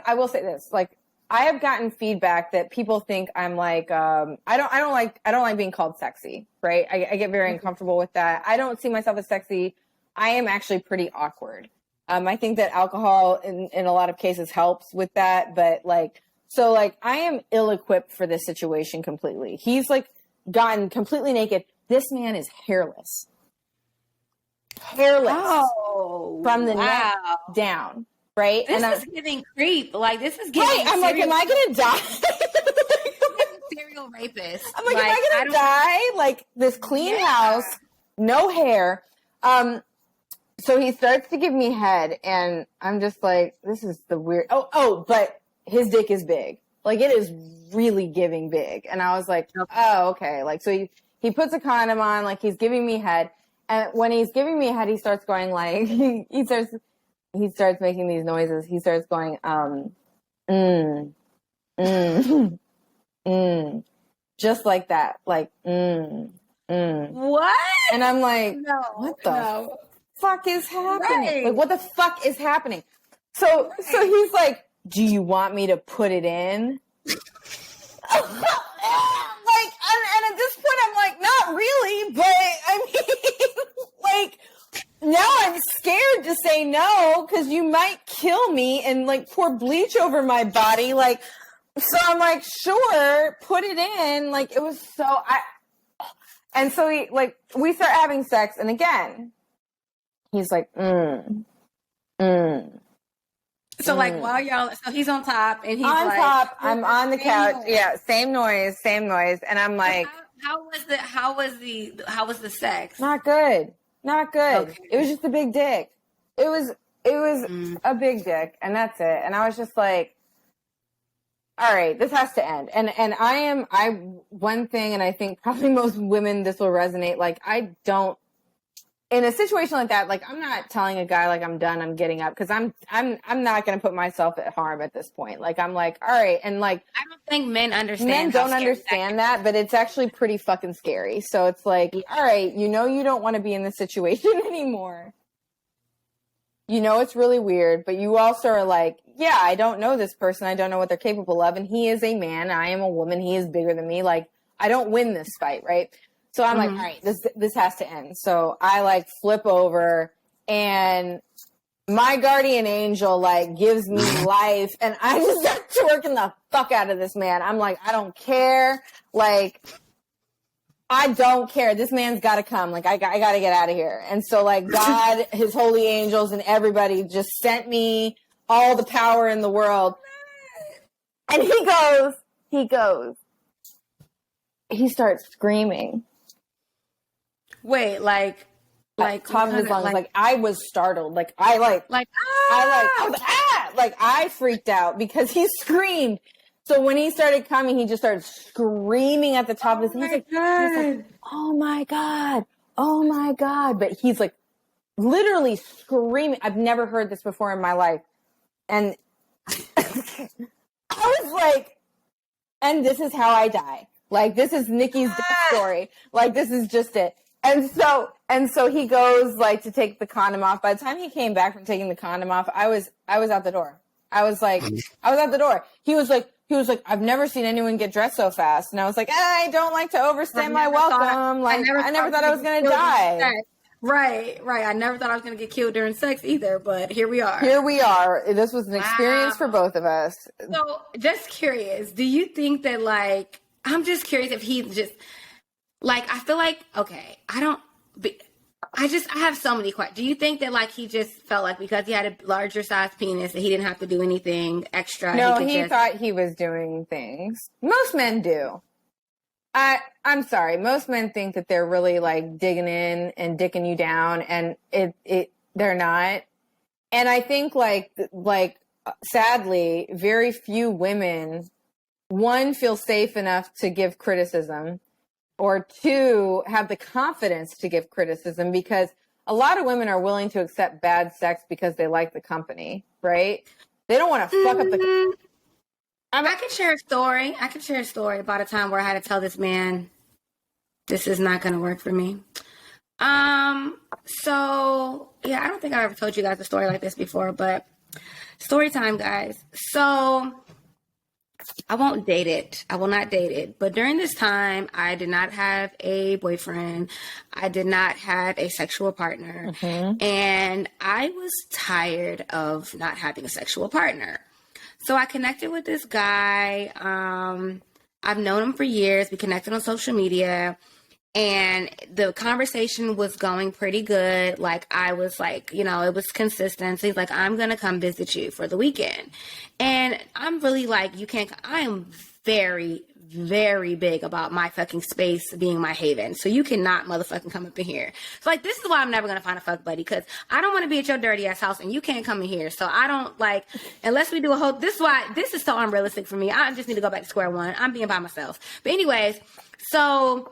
I will say this, like, I have gotten feedback that people think I'm like, I don't like being called sexy, right? I get very uncomfortable with that. I don't see myself as sexy. I am actually pretty awkward. I think that alcohol in a lot of cases helps with that, but like, so like, I am ill-equipped for this situation completely. He's like gotten completely naked. This man is hairless. From the neck down. Right? This is giving creep. Like, this is giving. Right. I'm like, am I going to die? Serial rapist. I'm like, am I going to die? Like, this clean house, no hair. So he starts to give me head, and I'm just like, this is the weird. But his dick is big. Like, it is really giving big. And I was like, oh, okay. Like, so he puts a condom on, like, he's giving me head. And when he's giving me head, he starts going like, he starts making these noises. He starts going, just like that. Like, What? And I'm like, no, what the fuck is happening? Right. Like, what the fuck is happening? So he's like, do you want me to put it in? Like, and at this point, I'm like, not really, but I mean, like, now I'm scared to say no because you might kill me and like pour bleach over my body. Like, so I'm like, sure, put it in. Like, it was and so we start having sex. And again, he's like, So like while y'all, so he's on top and he's on like, top. I'm on the couch. noise. Yeah. Same noise. And I'm like, how was the sex? Not good. Okay. It was just a big dick. It was a big dick, and that's it. And I was just like, all right, this has to end. And one thing, and I think probably most women, this will resonate. Like, in a situation like that, like, I'm not telling a guy, like, I'm done, I'm getting up, because I'm not going to put myself at harm at this point. Like, I'm like, all right. And like, I don't think men understand. Men don't understand that, but it's actually pretty fucking scary. So it's like, all right, you don't want to be in this situation anymore. It's really weird, but you also are like, yeah, I don't know this person. I don't know what they're capable of. And he is a man. I am a woman. He is bigger than me. Like, I don't win this fight. Right. So I'm like, all right, this has to end. So I like flip over, and my guardian angel like gives me life, and I just start twerking the fuck out of this man. I'm like, I don't care. Like, I don't care. This man's got to come. Like, I got to get out of here. And so like God, his holy angels, and everybody just sent me all the power in the world. And he starts screaming. Wait, like top of his lungs. Like, I was startled. Like, I freaked out because he screamed. So when he started coming, he just started screaming at the top of his lungs. He's like, oh my God. Oh my God. But he's like literally screaming. I've never heard this before in my life. And I was like, and this is how I die. Like, this is Nikki's death story. Like, this is just it. And so he goes like to take the condom off. By the time he came back from taking the condom off, I was out the door. I was out the door. He was like, I've never seen anyone get dressed so fast. And I was like, I don't like to overstay my welcome. Like, I never thought I was going to die. Right. I never thought I was going to get killed during sex either, but here we are. This was an experience for both of us. So just curious, do you think that like, I'm just curious if he just, like, I feel like, okay, I have so many questions. Do you think that, like, he just felt like because he had a larger size penis that he didn't have to do anything extra? No, he thought he was doing things. Most men do. I'm sorry. Most men think that they're really, like, digging in and dicking you down, and they're not. And I think, like, sadly, very few women, one, feel safe enough to give criticism, or two, have the confidence to give criticism, because a lot of women are willing to accept bad sex because they like the company, right? They don't want to fuck up the... I can share a story. About a time where I had to tell this man, this is not going to work for me. So, yeah, I don't think I ever told you guys a story like this before, but Story time, guys. So I won't date it. I will not date it. But during this time, I did not have a boyfriend. I did not have a sexual partner. And I was tired of not having a sexual partner. So I connected with this guy. I've known him for years. We connected on social media. And the conversation was going pretty good. Like, I was like, you know, it was consistent. So he's like, I'm going to come visit you for the weekend. And I'm really like, I am very, very big about my fucking space being my haven. So you cannot motherfucking come up in here. So like, this is why I'm never going to find a fuck buddy, because I don't want to be at your dirty ass house and you can't come in here. So I don't like, unless we do a whole, this is so unrealistic for me. I just need to go back to square one. I'm being by myself. But anyways, so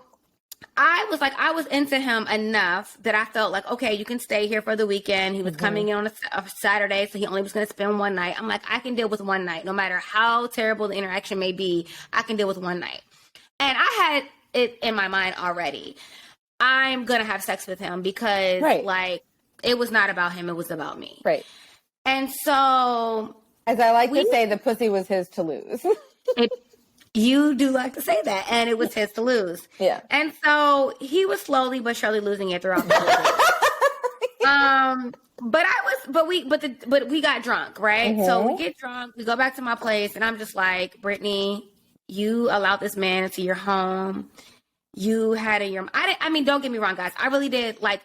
I was into him enough that I felt like, okay, you can stay here for the weekend. He was coming in on a Saturday, so he only was going to spend one night. I'm like, I can deal with one night. No matter how terrible the interaction may be, I can deal with one night. And I had it in my mind already. I'm going to have sex with him because, like, it was not about him. It was about me. Right. And so... As I like to say, the pussy was his to lose. You do like to say that, and it was his to lose. Yeah. And so he was slowly but surely losing it throughout the whole day. But we got drunk, right? So we get drunk, we go back to my place, and I'm just like, Brittney, you allowed this man into your home. You had I mean, don't get me wrong, guys. I really did like.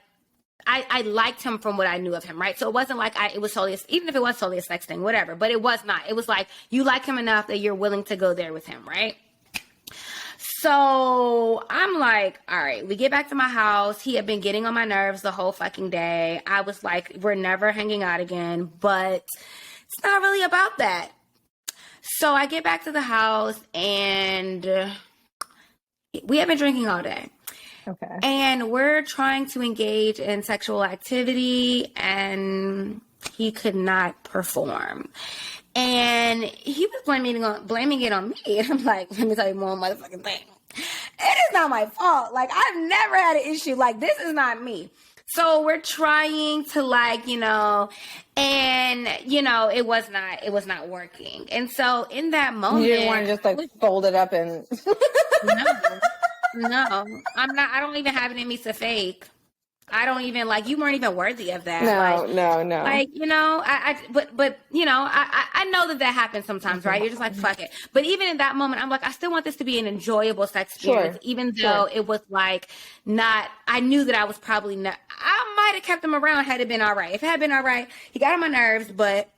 I liked him from what I knew of him, right? So it wasn't like it was solely, even if it was solely a sex thing, whatever. But it was not. It was like, you like him enough that you're willing to go there with him, right? So I'm like, all right, we get back to my house. He had been getting on my nerves the whole fucking day. I was like, we're never hanging out again, but it's not really about that. So I get back to the house and we have been drinking all day. Okay. And we're trying to engage in sexual activity, and he could not perform. And he was blaming it on me. And I'm like, let me tell you one motherfucking thing. It is not my fault. Like, I've never had an issue. Like, this is not me. So we're trying to, like, you know, and, you know, it was not working. And so in that moment, you didn't want to just like fold it up and No, I'm not. I don't even have it in me to fake. I don't even like. You weren't even worthy of that. No. Like, you know, but you know, I know that happens sometimes, right? You're just like, fuck it. But even in that moment, I'm like, I still want this to be an enjoyable sex experience, even though it was like not. I knew that I was probably not. I might have kept him around had it been all right. If it had been all right, he got on my nerves, but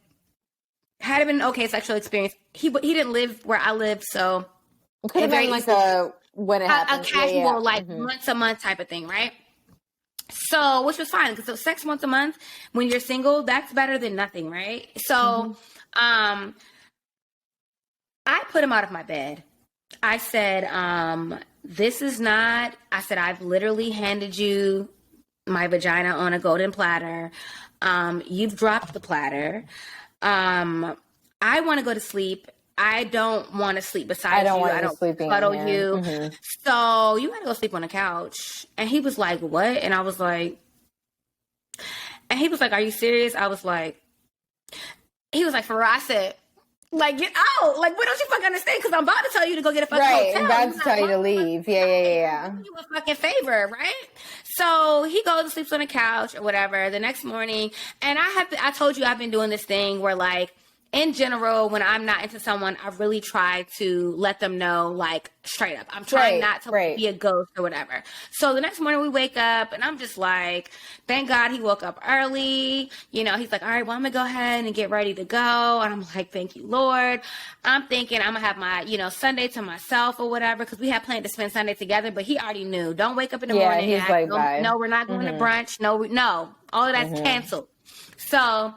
had it been an okay sexual experience, he didn't live where I live, so it could have been like when it happened, a casual, like once a month type of thing, right? So, which was fine, because sex once a month when you're single, that's better than nothing, right? So, I put him out of my bed. I said, I've literally handed you my vagina on a golden platter. You've dropped the platter. I want to go to sleep. I don't want to sleep beside you. I don't cuddle you. So you got to go sleep on the couch. And he was like, what? And I was like, are you serious? I was like, he was like, for real? I said, like, get out. Like, what don't you fucking understand? Because I'm about to tell you to go get a fucking hotel. Right, and about to tell you to leave. Yeah. You a fucking favor, right? So he goes and sleeps on the couch or whatever the next morning. And I told you I've been doing this thing where, like, in general, when I'm not into someone, I really try to let them know, like, straight up. I'm trying not to be a ghost or whatever. So the next morning we wake up and I'm just like, thank God he woke up early. You know, he's like, all right, well, I'm going to go ahead and get ready to go. And I'm like, thank you, Lord. I'm thinking I'm going to have my, you know, Sunday to myself or whatever, because we had planned to spend Sunday together, but he already knew. Don't wake up in the morning. He's like, bye. No, we're not going to brunch. No, all of that's canceled. So,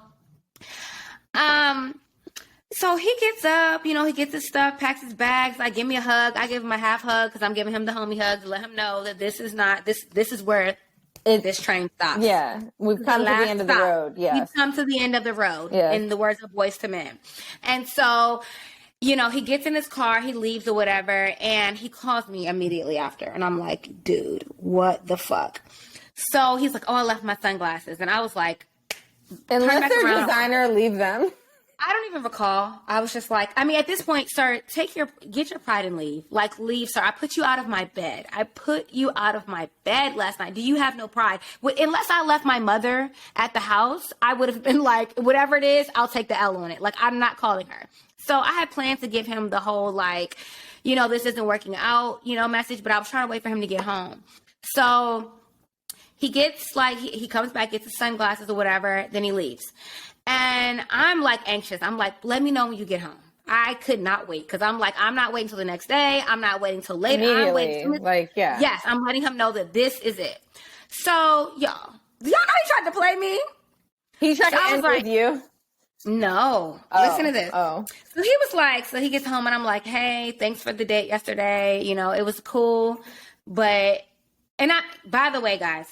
so he gets up, you know, he gets his stuff, packs his bags. Like, give me a hug. I give him a half hug because I'm giving him the homie hug to let him know that this is where this train stops. Yeah. We've come to the end of the road. Yeah. We've come to the end of the road, in the words of Boys to Men. And so, you know, he gets in his car, he leaves or whatever, and he calls me immediately after. And I'm like, dude, what the fuck? So he's like, oh, I left my sunglasses. And I was like, Unless they're designer, leave them. I don't even recall. I was just like, I mean, at this point, sir, get your pride and leave. Like, leave, sir. I put you out of my bed. I put you out of my bed last night. Do you have no pride? Unless I left my mother at the house, I would have been like, whatever it is, I'll take the L on it. Like, I'm not calling her. So I had plans to give him the whole, like, you know, this isn't working out, you know, message, but I was trying to wait for him to get home. So he gets, like, he comes back, gets his sunglasses or whatever, then he leaves. And I'm like anxious. I'm like, let me know when you get home. I could not wait because I'm like, I'm not waiting till the next day. I'm not waiting till later. I'm waiting Yes, I'm letting him know that this is it. So, y'all know he tried to play me? He tried to end with you? No. Listen to this. So he was like, so he gets home and I'm like, hey, thanks for the date yesterday. You know, it was cool. By the way, guys,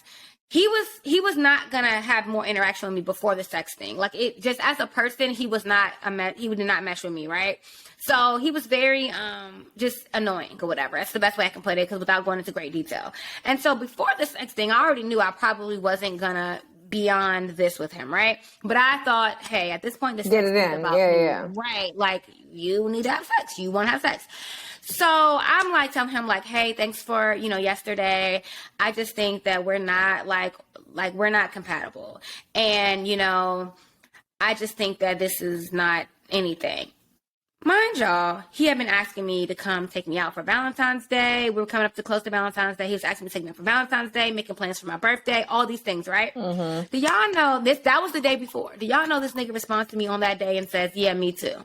he was not gonna have more interaction with me before the sex thing. Like, it just as a person, he did not mesh with me, right? So he was very just annoying or whatever. That's the best way I can put it, because without going into great detail. And so before the sex thing, I already knew I probably wasn't gonna beyond this with him, right? But I thought, hey, at this point, this get it in, right? Like, you need to have sex. You want to have sex. So I'm like telling him like, hey, thanks for, you know, yesterday. I just think that we're not like we're not compatible. And, you know, I just think that this is not anything. Mind y'all, he had been asking me to come take me out for Valentine's Day. We were coming up to close to Valentine's Day. He was asking me to take me out for Valentine's Day, making plans for my birthday, all these things, right? Mm-hmm. Do y'all know this? That was the day before. Do y'all know this nigga responds to me on that day and says, yeah, me too.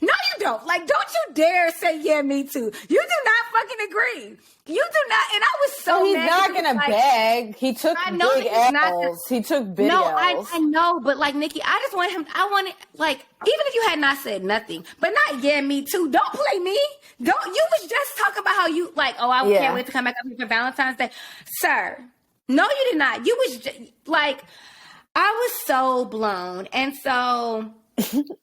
No, you don't. Like, don't you dare say, yeah, me too. You do not fucking agree. You do not. And I was so he's mad. Not going to beg. He took big L's. He took big L's. I know. But, like, Nikki, even if you had not said nothing, but not, yeah, me too. Don't play me. You was just talking about how you, like, oh, I can't wait to come back up here for Valentine's Day. Sir, no, you did not. You was just, like, I was so blown. And so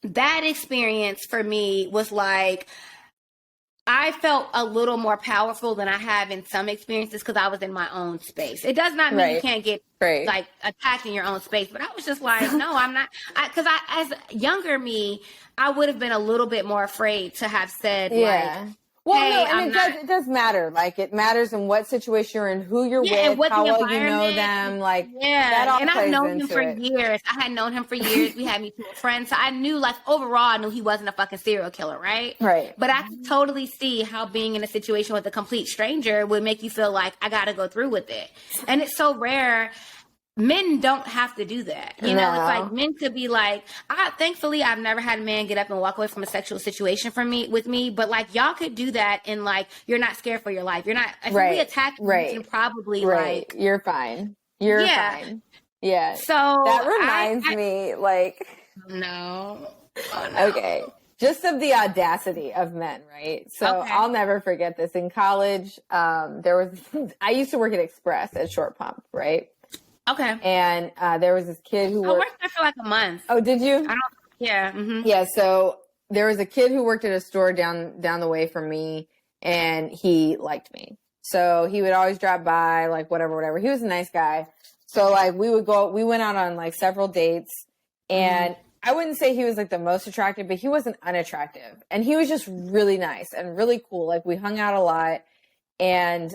that experience for me was like, I felt a little more powerful than I have in some experiences because I was in my own space. It does not mean you can't get like attacked in your own space, but I was just like, no, I'm not. Because as younger me, I would have been a little bit more afraid to have said like, well, hey, no, and it does matter. Like, it matters in what situation you're in, who you're with, how well you know them. Like, that all and plays I've known him into for it. years. I had known him for years. We had mutual friends. So I knew, like, overall, I knew he wasn't a fucking serial killer, right? Right. But I can totally see how being in a situation with a complete stranger would make you feel like, I got to go through with it. And it's so rare. Men don't have to do that. You know, it's like men could be like, thankfully I've never had a man get up and walk away from a sexual situation with me. But like, y'all could do that and like, you're not scared for your life. You're not, if we attack you, you can probably like, you're fine. You're fine. Yeah. So that reminds me like, no. Okay. Just of the audacity of men, right? So I'll never forget this. In college, I used to work at Express at Short Pump, right? Okay. And there was this kid who I worked there for like a month. Oh, did you? Yeah. Mm-hmm. Yeah. So there was a kid who worked at a store down the way from me, and he liked me. So he would always drop by, like whatever. He was a nice guy. So like we went out on like several dates, and I wouldn't say he was like the most attractive, but he wasn't unattractive. And he was just really nice and really cool. Like we hung out a lot. And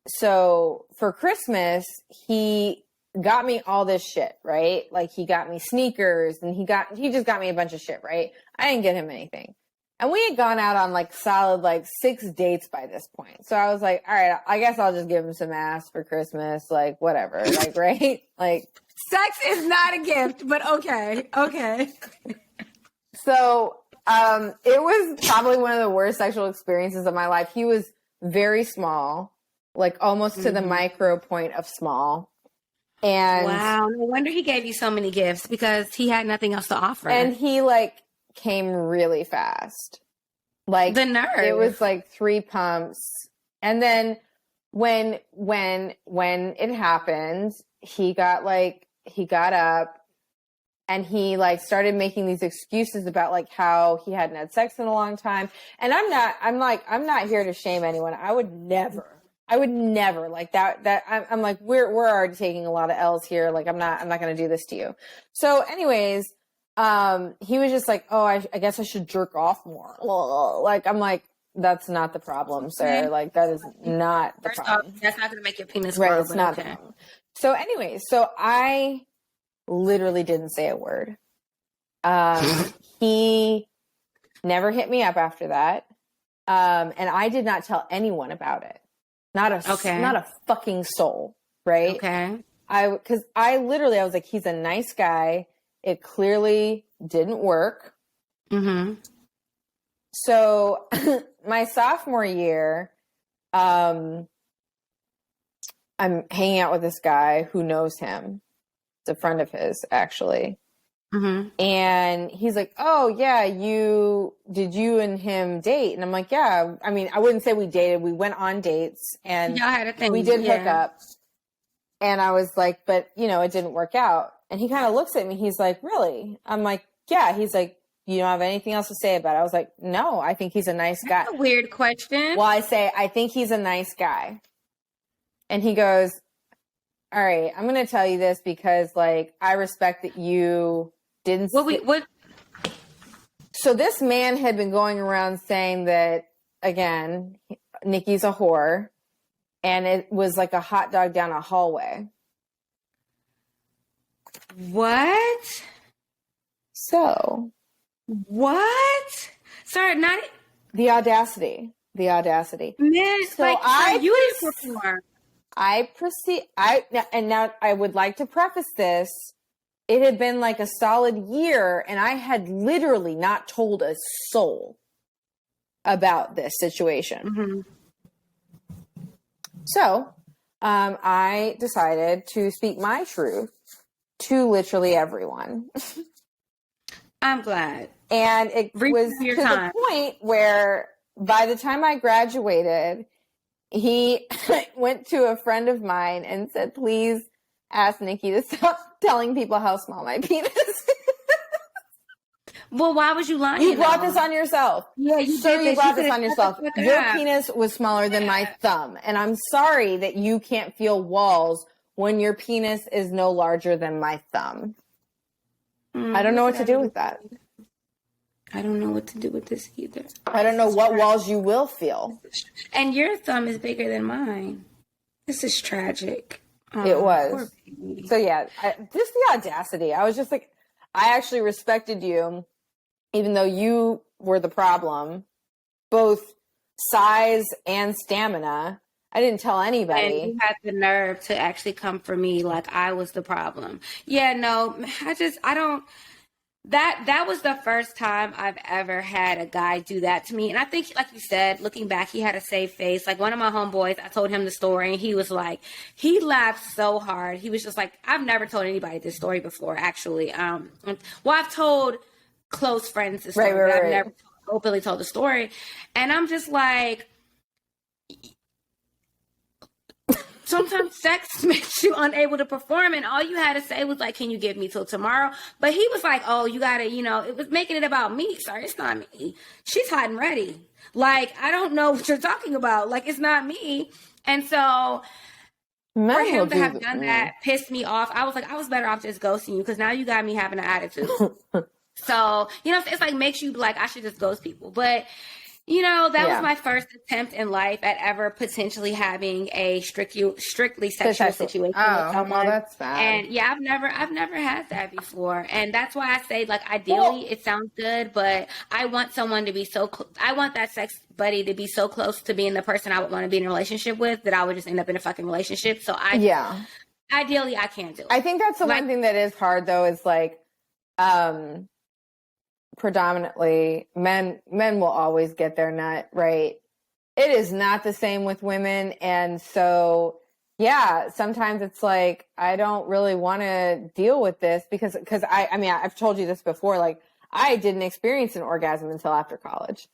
so for Christmas, he got me all this shit, right? Like he got me sneakers and he just got me a bunch of shit, right? I didn't get him anything. And we had gone out on like solid like 6 dates by this point. So I was like, all right, I guess I'll just give him some ass for Christmas, like whatever, like, right? Like sex is not a gift, but okay. So it was probably one of the worst sexual experiences of my life. He was very small, like almost to the micro point of small. And wow, no wonder he gave you so many gifts because he had nothing else to offer. And he like came really fast. Like the nerve. It was like 3 pumps. And then when it happened, he got up and he like started making these excuses about like how he hadn't had sex in a long time. And I'm not here to shame anyone. I would never I would never like that. I'm like, we're already taking a lot of L's here. Like, I'm not going to do this to you. So anyways, he was just like, oh, I guess I should jerk off more. Like, I'm like, that's not the problem, sir. Like, that is not the problem. That's not going to make your penis right. grow. It's not the problem. So anyways, so I literally didn't say a word. He never hit me up after that. And I did not tell anyone about it. Not a fucking soul. Right. Okay. Cause I was like, he's a nice guy. It clearly didn't work. Mm-hmm. So my sophomore year, I'm hanging out with this guy who knows him. It's a friend of his, actually. Mm-hmm. And he's like, oh yeah, did you and him date? And I'm like, yeah. I mean, I wouldn't say we dated. We went on dates and y'all had a thing. We did hook up. And I was like, but it didn't work out. And he kind of looks at me. He's like, really? I'm like, yeah. He's like, you don't have anything else to say about it? I was like, no, I think he's a nice guy. That's a weird question. Well, I say, I think he's a nice guy. And he goes, all right, I'm going to tell you this because like, I respect that you didn't. What? So this man had been going around saying that, again, Nikki's a whore. And it was like a hot dog down a hallway. What? So. What? Sorry, not the audacity. Man, so like, you didn't perform. Now I would like to preface this. It had been like a solid year, and I had literally not told a soul about this situation. Mm-hmm. So, I decided to speak my truth to literally everyone. I'm glad. And it was to the point where by the time I graduated, he went to a friend of mine and said, please ask Nikki to stop telling people how small my penis is. Well, why was you lying? You brought this on yourself. Yeah, you brought this on yourself. Your penis was smaller than my thumb. And I'm sorry that you can't feel walls when your penis is no larger than my thumb. I don't know what to do with that. I don't know what to do with this either. I don't know what walls you will feel. And your thumb is bigger than mine. This is tragic. It was. So yeah, just the audacity. I was just like, I actually respected you, even though you were the problem, both size and stamina. I didn't tell anybody. And you had the nerve to actually come for me like I was the problem. Yeah, no, that was the first time I've ever had a guy do that to me. And I think, like you said, looking back, he had a safe face. Like one of my homeboys, I told him the story and he was like, he laughed so hard. He was just like, I've never told anybody this story before, actually. Well, I've told close friends this story, but I've never openly told the story. And I'm just like, sometimes sex makes you unable to perform, and all you had to say was like, can you give me till tomorrow? But he was like, oh, you gotta, it was making it about me. Sorry, it's not me. She's hot and ready. Like, I don't know what you're talking about. Like, it's not me. And so for him to have done that pissed me off. I was like, I was better off just ghosting you because now you got me having an attitude. So, it's like makes you like, I should just ghost people. But that was my first attempt in life at ever potentially having a strictly sexual situation with someone. Well, that's bad. And yeah, I've never had that before. And that's why I say, like, ideally it sounds good, but I want someone to be I want that sex buddy to be so close to being the person I would want to be in a relationship with that I would just end up in a fucking relationship. So ideally I can't do it. I think that's the one thing that is hard though, is like, predominantly men will always get their nut, right? It is not the same with women. And so, yeah, sometimes it's like, I don't really want to deal with this because I mean, I've told you this before, like I didn't experience an orgasm until after college.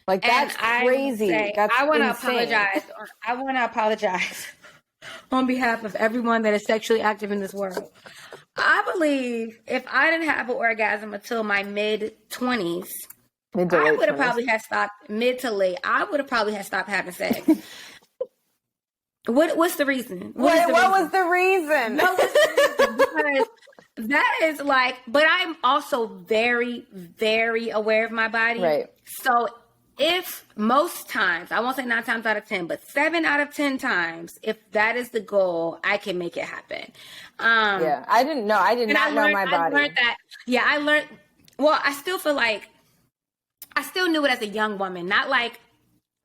Like that's crazy. I want to apologize. I want to apologize on behalf of everyone that is sexually active in this world. I believe if I didn't have an orgasm until my mid-20s, I would have probably had stopped mid to late. I would have probably had stopped having sex. What's the reason? What was the reason? What was the reason? Because that is like, but I'm also very, very aware of my body. Right. So if most times, I won't say 9 times out of 10, but 7 out of 10 times, if that is the goal, I can make it happen. Yeah, I did not know my body. I learned that. Yeah, I learned. Well, I still feel like I still knew it as a young woman. Not like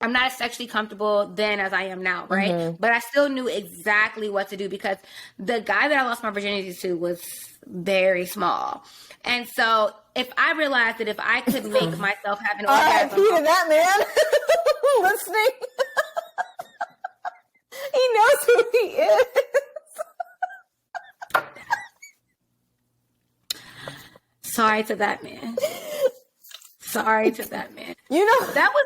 I'm not as sexually comfortable then as I am now, right? Mm-hmm. But I still knew exactly what to do because the guy that I lost my virginity to was very small. And so if I realized that if I could make myself have an orgasm. R.I.P. to that man listening. He knows who he is. Sorry to that man. Sorry to that man. You know, that was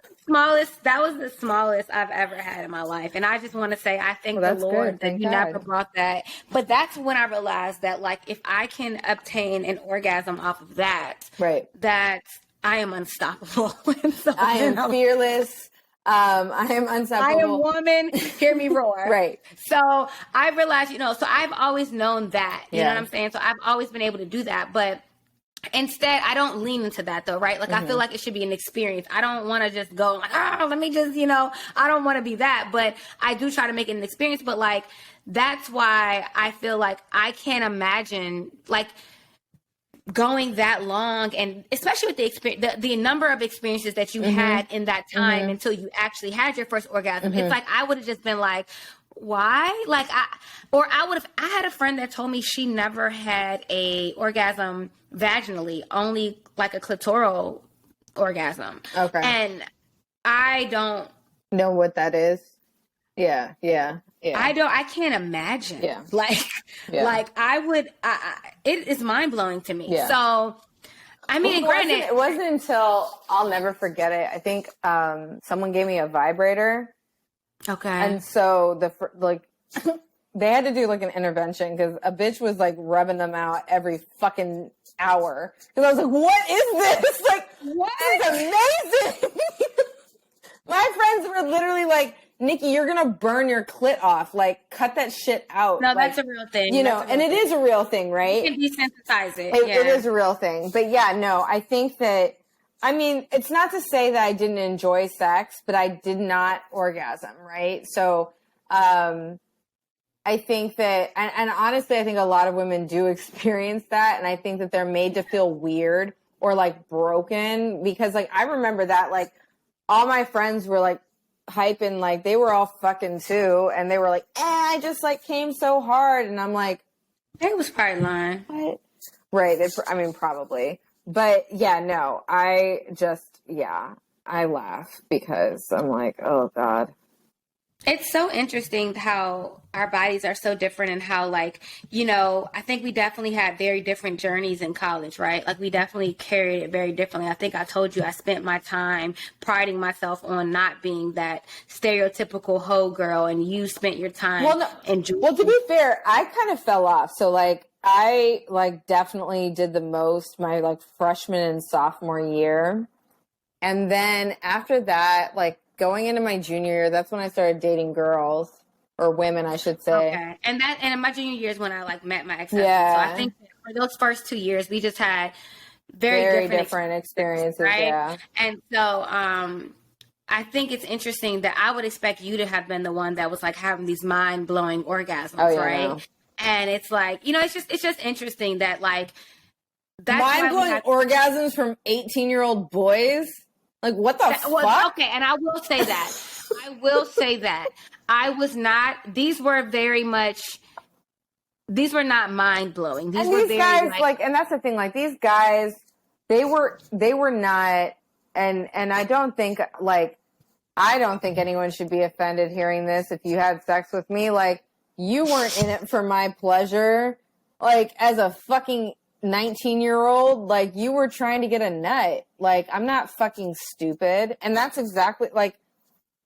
the smallest I've ever had in my life. And I just want to say, I thank the Lord that you never brought that. But that's when I realized that, like, if I can obtain an orgasm off of that, right, that I am unstoppable. So, I am fearless. I am unstoppable. I am woman. Hear me roar. Right. So I realized, so I've always known that, you know what I'm saying? So I've always been able to do that. But instead, I don't lean into that though, right? Like, I feel like it should be an experience. I don't want to just go like, let me just, I don't want to be that, but I do try to make it an experience. But like, that's why I feel like I can't imagine like going that long, and especially with the experience, the number of experiences that you had in that time until you actually had your first orgasm. It's like, I would have just been like, why? Like, I had a friend that told me she never had a orgasm vaginally, only like a clitoral orgasm. Okay. And I don't know what that is. Yeah. I can't imagine. Yeah. Like it is mind blowing to me. Yeah. So, I mean, granted, it wasn't until I'll never forget it. I think someone gave me a vibrator. Okay. And so they had to do like an intervention because a bitch was like rubbing them out every fucking hour. Because I was like, what is this? Like, what is amazing? My friends were literally like, Nikki, you're going to burn your clit off. Like, cut that shit out. No, that's a real thing. And it is a real thing, right? You can desensitize it. It is a real thing. But yeah, no, I think that, I mean, it's not to say that I didn't enjoy sex, but I did not orgasm, right? So, I think that, and honestly, I think a lot of women do experience that. And I think that they're made to feel weird or like broken because like, I remember that like all my friends were like hyping, like they were all fucking too. And they were like, I just like came so hard. And I'm like, they was probably lying. What? Right. I mean, probably. But yeah, no, I laugh because I'm like, oh God. It's so interesting how our bodies are so different and how like, I think we definitely had very different journeys in college, right? Like we definitely carried it very differently. I think I told you I spent my time priding myself on not being that stereotypical hoe girl, and you spent your time enjoying. Well, to be fair, I kind of fell off. So like I like definitely did the most my like freshman and sophomore year. And then after that, like going into my junior year, that's when I started dating girls or women, I should say. Okay. And in my junior year is when I like met my ex-husband. Yeah. So I think for those first 2 years, we just had very different experiences, right? Yeah. And so, I think it's interesting that I would expect you to have been the one that was like having these mind blowing orgasms, right? No. And it's like, it's just interesting that like that's mind blowing orgasms from 18-year-old boys. Like, what the fuck? Okay, and I will say that. I was not, these were not mind-blowing. These were guys, and that's the thing, like, these guys, they were not, and I don't think anyone should be offended hearing this. If you had sex with me, like, you weren't in it for my pleasure. Like, as a fucking 19-year-old, like you were trying to get a nut. Like, I'm not fucking stupid. And that's exactly like,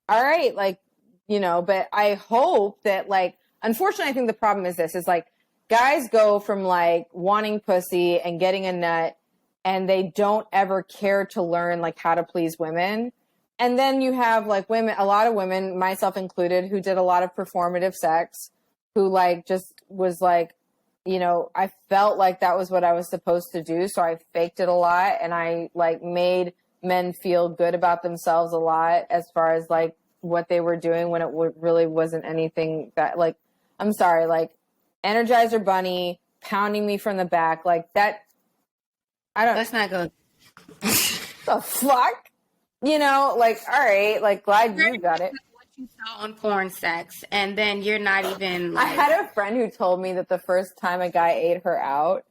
all right, like, but I hope that like, unfortunately, I think the problem is this is like guys go from like wanting pussy and getting a nut and they don't ever care to learn like how to please women. And then you have like women, a lot of women, myself included, who did a lot of performative sex, who like just was like, you know, I felt like that was what I was supposed to do. So I faked it a lot, and I like made men feel good about themselves a lot as far as like what they were doing when it really wasn't anything that like, I'm sorry, like Energizer Bunny pounding me from the back like that. I don't. Let's not go. The fuck? You know, like, all right, like, glad you got it. What you saw on porn sex, and then you're not even like... I had a friend who told me that the first time a guy ate her out,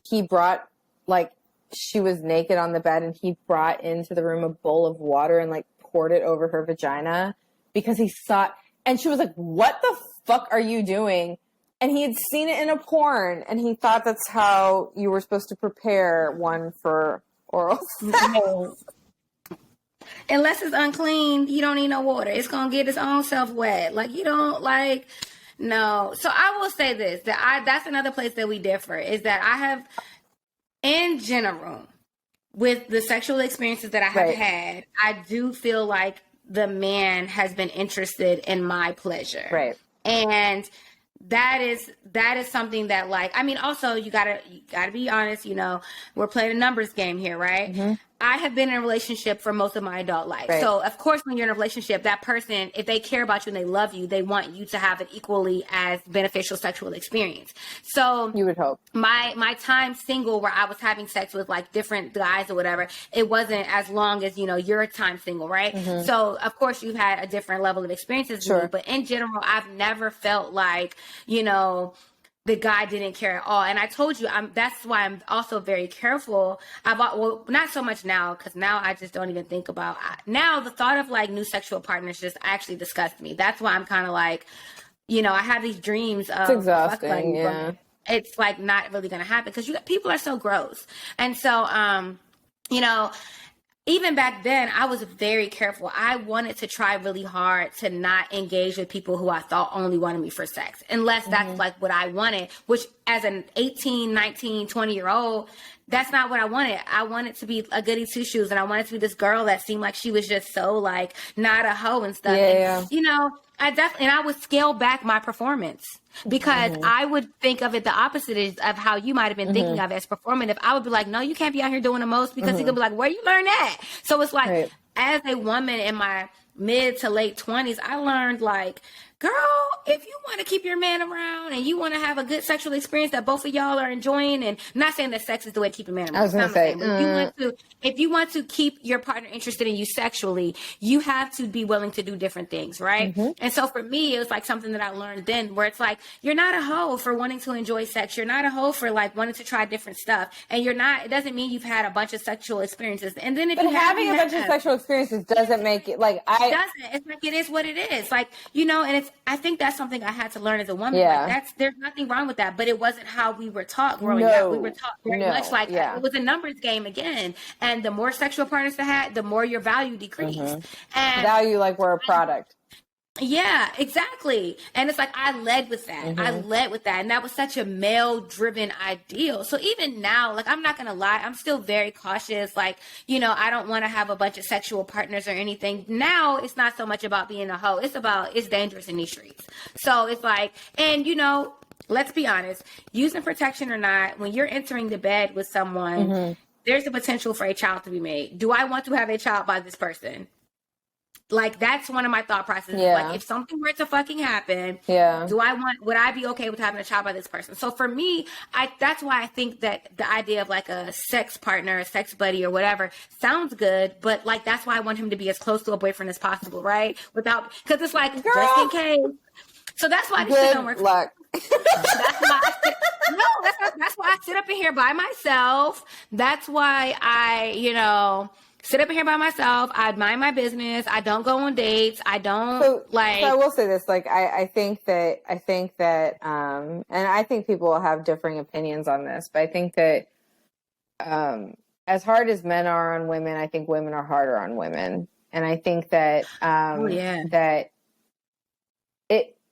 he brought, like, she was naked on the bed, and he brought into the room a bowl of water and, like, poured it over her vagina because he saw... And she was like, what the fuck are you doing? And he had seen it in a porn, and he thought that's how you were supposed to prepare one for oral sex. Unless it's unclean, you don't need no water. It's gonna get its own self wet. Like, you don't like, no. So I will say this, that's another place that we differ, is that I have, in general, with the sexual experiences that I have had, I do feel like the man has been interested in my pleasure. Right. And that is something that, like, I mean, also you gotta be honest, you know, we're playing a numbers game here, right? Mm-hmm. I have been in a relationship for most of my adult life. Right. So of course, when you're in a relationship, that person, if they care about you and they love you, they want you to have an equally as beneficial sexual experience. So you would hope my time single, where I was having sex with like different guys or whatever, it wasn't as long as, you know, your time single, right? Mm-hmm. So of course you've had a different level of experiences than me, but in general, I've never felt like, you know, the guy didn't care at all. And I told you, that's why I'm also very careful about, well, not so much now, because now I just don't even think about, now the thought of like new sexual partners just actually disgusts me. That's why I'm kind of like, you know, I have these dreams of, it's exhausting, yeah. It's like not really going to happen because people are so gross. And so, you know, even back then, I was very careful. I wanted to try really hard to not engage with people who I thought only wanted me for sex, unless that's like what I wanted, which as an 18, 19, 20-year-old, that's not what I wanted. I wanted to be a goody two shoes, and I wanted to be this girl that seemed like she was just so like not a hoe and stuff. Yeah. And, you know, I would scale back my performance because I would think of it the opposite of how you might have been thinking of it as performative. I would be like, no, you can't be out here doing the most, because he could be like, where you learn that? So it's like, as a woman in my mid to late 20s, I learned like, girl, if you want to keep your man around and you want to have a good sexual experience that both of y'all are enjoying, and I'm not saying that sex is the way to keep your man around. I was going to say, if you want to keep your partner interested in you sexually, you have to be willing to do different things, right? And so for me, it was like something that I learned then, where it's like, you're not a hoe for wanting to enjoy sex. You're not a hoe for like wanting to try different stuff. And it doesn't mean you've had a bunch of sexual experiences. And then if having a bunch of sexual experiences doesn't make it like, it doesn't. It's like, it is what it is. Like, you know, and I think that's something I had to learn as a woman. Yeah. Like there's nothing wrong with that, but it wasn't how we were taught growing up. We were taught very much like it was a numbers game again. And the more sexual partners you had, the more your value decreased. And value like we're a product. Yeah, exactly. And it's like, I led with that. And that was such a male driven ideal. So even now, like, I'm not going to lie, I'm still very cautious. Like, you know, I don't want to have a bunch of sexual partners or anything. Now it's not so much about being a hoe. It's dangerous in these streets. So it's like, and you know, let's be honest, using protection or not, when you're entering the bed with someone, there's the potential for a child to be made. Do I want to have a child by this person? Like, that's one of my thought processes. Yeah. Like, if something were to fucking happen, would I be okay with having a child by this person? So for me, that's why I think that the idea of like a sex partner, a sex buddy or whatever sounds good, but like, that's why I want him to be as close to a boyfriend as possible, right? Because it's like, girl, just in case. So that's why this shit don't work. Luck. That's why I sit up in here by myself. That's why I, you know, sit up in here by myself. I mind my business. I don't go on dates. I don't So I will say this, like, I think that, and I think people will have differing opinions on this, but I think that, as hard as men are on women, I think women are harder on women. And I think that, that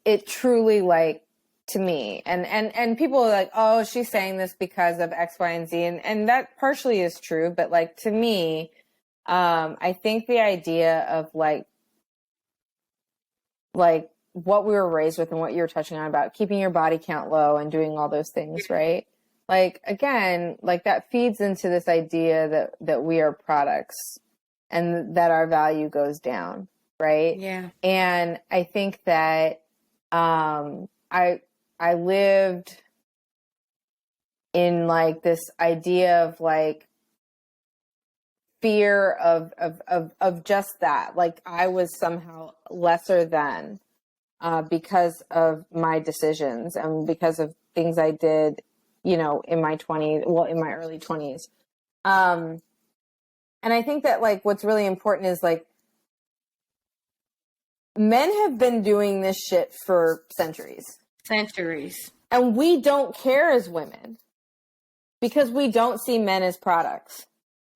it truly, like, to me, and people are like, oh, she's saying this because of X, Y, and Z. And that partially is true. But like, to me, I think the idea of like what we were raised with and what you're touching on about keeping your body count low and doing all those things, right? Like, again, like that feeds into this idea that we are products and that our value goes down, right? Yeah. And I think that I lived in like this idea of like fear of just that. Like I was somehow lesser than because of my decisions and because of things I did, you know, in my early 20s. And I think that like what's really important is like men have been doing this shit for centuries. And we don't care as women because we don't see men as products.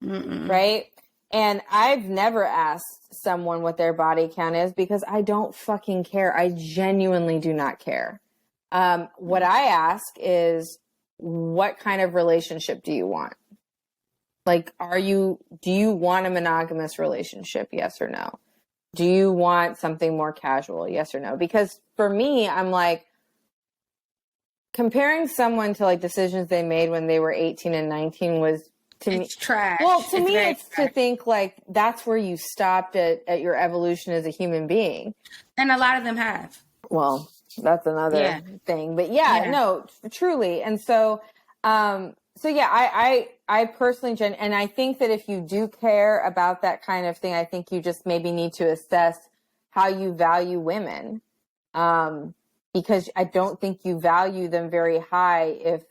Mm-mm. Right? And I've never asked someone what their body count is because I don't fucking care. I genuinely do not care. What I ask is, what kind of relationship do you want? Like, do you want a monogamous relationship? Yes or no? Do you want something more casual? Yes or no? Because for me, I'm like, comparing someone to like decisions they made when they were 18 and 19 was, to me, trash. Well, to me, it's trash. to think like that's where you stopped at your evolution as a human being. And a lot of them have. Well, that's another thing. But no, truly. And so, I personally, and I think that if you do care about that kind of thing, I think you just maybe need to assess how you value women. Because I don't think you value them very high if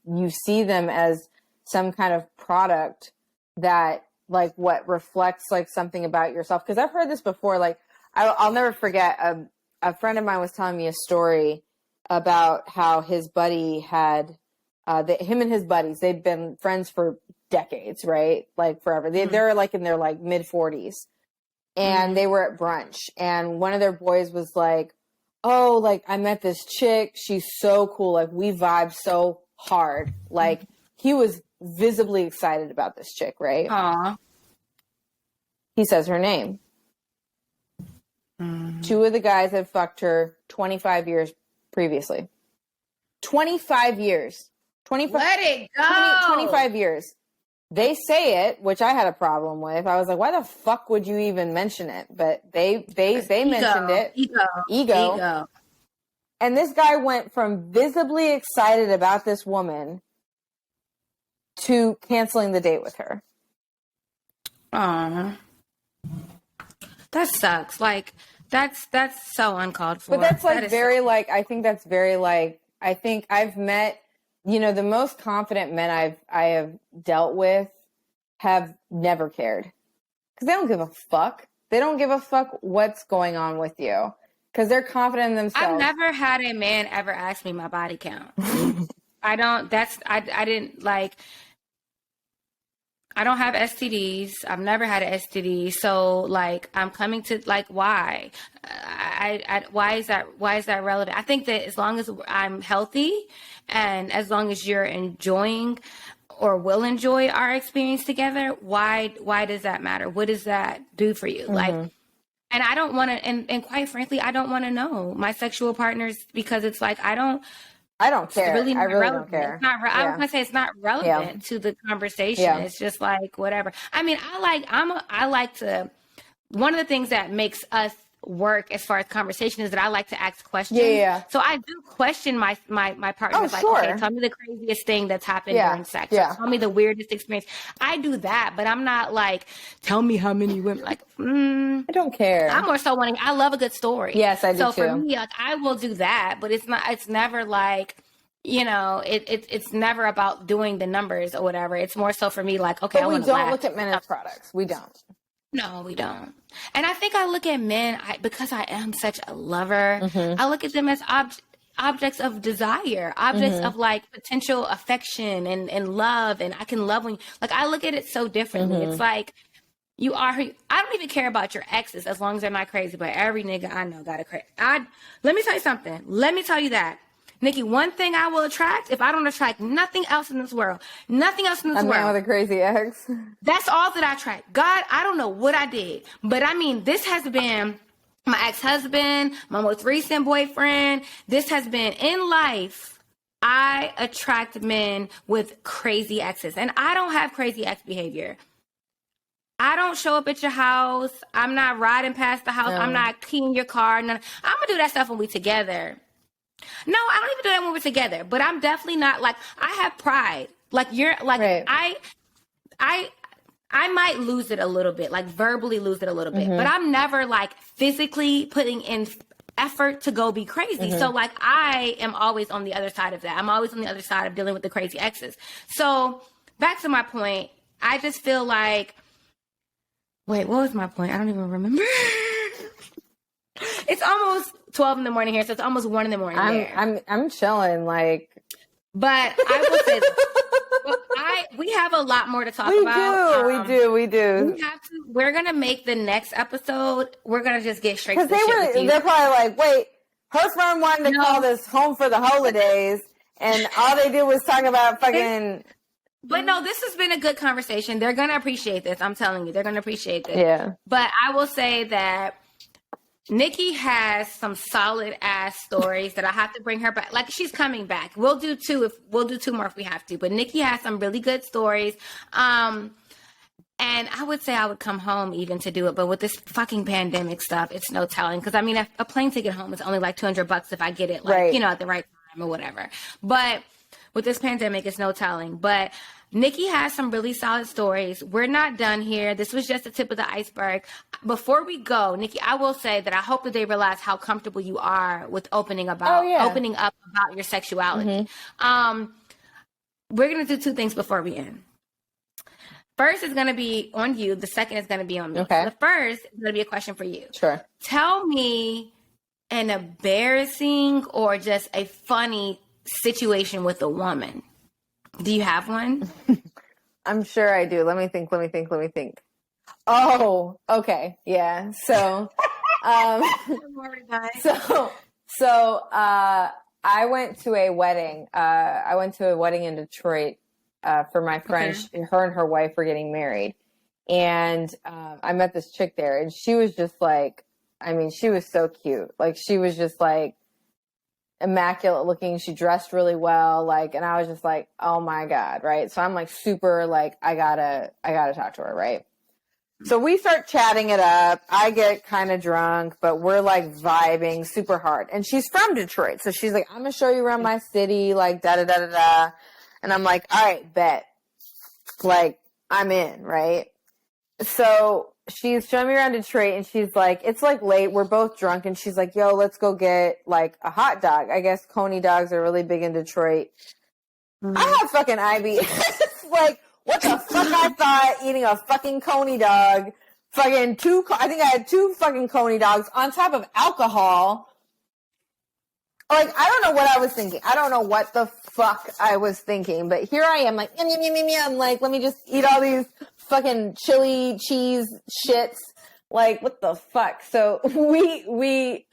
you see them as some kind of product that like what reflects like something about yourself. Because I've heard this before. Like I'll never forget a friend of mine was telling me a story about how his buddy had him and his buddies, they'd been friends for decades, right? Like forever. They're like in their like mid 40s and they were at brunch and one of their boys was like, oh, like I met this chick. She's so cool. Like we vibe so hard. Like he was visibly excited about this chick, right? Aww. He says her name. Two of the guys had fucked her 25 years previously. 25 years. 25, Let it go. 25 years. They say it, which I had a problem with. I was like, why the fuck would you even mention it? But they mentioned it. Ego. And this guy went from visibly excited about this woman to canceling the date with her. Aw. That sucks. Like, that's so uncalled for. But that's like I think I've met, you know, the most confident men I have dealt with have never cared. Because they don't give a fuck. They don't give a fuck what's going on with you. Because they're confident in themselves. I've never had a man ever ask me my body count. I don't have STDs. I've never had an STD. So like, I'm coming to like, why? Why is that relevant? I think that as long as I'm healthy and as long as you're enjoying or will enjoy our experience together, why does that matter? What does that do for you? Like, and I don't want to, and quite frankly, I don't want to know my sexual partners because it's like, I don't care. Really I really don't care. It's not, I was gonna say it's not relevant to the conversation. Yeah. It's just like whatever. I mean, I like to. One of the things that makes us work as far as conversation is that I like to ask questions. Yeah. So I do question my partner. Okay, tell me the craziest thing that's happened during sex. Yeah. Tell me the weirdest experience. I do that, but I'm not like, tell me how many women. Like, I don't care. I'm more so wanting. I love a good story. Yes, I do so too. So for me, like, I will do that, but it's not. It's never like, you know, it's never about doing the numbers or whatever. It's more so for me like, okay, but we don't look at men as products. We don't. No, we don't. And I think I look at men, because I am such a lover, I look at them as objects of desire, objects of like potential affection and love. And I can love when, like, I look at it so differently. It's like, you are, I don't even care about your exes as long as they're not crazy, but every nigga I know got a crazy. Let me tell you something. Let me tell you that. Nikki, one thing I will attract, if I don't attract nothing else in this world, nothing else in this world. A man with a crazy ex. That's all that I attract. God, I don't know what I did. But I mean, this has been my ex-husband, my most recent boyfriend. This has been in life. I attract men with crazy exes. And I don't have crazy ex behavior. I don't show up at your house. I'm not riding past the house. No. I'm not keying your car. I'm going to do that stuff when we together. No, I don't even do that when we're together. But I'm definitely not like, I have pride. Like you're like, right. I might lose it a little bit, like verbally lose it a little bit. But I'm never like physically putting in effort to go be crazy. So like I am always on the other side of that. I'm always on the other side of dealing with the crazy exes. So back to my point, I just feel like, wait, what was my point? I don't even remember. It's almost 12 in the morning here, so it's almost 1 in the morning there. I'm chilling, like. But I will say, we have a lot more to talk about. We do. We're gonna make the next episode. We're gonna just get straight to the shit. They're probably like, wait, her friend wanted to call this Home for the Holidays, and all they did was talk about fucking. But no, this has been a good conversation. They're gonna appreciate this. I'm telling you, they're gonna appreciate this. Yeah. But I will say that Nikki has some solid ass stories that I have to bring her back. Like she's coming back. We'll do two more if we have to. But Nikki has some really good stories. And I would say I would come home even to do it. But with this fucking pandemic stuff, it's no telling. Because I mean, a plane ticket home is only like $200 if I get it, like right. At the right time or whatever. But with this pandemic, it's no telling. But Nikki has some really solid stories. We're not done here. This was just the tip of the iceberg. Before we go, Nikki, I will say that I hope that they realize how comfortable you are with opening up about your sexuality. We're going to do 2 things before we end. First is going to be on you. The second is going to be on me. Okay. So the first is going to be a question for you. Sure. Tell me an embarrassing or just a funny situation with a woman. Do you have one? I'm sure I do. Let me think. Oh, okay. Yeah. So, I went to a wedding. I went to a wedding in Detroit, for my friend. Okay. Her and her wife were getting married. And, I met this chick there and she was just like, I mean, she was so cute. Like she was just like, immaculate looking. She dressed really well. Like, and I was just like, oh my God. Right. So I'm like super like, I gotta talk to her. Right. So we start chatting it up. I get kind of drunk, but we're like vibing super hard. And she's from Detroit. So she's like, I'm going to show you around my city. Like da, da, da, da, da. And I'm like, all right, bet. Like I'm in. Right. So she's showing me around Detroit and she's like, it's like late. We're both drunk. And she's like, yo, let's go get like a hot dog. I guess Coney dogs are really big in Detroit. I have fucking IBS. Like, what the fuck I thought eating a fucking Coney dog, fucking I think I had 2 fucking Coney dogs on top of alcohol. Like, I don't know what I was thinking. I don't know what the fuck I was thinking, but here I am like, yum, yum, yum, yum, yum. Like, let me just eat all these fucking chili cheese shits. Like, what the fuck? So she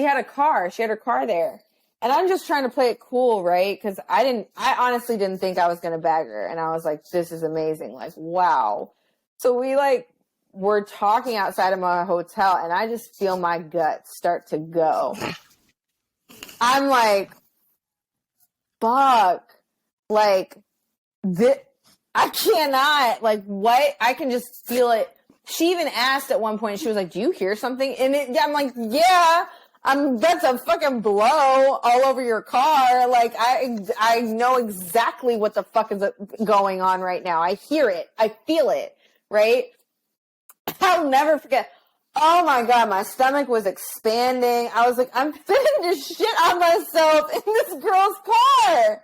had a car. She had her car there. And I'm just trying to play it cool, right? Because I honestly didn't think I was going to bag her. And I was like, this is amazing. Like, wow. So we we're talking outside of my hotel and I just feel my guts start to go. I'm like, fuck. Like, I cannot. Like, what? I can just feel it. She even asked at one point, she was like, do you hear something? And I'm like, yeah. That's a fucking blow all over your car. Like, I know exactly what the fuck is going on right now. I hear it. I feel it. Right? I'll never forget. Oh my God, my stomach was expanding. I was like, I'm fitting to shit on myself in this girl's car.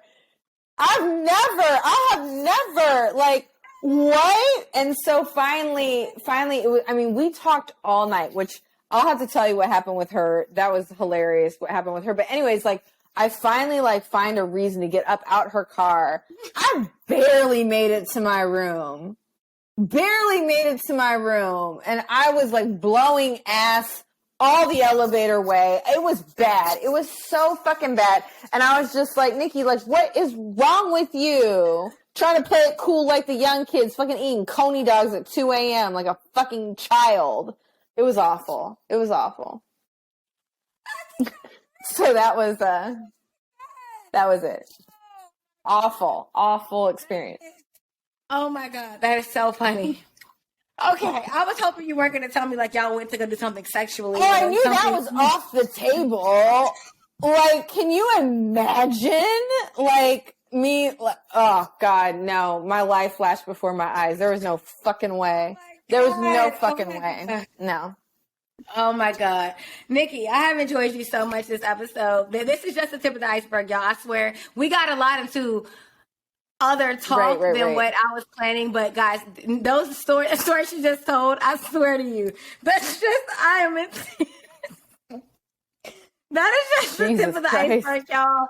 I have never, like, what? And so finally, it was, I mean, we talked all night, which I'll have to tell you what happened with her. That was hilarious what happened with her. But anyways, like, I finally, like, find a reason to get up out her car. I barely made it to my room. And I was, like, blowing ass all the elevator way. It was bad. It was so fucking bad. And I was just like, Nikki, like, what is wrong with you? Trying to play it cool like the young kids, fucking eating Coney dogs at 2 a.m. like a fucking child. It was awful. It was awful. So that was it. Awful experience. Oh my God, that is so funny. Okay, I was hoping you weren't going to tell me like y'all went to go do something sexually. Oh, I knew that was off the table. Like, can you imagine? Like, me, oh God, no. My life flashed before my eyes. There was no fucking way. There was no fucking way. No. Oh my God. Nikki, I have enjoyed you so much this episode. This is just the tip of the iceberg, y'all. I swear. We got a lot into other talk than what I was planning, but guys, those stories she just told, I swear to you, that's just, I am in that is just the tip of the iceberg, y'all.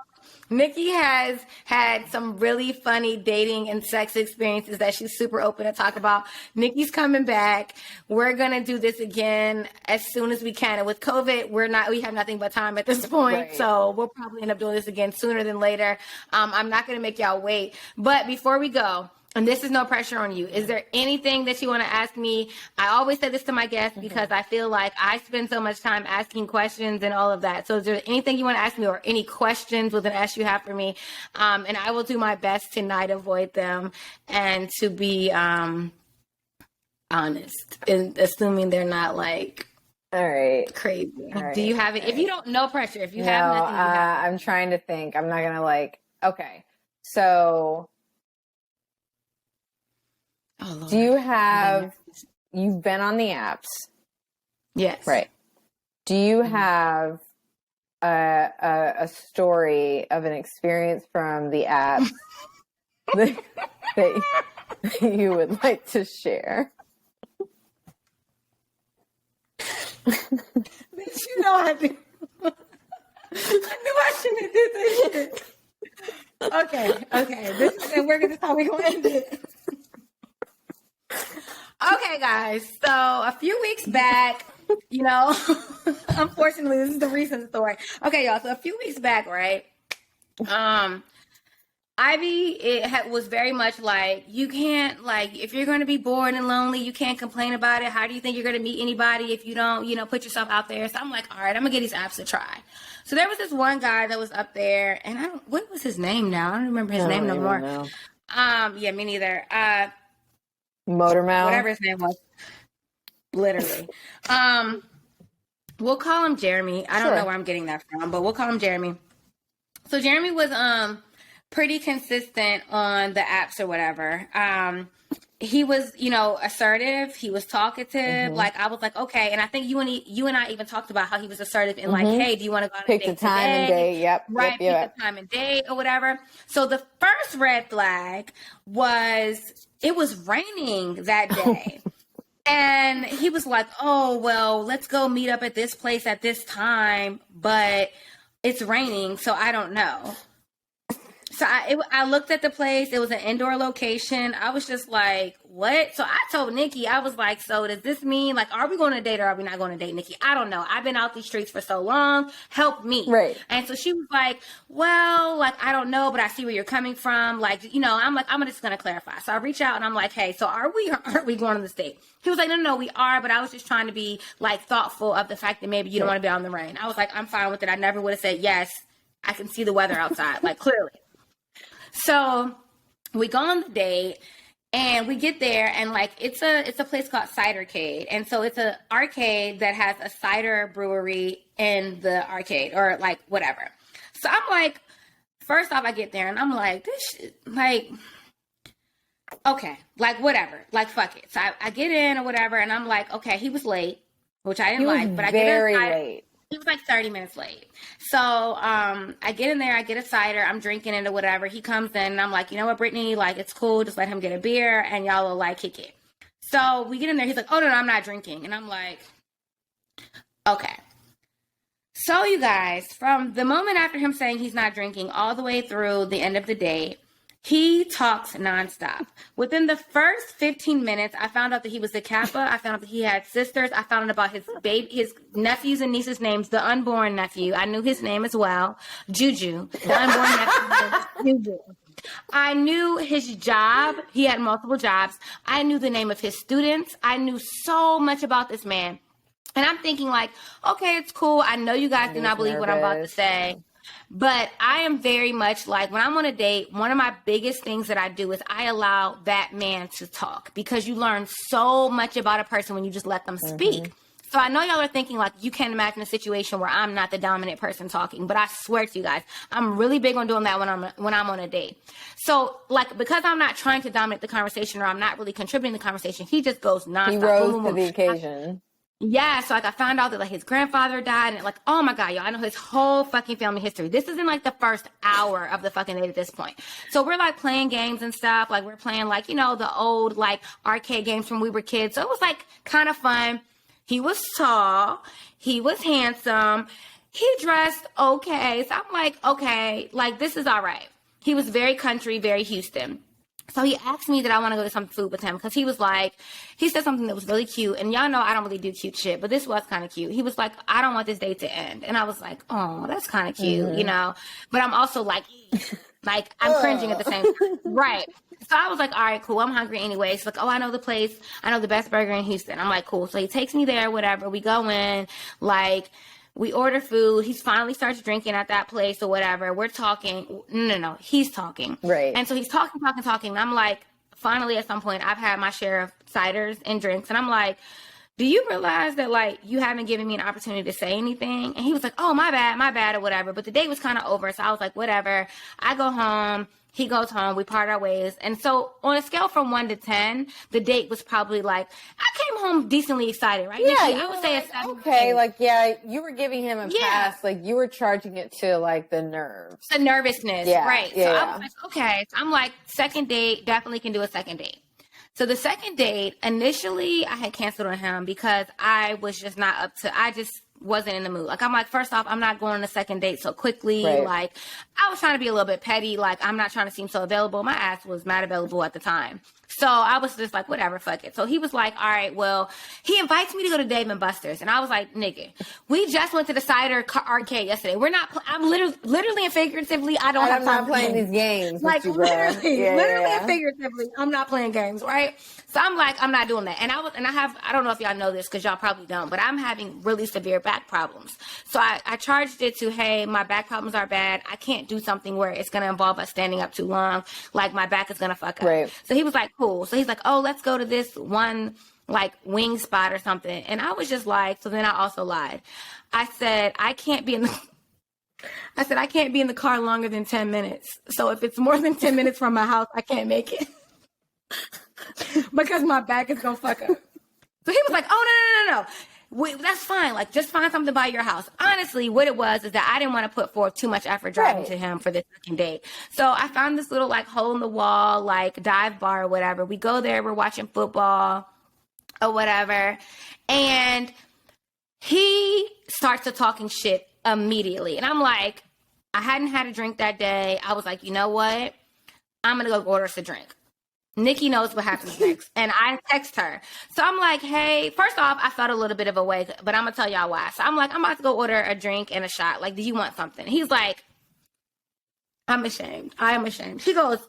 Nikki has had some really funny dating and sex experiences that she's super open to talk about. Nikki's coming back. We're going to do this again as soon as we can. And with COVID, we have nothing but time at this point. Right. So we'll probably end up doing this again sooner than later. I'm not going to make y'all wait. But before we go, and this is no pressure on you, is there anything that you want to ask me? I always say this to my guests because I feel like I spend so much time asking questions and all of that. So is there anything you want to ask me or any questions with an S you have for me? And I will do my best to not avoid them and to be honest, and assuming they're not like all right crazy. All right. Do you have it? If you don't, no pressure. If you have nothing, I'm trying to think. I'm not going to okay. So... Oh, Lord. Do you have, you've been on the apps? Yes. Right. Do you have a story of an experience from the apps that you would like to share? Bitch, you know I do. I knew I shouldn't have did this shit. Okay. We're going to how we going to end it. Okay, guys. So a few weeks back, unfortunately, this is the recent story. Okay, y'all. So a few weeks back, right? Ivy, was very much like, you can't, if you're going to be bored and lonely, you can't complain about it. How do you think you're going to meet anybody if you don't, put yourself out there? So I'm like, all right, I'm going to get these apps a try. So there was this one guy that was up there, and what was his name now? I don't remember his name no more. Know. Yeah, me neither. Motormouth, whatever his name was, literally. We'll call him Jeremy. I don't know where I'm getting that from, but we'll call him Jeremy. So Jeremy was pretty consistent on the apps or whatever. He was, assertive. He was talkative. Like, I was like, okay. And I think you and I even talked about how he was assertive and like, hey, do you want to go on a date the time and day? Yep. Right. Pick the time and day or whatever. So the first red flag was it was raining that day. And he was like, oh, well, let's go meet up at this place at this time, but it's raining, so I don't know. So I looked at the place. It was an indoor location. I was just like, what? So I told Nikki, I was like, so does this mean, are we going to date or are we not going to date, Nikki? I don't know. I've been out these streets for so long. Help me. Right. And so she was like, well, I don't know, but I see where you're coming from. I'm like, I'm just going to clarify. So I reach out and I'm like, hey, so are we or aren't we going on this date? He was like, no, we are. But I was just trying to be thoughtful of the fact that maybe you don't want to be out in the rain. I was like, I'm fine with it. I never would have said, yes, I can see the weather outside, clearly. So we go on the date and we get there and it's a place called Cidercade. And so it's an arcade that has a cider brewery in the arcade or whatever. So I'm like, first off, I get there and I'm like, this shit, okay, whatever, fuck it. So I get in or whatever. And I'm like, okay, he was late, which I didn't like, but I get very inside. late. He was 30 minutes late. So I get in there, I get a cider, I'm drinking it or whatever. He comes in and I'm like, you know what, Brittney, it's cool. Just let him get a beer and y'all will kick it. So we get in there. He's like, oh, no, I'm not drinking. And I'm like, okay. So you guys, from the moment after him saying he's not drinking all the way through the end of the day, He talks nonstop. Within the first 15 minutes, I found out that he was a Kappa. I found out that he had sisters. I found out about his nephews and nieces' names. The unborn nephew, I knew his name as well. Juju. The unborn nephew, Juju. I knew his job. He had multiple jobs. I knew the name of his students. I knew so much about this man. And I'm thinking like, okay, it's cool. I know you guys do not believe what I'm about to say. But I am very much like, when I'm on a date, one of my biggest things that I do is I allow that man to talk, because you learn so much about a person when you just let them speak. So I know y'all are thinking like, you can't imagine a situation where I'm not the dominant person talking, but I swear to you guys, I'm really big on doing that when I'm on a date. So like, because I'm not trying to dominate the conversation, or I'm not really contributing to the conversation, he just goes nonstop. He rose to the occasion. Yeah, so like I found out that like his grandfather died, and like, oh my God, y'all, I know his whole fucking family history. This is in like the first hour of the fucking date at this point. So we're like playing games and stuff. Like we're playing like, you know, the old like arcade games from when we were kids. So it was like kind of fun. He was tall. He was handsome. He dressed okay. So I'm like, okay, like this is all right. He was very country, very Houston. So he asked me that I want to go get some food with him, because he was like, he said something that was really cute. And y'all know I don't really do cute shit, but this was kind of cute. He was like, I don't want this date to end. And I was like, oh, that's kind of cute, you know? But I'm also like I'm cringing at the same time. Right. So I was like, all right, cool. I'm hungry anyway. He's like, oh, I know the place. I know the best burger in Houston. I'm like, cool. So he takes me there, whatever. We go in, like, we order food. He finally starts drinking at that place or whatever. We're talking. No. He's talking. Right. And so he's talking. And I'm like, finally, at some point, I've had my share of ciders and drinks. And I'm like, do you realize that, like, you haven't given me an opportunity to say anything? And he was like, oh, my bad, or whatever. But the date was kind of over. So I was like, whatever. I go home. He goes home. We part our ways. And so on a scale from 1 to 10, the date was probably like, I came home decently excited, right? Yeah, Nikki? I would say a 7. Okay, like, yeah, you were giving him a pass. Like, you were charging it to, like, the nerves. The nervousness, right. Yeah, so I was like, okay. So I'm like, second date, definitely can do a second date. So the second date, initially, I had canceled on him because I was just not up to, I just wasn't in the mood. Like, I'm like, first off, I'm not going on a second date so quickly. Right. Like, I was trying to be a little bit petty. Like, I'm not trying to seem so available. My ass was mad available at the time. So I was just like, whatever, fuck it. So he was like, all right, well, he invites me to go to Dave & Buster's. And I was like, nigga, we just went to the cider arcade yesterday. We're not, I'm literally and figuratively, I don't have time. I'm not playing these games. Like, literally and figuratively, I'm not playing games, right? So I'm like, I'm not doing that. And I don't know if y'all know this, because y'all probably don't, but I'm having really severe back problems. So I charged it to, hey, my back problems are bad. I can't do something where it's going to involve us standing up too long. Like, my back is going to fuck up. Right. So he was like, cool. So he's like, oh, let's go to this one, like, wing spot or something. And I was just like, so then I also lied. I said, I can't be in the car longer than 10 minutes. So if it's more than 10 minutes from my house, I can't make it. Because my back is going to fuck up. So he was like, oh, no. That's fine. Like, just find something by your house. Honestly, what it was is that I didn't want to put forth too much effort driving to him for this second date. So I found this little, like, hole in the wall, like, dive bar or whatever. We go there. We're watching football or whatever. And he starts to talking shit immediately. And I'm like, I hadn't had a drink that day. I was like, you know what? I'm going to go order us a drink. Nikki knows what happens next. And I text her. So I'm like, hey, first off, I felt a little bit of a way, but I'm going to tell y'all why. So I'm like, I'm about to go order a drink and a shot. Like, do you want something? He's like, I'm ashamed. I am ashamed. He goes,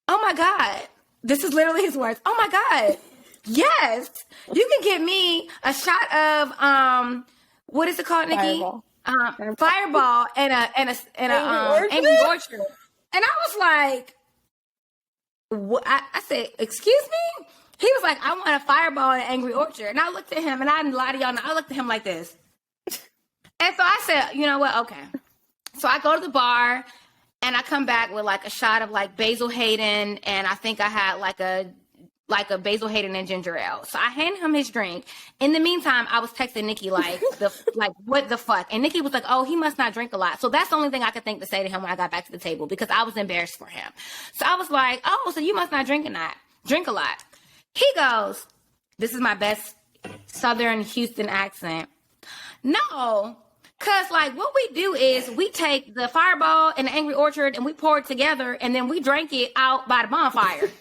oh my God. This is literally his words. Oh my God. Yes. You can get me a shot of, what is it called, Nikki? Fireball and a Angry Orchard. And I was like, I said, excuse me? He was like, I want a Fireball and an Angry Orchard. And I looked at him, and I didn't lie to y'all. I looked at him like this. And so I said, you know what? Okay. So I go to the bar, and I come back with, like, a shot of, like, Basil Hayden, and I think I had, like a Basil Hayden and ginger ale. So I hand him his drink. In the meantime, I was texting Nikki like, what the fuck? And Nikki was like, oh, he must not drink a lot. So that's the only thing I could think to say to him when I got back to the table, because I was embarrassed for him. So I was like, oh, so you must not drink a lot. He goes, this is my best Southern Houston accent. No, Cause like what we do is we take the Fireball and the Angry Orchard and we pour it together and then we drank it out by the bonfire.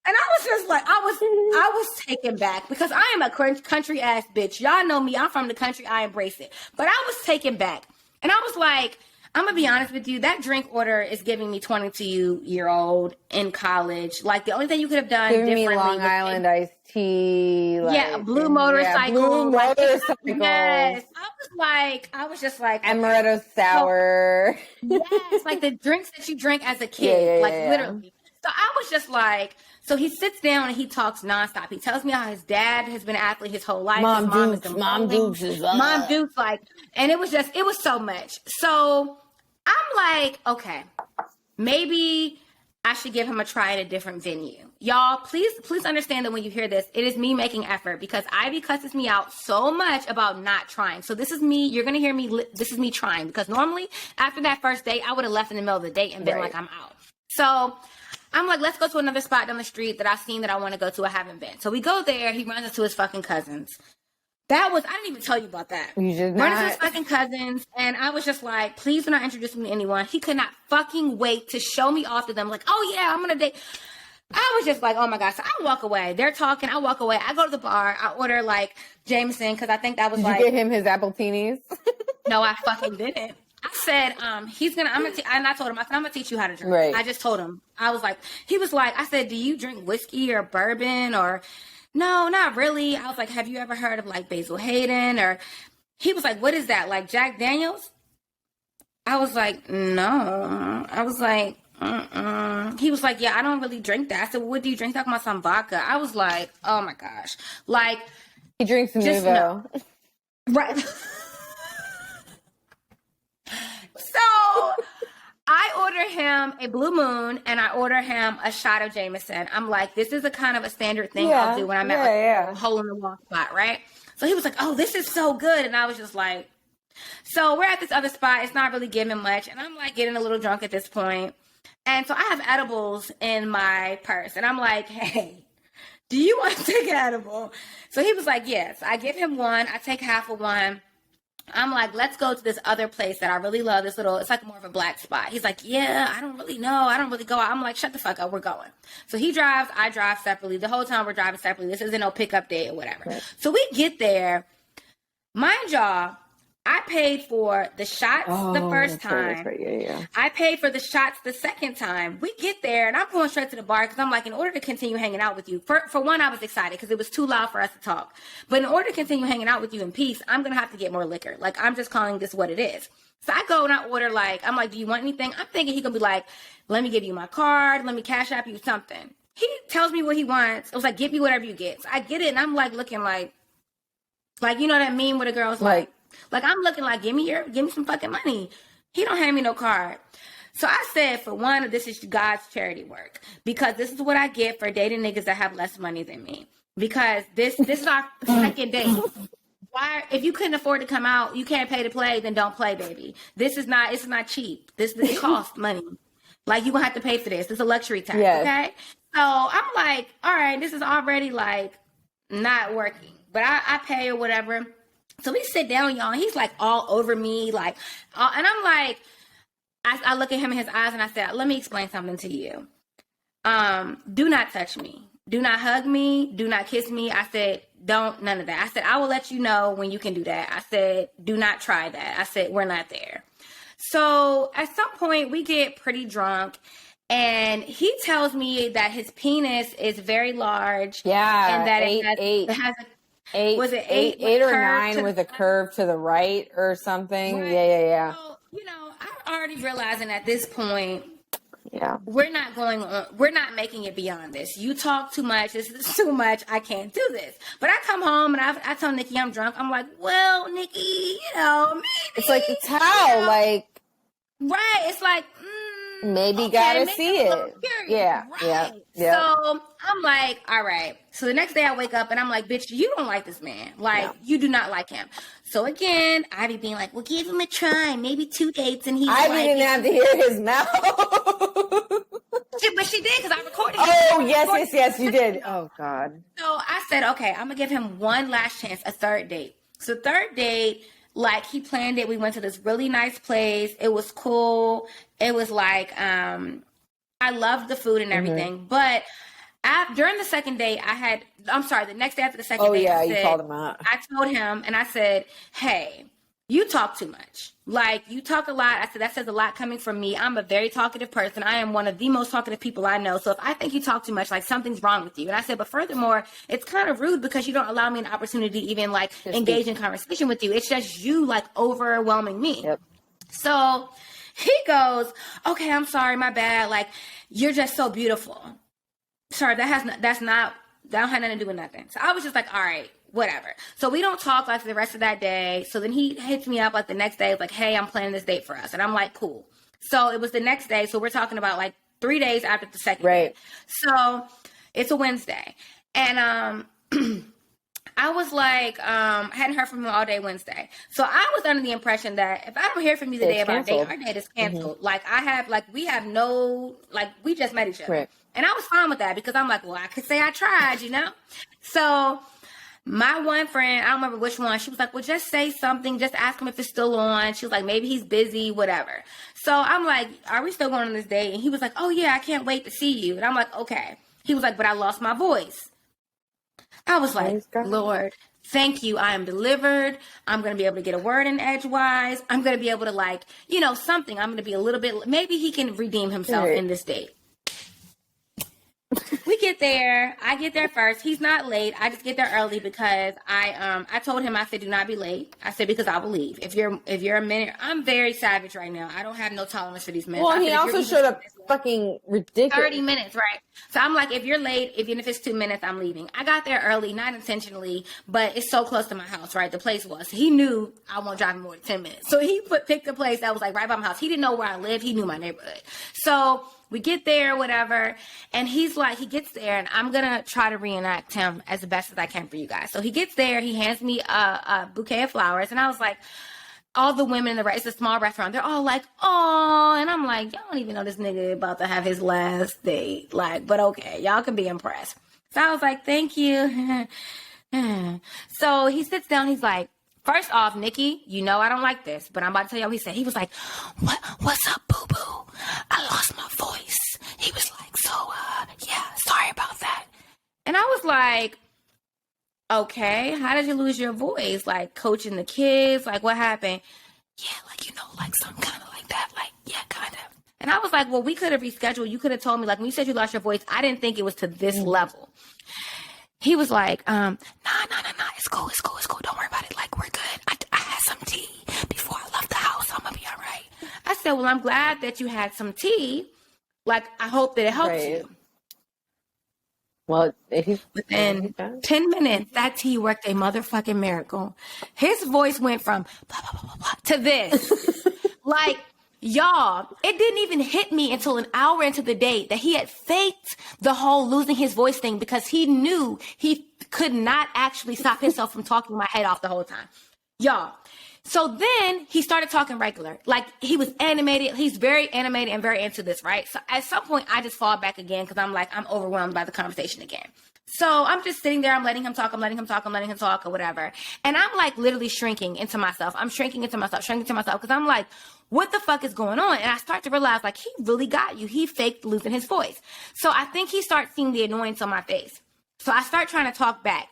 And I was just like, I was taken back because I am a country ass bitch. Y'all know me. I'm from the country. I embrace it. But I was taken back. And I was like, I'm going to be honest with you. That drink order is giving me 22-year-old in college. Like, the only thing you could have done Giving differently. me Long Island iced tea. Like, yeah, blue motorcycle. Blue motorcycle. Yes. I was just like. Amaretto sour. So, yes, like the drinks that you drank as a kid. Literally. So I was just like, so he sits down and he talks nonstop. He tells me how his dad has been an athlete his whole life. Mom Dukes, like, and it was so much. So I'm like, okay, maybe I should give him a try at a different venue. Y'all, please understand that when you hear this, it is me making effort because Ivy cusses me out so much about not trying. So this is me. You're going to hear me. This is me trying because normally after that first date, I would have left in the middle of the date and been like, I'm out. So I'm like, let's go to another spot down the street that I've seen that I want to go to. I haven't been. So we go there. He runs into his fucking cousins. I didn't even tell you about that. You did not. Runs into his fucking cousins. And I was just like, please do not introduce me to anyone. He could not fucking wait to show me off to them. Like, oh yeah, I'm going to date. I was just like, oh my God. So I walk away. They're talking. I walk away. I go to the bar. I order like Jameson because I think that was Did you get him his appletinis? No, I fucking didn't. I said, and I told him, I'm going to teach you how to drink. Right. I just told him. I was like, he was like, I said, do you drink whiskey or bourbon or no, not really. I was like, have you ever heard of like Basil Hayden? Or he was like, what is that? Like Jack Daniels? I was like, no. I was like, He was like, yeah, I don't really drink that. I said, well, what do you drink? Talking about some vodka. I was like, oh my gosh. Like, he drinks Nuvo. No. Right. So I order him a Blue Moon and I order him a shot of Jameson. I'm like, this is a kind of a standard thing I'll do when I'm at a hole in the wall spot, right? So he was like, oh, this is so good. And I was just like, so we're at this other spot. It's not really giving much. And I'm like getting a little drunk at this point. And so I have edibles in my purse. And I'm like, hey, do you want to take an edible? So he was like, yes. I give him one. I take half of one. I'm like, let's go to this other place that I really love. This little, it's like more of a black spot. He's like, yeah, I don't really know. I don't really go out. I'm like, shut the fuck up. We're going. So he drives. I drive separately. The whole time we're driving separately. This isn't no pickup date or whatever. Right. So we get there. Mind y'all, I paid for the shots the first time. Right. Yeah. I paid for the shots the second time. We get there, and I'm going straight to the bar because I'm like, in order to continue hanging out with you, for one, I was excited because it was too loud for us to talk. But in order to continue hanging out with you in peace, I'm going to have to get more liquor. Like, I'm just calling this what it is. So I go and I order, like, I'm like, do you want anything? I'm thinking he going to be like, let me give you my card. Let me cash app you something. He tells me what he wants. I was like, get me whatever you get. So I get it, and I'm like looking like, you know that meme where the girl's like I'm looking like, give me some fucking money. He don't hand me no card. So I said, for one, this is God's charity work because this is what I get for dating niggas that have less money than me. Because this is our second date. Why, if you couldn't afford to come out, you can't pay to play, then don't play, baby. It's not cheap. This costs money. Like, you gonna have to pay for this. It's a luxury tax, okay? So I'm like, all right, this is already like not working. But I pay or whatever. So we sit down, y'all, and he's like all over me, like, and I'm like, I look at him in his eyes and I said, let me explain something to you. Do not touch me. Do not hug me. Do not kiss me. I said, none of that. I said, I will let you know when you can do that. I said, do not try that. I said, we're not there. So at some point we get pretty drunk and he tells me that his penis is very large. Yeah. And that it has a was it eight or nine with a curve to the right or something? Right. Yeah. So, I'm already realizing at this point, we're not making it beyond this. You talk too much. This is too much. I can't do this. But I come home and I tell Nikki I'm drunk. I'm like, well, Nikki, maybe. It's like, it's how, like. Right. It's like, maybe gotta see it. Yeah. Right. Yeah. So I'm like, all right. So the next day I wake up and I'm like, bitch, you don't like this man. Like, you do not like him. So again, Ivy being like, well, give him a try. Maybe 2 dates. And he's Ivy didn't have to hear his mouth. But she did because I recorded it. Oh, yes, you did. Oh, God. So I said, okay, I'm going to give him one last chance, a third date. So third date, Like, he planned it. We went to this really nice place. It was cool. It was like, I loved the food and everything. But during the second date, the next day after the second date, you called him out. I told him and I said, hey, you talk too much. Like, you talk a lot. I said, that says a lot coming from me. I'm a very talkative person. I am one of the most talkative people I know. So if I think you talk too much, like, something's wrong with you. And I said, but furthermore, it's kind of rude because you don't allow me an opportunity to even, like, engage in conversation with you. It's just you, like, overwhelming me. Yep. So he goes, okay, I'm sorry, my bad. Like, you're just so beautiful. Sorry, that don't have nothing to do with nothing. So I was just like, all right, whatever. So we don't talk like the rest of that day. So then he hits me up like the next day, like, hey, I'm planning this date for us. And I'm like, cool. So it was the next day. So we're talking about like 3 days after the second date. So it's a Wednesday. And I was like, hadn't heard from him all day Wednesday. So I was under the impression that if I don't hear from you the day of our date, our date is canceled. Like, we have no, like, we just met each other. Right. And I was fine with that because I'm like, well, I could say I tried, you know? So my one friend, I don't remember which one, she was like, well, just say something. Just ask him if it's still on. She was like, maybe he's busy, whatever. So I'm like, are we still going on this date? And he was like, oh, yeah, I can't wait to see you. And I'm like, okay. He was like, but I lost my voice. I was like, Lord, thank you. I am delivered. I'm going to be able to get a word in edgewise. I'm going to be able to, like, you know, something. I'm going to be a little bit, maybe he can redeem himself in this date. We get there. I get there first. He's not late. I just get there early because I told him, I said, do not be late. I said, because I will leave. If you're a minute, I'm very savage right now. I don't have no tolerance for these minutes. Well, he also showed up fucking ridiculous. 30 minutes, right? So I'm like, if you're late, even if it's 2 minutes, I'm leaving. I got there early, not intentionally, but it's so close to my house, right? The place was. He knew I won't drive more than 10 minutes. So he picked a place that was like right by my house. He didn't know where I lived. He knew my neighborhood. So we get there, whatever, and he's like, he gets there, and I'm going to try to reenact him as the best as I can for you guys. So he gets there, he hands me a bouquet of flowers, and I was like, all the women in it's a small restaurant, they're all like, oh, and I'm like, y'all don't even know this nigga about to have his last date, like, but okay, y'all can be impressed. So I was like, thank you. So he sits down, he's like, first off, Nikki, you know I don't like this, but I'm about to tell you what he said. He was like, what's up, boo-boo? I lost my voice. He was like, so, yeah, sorry about that. And I was like, okay, how did you lose your voice? Like, coaching the kids? Like, what happened? Yeah, like, you know, like, something kind of like that. Like, yeah, kind of. And I was like, well, we could have rescheduled. You could have told me, like, when you said you lost your voice, I didn't think it was to this level. He was like, nah, it's cool. Don't worry about it. Like, we're good. I had some tea before I left the house. I'm going to be all right. I said, well, I'm glad that you had some tea. Like, I hope that it helps you. Well, within 10 minutes, that tea worked a motherfucking miracle. His voice went from blah, blah, blah, blah, to this. Like, y'all, it didn't even hit me until an hour into the date that he had faked the whole losing his voice thing because he knew he could not actually stop himself from talking my head off the whole time. Y'all. So then he started talking regular. Like, he was animated. He's very animated and very into this, right? So at some point, I just fall back again because I'm like, I'm overwhelmed by the conversation again. So I'm just sitting there. I'm letting him talk or whatever. And I'm like literally shrinking into myself. I'm shrinking into myself because I'm like, what the fuck is going on? And I start to realize, like, he really got you. He faked losing his voice. So I think he starts seeing the annoyance on my face. So I start trying to talk back.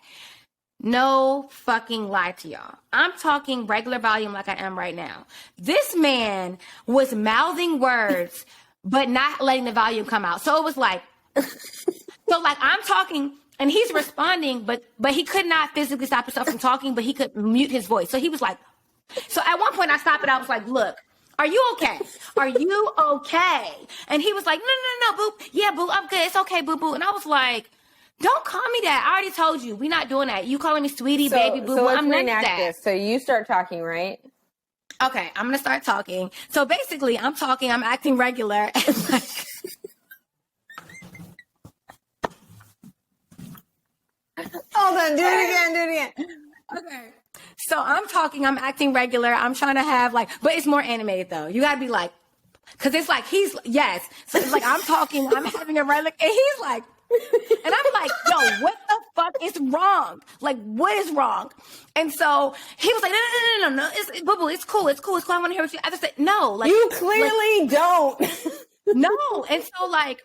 No fucking lie to y'all. I'm talking regular volume like I am right now. This man was mouthing words, but not letting the volume come out. So it was like, I'm talking and he's responding, but he could not physically stop himself from talking, but he could mute his voice. So he was like, so at one point I stopped and I was like, look, are you okay? Are you okay? And he was like, no, boo. Yeah, boo, I'm good. It's okay, boo, boo. And I was like, don't call me that. I already told you. We're not doing that. You calling me sweetie, baby, boo, boo. I'm not that. This. So you start talking, right? Okay, I'm going to start talking. So basically, I'm talking. I'm acting regular. And like, hold on. Do it again. Okay. So I'm talking. I'm acting regular. I'm trying to have like, but it's more animated though. You got to be like, because it's like, yes. So it's like, I'm talking. I'm having a regular, and he's like, And I'm like, yo, what the fuck is wrong? Like, what is wrong? And so he was like, no. It's, boo-boo, it's cool. I want to hear what you. I just said, no. Like, you clearly don't. No. And so like,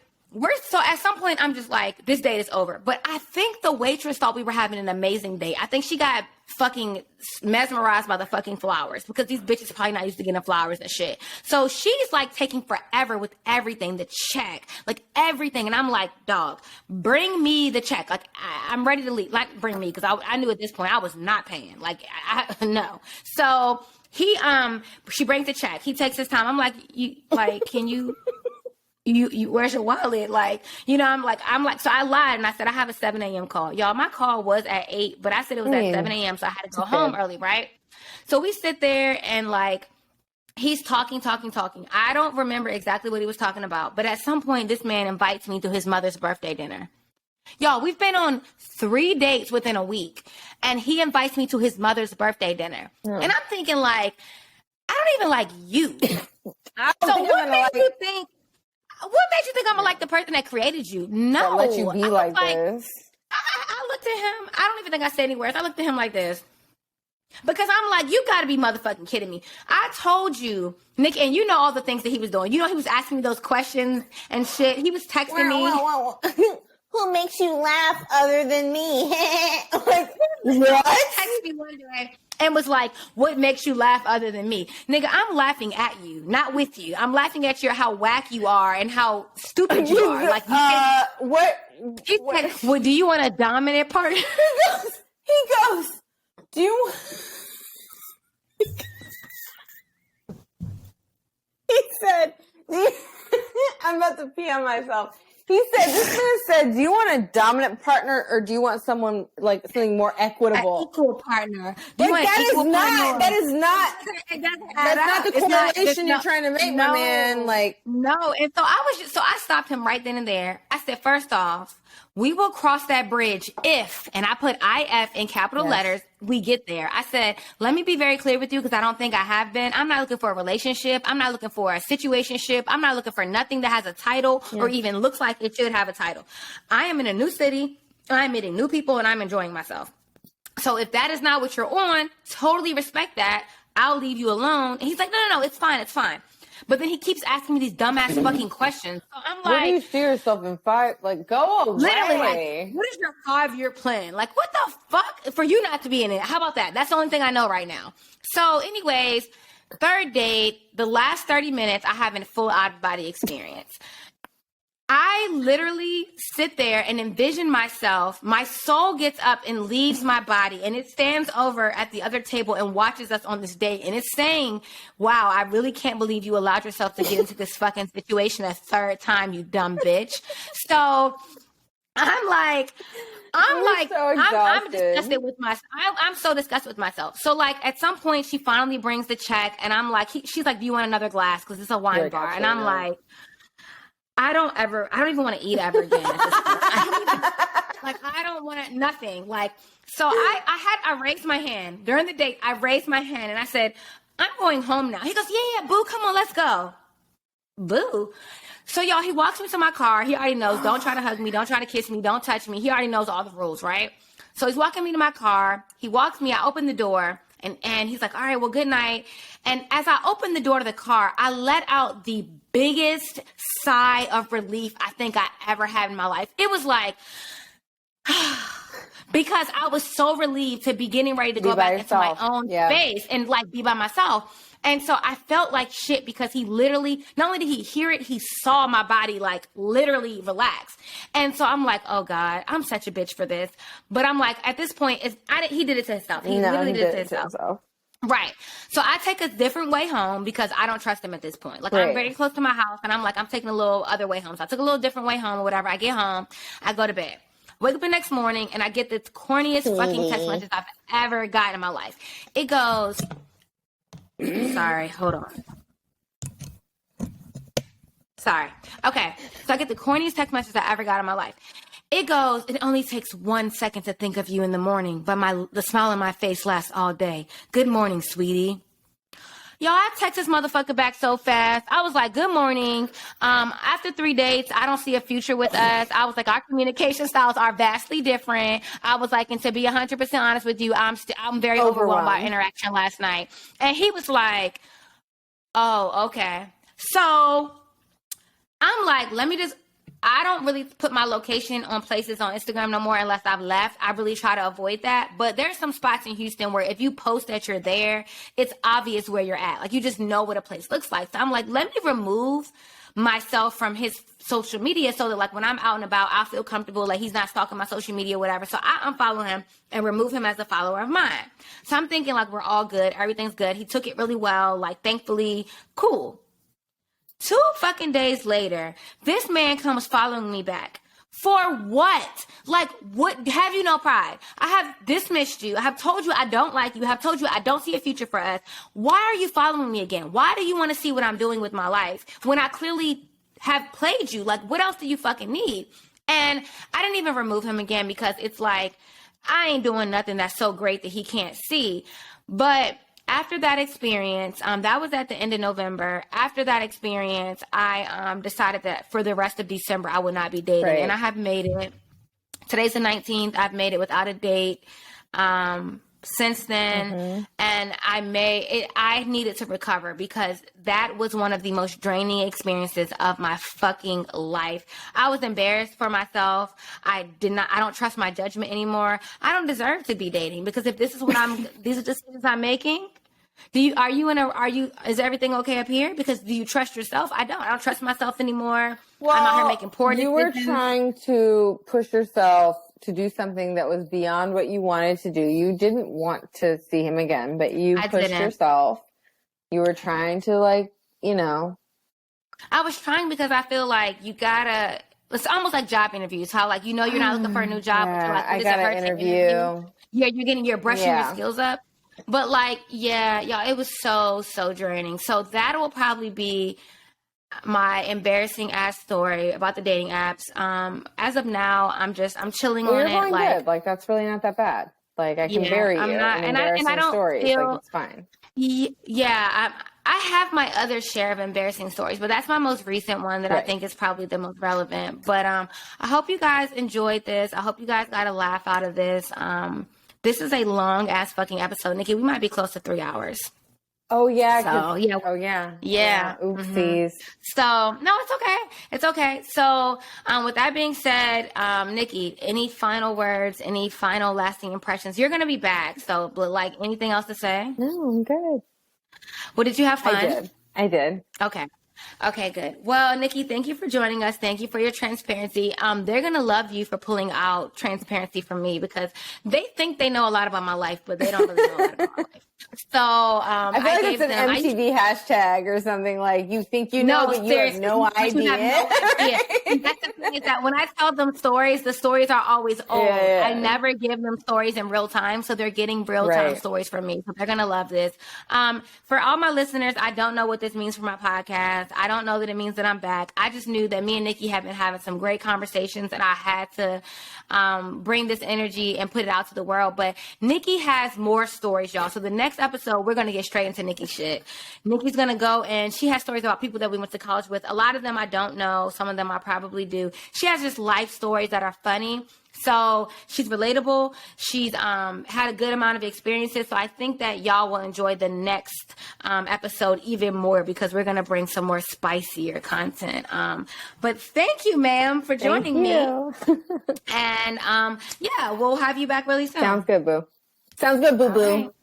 so at some point I'm just like, this date is over. But I think the waitress thought we were having an amazing date. I think she got fucking mesmerized by the fucking flowers because these bitches probably not used to getting flowers and shit. So she's like taking forever with everything, the check, like everything. And I'm like, dog, bring me the check. Like I'm ready to leave. Like bring me, because I knew at this point I was not paying. Like no. So she brings the check. He takes his time. I'm like, can you? You where's your wallet? Like, I'm like, so I lied and I said I have a 7 a.m. call. Y'all, my call was at 8, but I said it was at 7 a.m. So I had to go home early, right? So we sit there and like, he's talking. I don't remember exactly what he was talking about, but at some point this man invites me to his mother's birthday dinner. Y'all, we've been on 3 dates within a week and he invites me to his mother's birthday dinner. And I'm thinking like, I don't even like you. So what made you think? What made you think I'm gonna like the person that created you? No, that let you be like this. I looked at him. I don't even think I said any words. I looked at him like this because I'm like, you got to be motherfucking kidding me. I told you, Nikki, and you know all the things that he was doing. You know he was asking me those questions and shit. He was texting me. Who makes you laugh other than me? Like what? He texted me one day and was like, what makes you laugh other than me? Nigga, I'm laughing at you, not with you. I'm laughing at how whack you are and how stupid you are. Like, what? He said, well, do you want a dominant partner? He goes, do you? He said, I'm about to pee on myself. He said, this man said, do you want a dominant partner or do you want someone like something more equitable? An equal partner. That's not the correlation you're trying to make, my man. Like, no. And so I stopped him right then and there. I said, first off, we will cross that bridge if, and I put IF in capital letters, we get there. I said, let me be very clear with you because I don't think I have been. I'm not looking for a relationship. I'm not looking for a situationship. I'm not looking for nothing that has a title or even looks like it should have a title. I am in a new city. I'm meeting new people and I'm enjoying myself. So if that is not what you're on, totally respect that. I'll leave you alone. And he's like, no, it's fine. But then he keeps asking me these dumbass fucking questions. So I'm like, where do you see yourself in 5? Like, go away. Literally, like, what is your 5-year plan? Like, what the fuck? For you not to be in it. How about that? That's the only thing I know right now. So anyways, third date, the last 30 minutes, I have a full out-of-body experience. I literally sit there and envision myself. My soul gets up and leaves my body and it stands over at the other table and watches us on this date. And it's saying, wow, I really can't believe you allowed yourself to get into this fucking situation a third time, you dumb bitch. So I'm disgusted with myself. I'm so disgusted with myself. So like at some point she finally brings the check and I'm like, she's like, do you want another glass? Because it's a wine bar. And I'm like, I don't even want to eat ever again. I don't want to, nothing. Like, so I raised my hand during the date. I raised my hand and I said, I'm going home now. He goes, yeah, boo, come on, let's go. Boo. So y'all, he walks me to my car. He already knows, don't try to hug me. Don't try to kiss me. Don't touch me. He already knows all the rules, right? So he's walking me to my car. He walks me, I open the door and he's like, all right, well, good night. And as I opened the door to the car, I let out the biggest sigh of relief I think I ever had in my life. It was like, because I was so relieved to be getting ready to go back into my own space and like be by myself. And so I felt like shit because he literally, not only did he hear it, he saw my body like literally relax. And so I'm like, oh God, I'm such a bitch for this. But I'm like, at this point, he did it to himself. He literally did it to himself. Right. So I take a different way home because I don't trust him at this point. Like I'm very close to my house and I'm like, I'm taking a little other way home. So I took a little different way home or whatever. I get home, I go to bed. Wake up the next morning and I get the corniest fucking text message I've ever gotten in my life. It goes, sorry, hold on. Sorry. Okay. So I get the corniest text message I ever got in my life. It goes, it only takes 1 second to think of you in the morning, but the smile on my face lasts all day. Good morning, sweetie. Y'all, I text this motherfucker back so fast. I was like, good morning. After 3 dates, I don't see a future with us. I was like, our communication styles are vastly different. I was like, and to be 100% honest with you, I'm very overwhelmed by our interaction last night. And he was like, oh, okay. So I'm like, I don't really put my location on places on Instagram no more unless I've left. I really try to avoid that. But there's some spots in Houston where if you post that you're there, it's obvious where you're at. Like, you just know what a place looks like. So I'm like, let me remove myself from his social media so that, like, when I'm out and about, I feel comfortable. Like, he's not stalking my social media or whatever. So I unfollow him and remove him as a follower of mine. So I'm thinking, like, we're all good. Everything's good. He took it really well. Like, thankfully, cool. 2 fucking days later, this man comes following me back. For what? Like, what? Have you no pride? I have dismissed you. I have told you I don't like you. I have told you I don't see a future for us. Why are you following me again? Why do you want to see what I'm doing with my life when I clearly have played you? Like, what else do you fucking need? And I didn't even remove him again because it's like, I ain't doing nothing that's so great that he can't see. But after that experience, that was at the end of November. After that experience, I decided that for the rest of December, I would not be dating. Right. And I have made it. Today's the 19th. I've made it without a date since then. And I needed to recover because that was one of the most draining experiences of my fucking life. I was embarrassed for myself. I don't trust my judgment anymore. I don't deserve to be dating because if this is what these are the decisions I'm making. Is everything okay up here? Because do you trust yourself? I don't trust myself anymore. Well, I'm out here making poor decisions. You were trying to push yourself to do something that was beyond what you wanted to do. You didn't want to see him again, but you pushed yourself. You were trying to, like, you know. I was trying because I feel like you gotta, it's almost like job interviews. How, like, you know, you're not looking for a new job. Yeah, but you're like, I got an interview. Yeah, you're brushing your skills up. But, like, yeah, y'all, it was so draining. So that will probably be my embarrassing ass story about the dating apps. As of now, I'm chilling on it. You're going good. Like, that's really not that bad. Like, I can bury you in embarrassing stories. Like, it's fine. Yeah, I have my other share of embarrassing stories, but that's my most recent one that I think is probably the most relevant. But I hope you guys enjoyed this. I hope you guys got a laugh out of this. This is a long ass fucking episode, Nikki. We might be close to 3 hours. Oh yeah. So, yeah. Oh yeah. Yeah. Oopsies. So no, it's okay. It's okay. So with that being said, Nikki, any final words? Any final lasting impressions? You're gonna be back. So, but like, anything else to say? No, I'm good. Well, did you have fun? I did. Okay, good. Well, Nikki, thank you for joining us. Thank you for your transparency. They're going to love you for pulling out transparency from me because they think they know a lot about my life, but they don't really know a lot about my life. So I feel like it's an MTV hashtag or something, like, you think you know, but you have no idea. That's the thing, is that when I tell them stories, the stories are always old. Yeah. I never give them stories in real time, so they're getting real time stories from me. So they're gonna love this. For all my listeners, I don't know what this means for my podcast. I don't know that it means that I'm back. I just knew that me and Nikki have been having some great conversations, and I had to bring this energy and put it out to the world. But Nikki has more stories, y'all. So the next episode, we're going to get straight into Nikki's shit. Nikki's going to go, and she has stories about people that we went to college with. A lot of them I don't know. Some of them I probably do. She has just life stories that are funny. So she's relatable. She's had a good amount of experiences. So I think that y'all will enjoy the next episode even more because we're going to bring some more spicier content. But thank you, ma'am, for joining me. And yeah, we'll have you back really soon. Sounds good, boo. Sounds good, boo-boo.